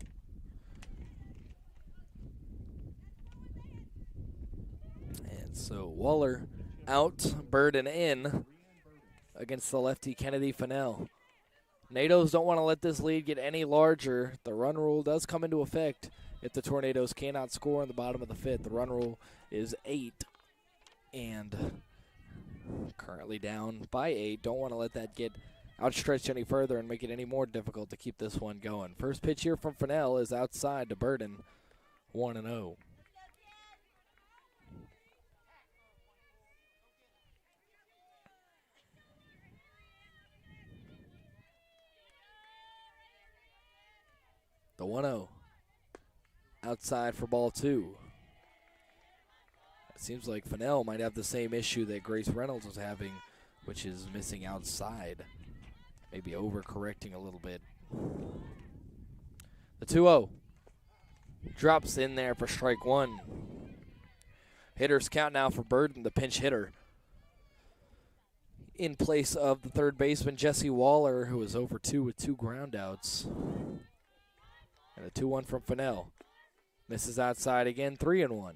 And so Waller out, Burden in against the lefty Kennedy Fennell. Tornadoes don't want to let this lead get any larger. The run rule does come into effect if the Tornadoes cannot score in the bottom of the 5th. The run rule is 8 and currently down by 8. Don't want to let that get outstretched any further and make it any more difficult to keep this one going. First pitch here from Fennell is outside to Burden, 1-0. The 1-0 outside for ball 2. It seems like Fennell might have the same issue that Grace Reynolds was having, which is missing outside. Maybe overcorrecting a little bit. The 2-0 drops in there for strike 1. Hitters count now for Burden, the pinch hitter, in place of the third baseman Jesse Waller, who is over 2 with 2 groundouts. And a 2-1 from Fennell. Misses outside again, 3-1.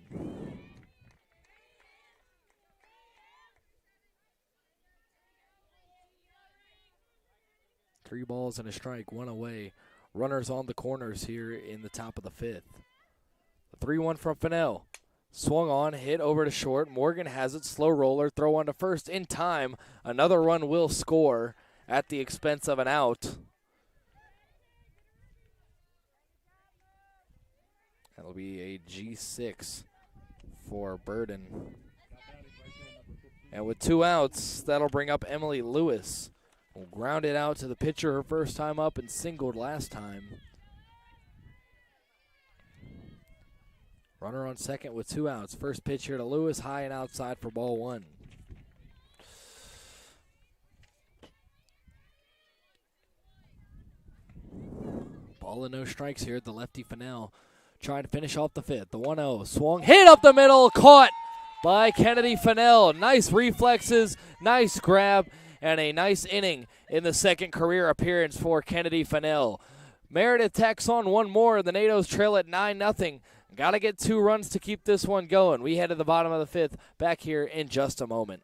3 balls and a strike, 1 away. Runners on the corners here in the top of the 5th. The 3-1 from Fennell. Swung on, hit over to short. Morgan has it, slow roller, throw on to first in time. Another run will score at the expense of an out. That'll be a G6 for Burden. And with 2 outs, that'll bring up Emily Lewis. Will ground it out to the pitcher her first time up and singled last time. Runner on second with 2 outs. First pitch here to Lewis, high and outside for ball 1. Ball and no strikes here at the lefty Fennell. Trying to finish off the 5th. The 1-0 swung, hit up the middle, caught by Kennedy Fennell. Nice reflexes, nice grab, and a nice inning in the second career appearance for Kennedy Fennell. Meredith tacks on 1 more. The Nados trail at 9-0. Got to get 2 runs to keep this one going. We head to the bottom of the 5th. Back here in just a moment.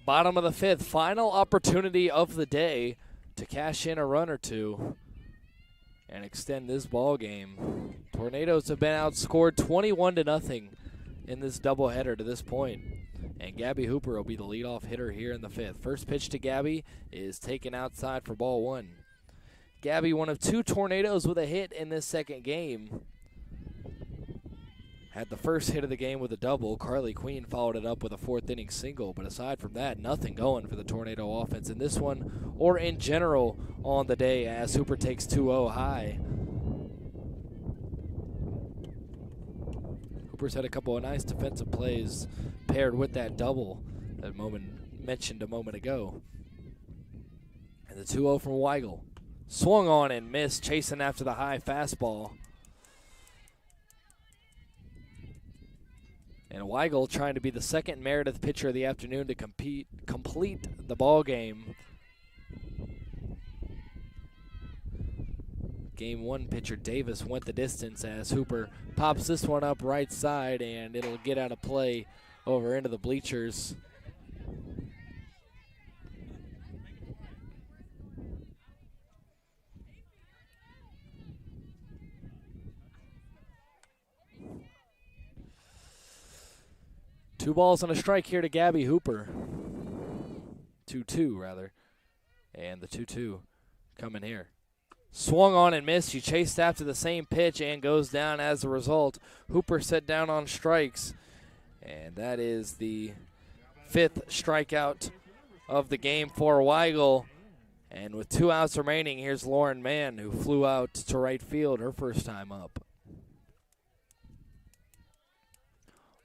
Bottom of the fifth, final opportunity of the day to cash in a run or two and extend this ball game. Tornadoes have been outscored 21-0 in this doubleheader to this point. And Gabby Hooper will be the leadoff hitter here in the fifth. First pitch to Gabby is taken outside for ball one. Gabby, one of two Tornadoes with a hit in this second game. Had the first hit of the game with a double. Carly Queen followed it up with a fourth inning single. But aside from that, nothing going for the Tornado offense in this one or in general on the day as Hooper takes 2-0 high. Hooper's had a couple of nice defensive plays paired with that double that mentioned a moment ago. And the 2-0 from Weigel. Swung on and missed, chasing after the high fastball. And Weigel trying to be the second Meredith pitcher of the afternoon to complete the ball game. Game one pitcher Davis went the distance as Hooper pops this one up right side, and it'll get out of play over into the bleachers. Two balls and a strike here to Gabby Hooper. 2-2, rather. And the 2-2 coming here. Swung on and missed. She chased after the same pitch and goes down as a result. Hooper set down on strikes. And that is the fifth strikeout of the game for Weigel. And with 2 outs remaining, here's Lauren Mann, who flew out to right field her first time up.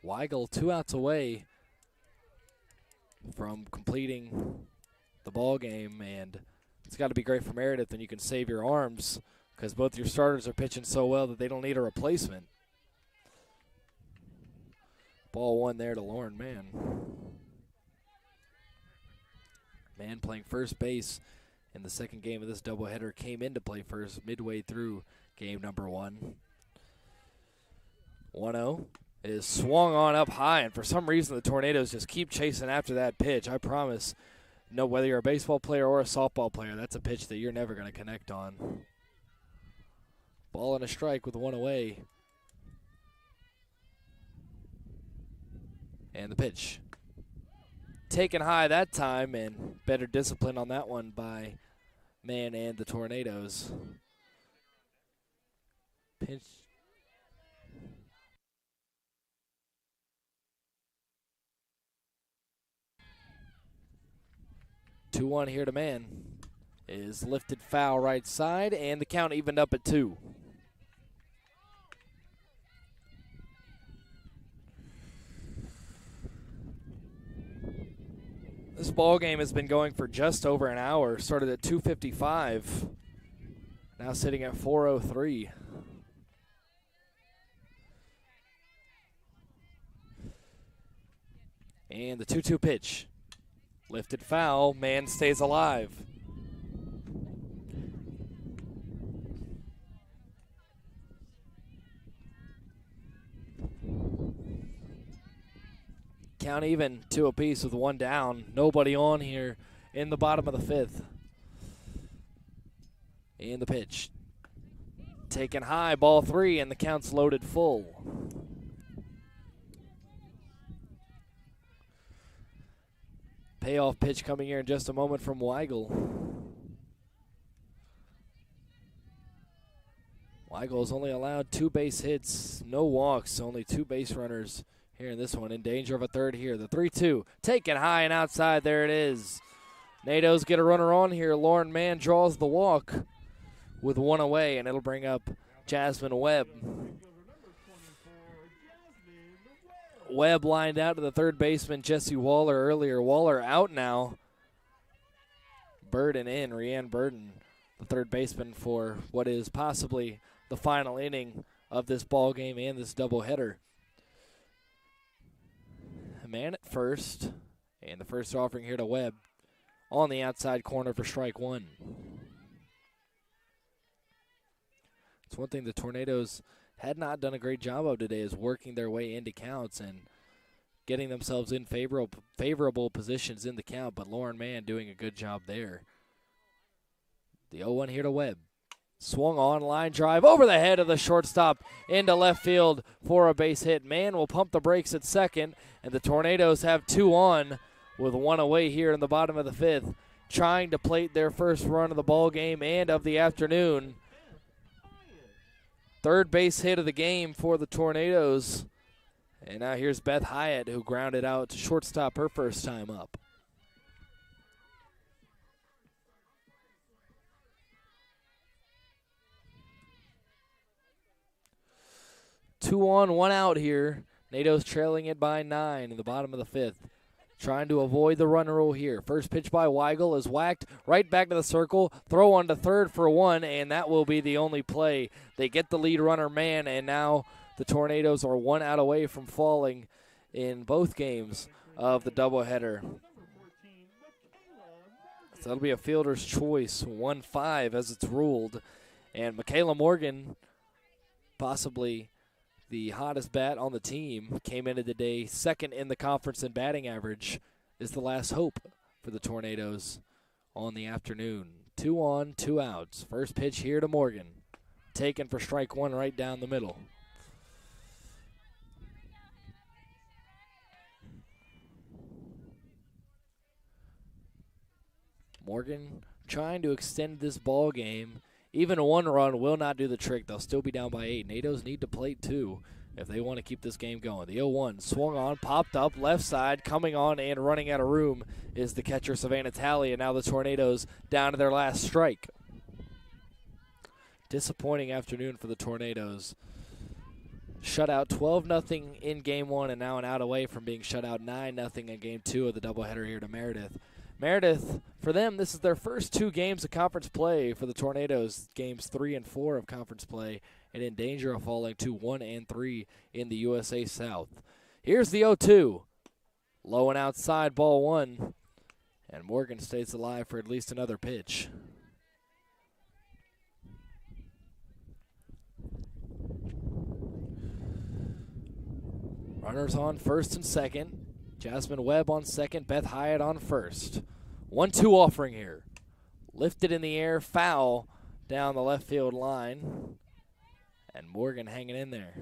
Weigel 2 outs away from completing the ball game, and it's got to be great for Meredith when you can save your arms because both your starters are pitching so well that they don't need a replacement. Ball one there to Lauren Mann. Mann playing first base in the second game of this doubleheader, came in to play first midway through game number one. 1-0. Is swung on up high, and for some reason the Tornadoes just keep chasing after that pitch. I promise, no, whether you're a baseball player or a softball player, that's a pitch that you're never going to connect on. Ball and a strike with one away. And the pitch. Taken high that time, and better discipline on that one by Mann and the Tornadoes. Pitch. 2-1 here to Mann. Is lifted foul right side, and the count evened up at 2. This ball game has been going for just over an hour. Started at 2:55. Now sitting at 4:03. And the 2-2 pitch. Lifted foul, Mann stays alive. Count even, 2 apiece with 1 down. Nobody on here in the bottom of the fifth. And the pitch. Taken high, ball 3, and the count's loaded full. Payoff pitch coming here in just a moment from Weigel. Weigel has only allowed 2 base hits, no walks, only 2 base runners here in this one. In danger of a third here. The 3-2 taken high and outside. There it is. Nados get a runner on here. Lauren Mann draws the walk with 1 away, and it'll bring up Jasmine Webb. Webb lined out to the third baseman, Jesse Waller, earlier. Waller out now. Burden in, Rhiann Burden, the third baseman for what is possibly the final inning of this ball game and this doubleheader. Man at first, and the first offering here to Webb on the outside corner for strike 1. It's one thing the Tornadoes had not done a great job of today is working their way into counts, and getting themselves in favorable positions in the count, but Lauren Mann doing a good job there. The 0-1 here to Webb. Swung on, line drive over the head of the shortstop into left field for a base hit. Mann will pump the brakes at second, and the Tornadoes have 2 on with 1 away here in the bottom of the 5th, trying to plate their first run of the ball game and of the afternoon. Third base hit of the game for the Tornadoes. And now here's Beth Hyatt, who grounded out to shortstop her first time up. 2 on, 1 out here. NATO's trailing it by 9 in the bottom of the 5th. Trying to avoid the run rule here. First pitch by Weigel is whacked right back to the circle. Throw on to third for 1, and that will be the only play. They get the lead runner man, and now the Tornadoes are 1 out away from falling in both games of the doubleheader. So that'll be a fielder's choice, 1-5 as it's ruled. And Michaela Morgan, possibly the hottest bat on the team, came into the day second in the conference in batting average, is the last hope for the Tornadoes on the afternoon. 2 on, 2 outs. First pitch here to Morgan. Taken for strike 1 right down the middle. Morgan trying to extend this ball game. Even a 1 run will not do the trick. They'll still be down by 8. NATOs need to plate 2 if they want to keep this game going. The 0-1 swung on, popped up, left side, coming on and running out of room is the catcher Savannah Talley, and now the Tornadoes down to their last strike. Disappointing afternoon for the Tornadoes. Shut out 12-0 in Game 1 and now an out away from being shut out 9-0 in Game 2 of the doubleheader here to Meredith. Meredith, for them, this is their first 2 games of conference play for the Tornadoes, games 3 and 4 of conference play, and in danger of falling to 1 and 3 in the USA South. Here's the 0-2. Low and outside, ball 1. And Morgan stays alive for at least another pitch. Runners on first and second. Jasmine Webb on second, Beth Hyatt on first. 1-2 offering here. Lifted in the air, foul down the left field line. And Morgan hanging in there.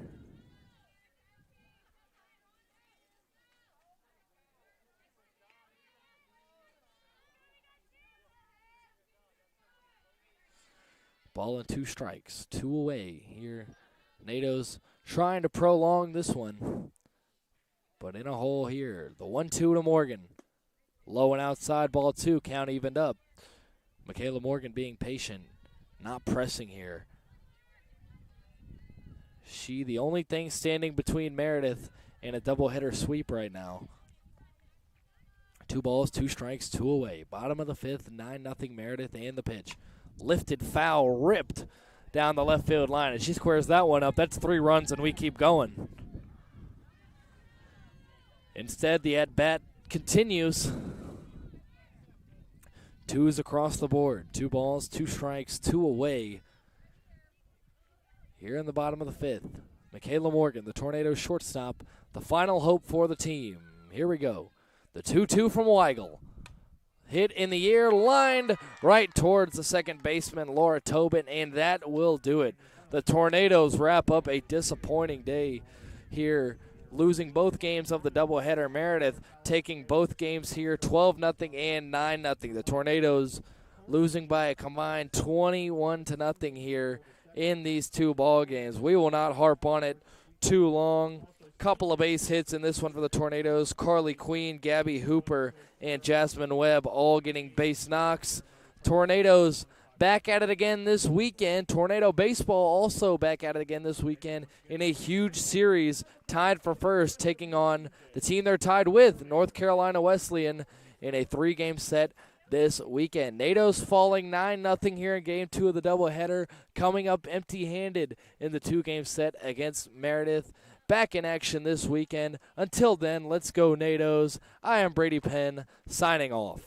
Ball and 2 strikes, 2 away here. NATO's trying to prolong this one. But in a hole here. The 1-2 to Morgan. Low and outside, ball 2, count evened up. Michaela Morgan being patient, not pressing here. She the only thing standing between Meredith and a doubleheader sweep right now. 2 balls, 2 strikes, 2 away. Bottom of the 5th, 9-0 Meredith, and the pitch. Lifted, foul, ripped down the left field line. And she squares that one up. That's 3 runs, and we keep going. Instead, the at-bat continues. 2s across the board. 2 balls, 2 strikes, 2 away. Here in the bottom of the 5th, Michaela Morgan, the Tornadoes shortstop, the final hope for the team. Here we go. The 2-2 from Weigel. Hit in the air, lined right towards the second baseman, Laura Tobin, and that will do it. The Tornadoes wrap up a disappointing day here, losing both games of the doubleheader. Meredith taking both games here, 12-0 and 9-0. The Tornadoes losing by a combined 21-0 here in these 2 ball games. We will not harp on it too long. Couple of base hits in this one for the Tornadoes. Carly Queen, Gabby Hooper, and Jasmine Webb all getting base knocks. Tornadoes back at it again this weekend. Tornado baseball also back at it again this weekend in a huge series, tied for first, taking on the team they're tied with, North Carolina Wesleyan, in a 3-game set this weekend. NATO's falling 9-0 here in Game 2 of the doubleheader, coming up empty-handed in the 2-game set against Meredith. Back in action this weekend. Until then, let's go NATOs. I am Brady Penn, signing off.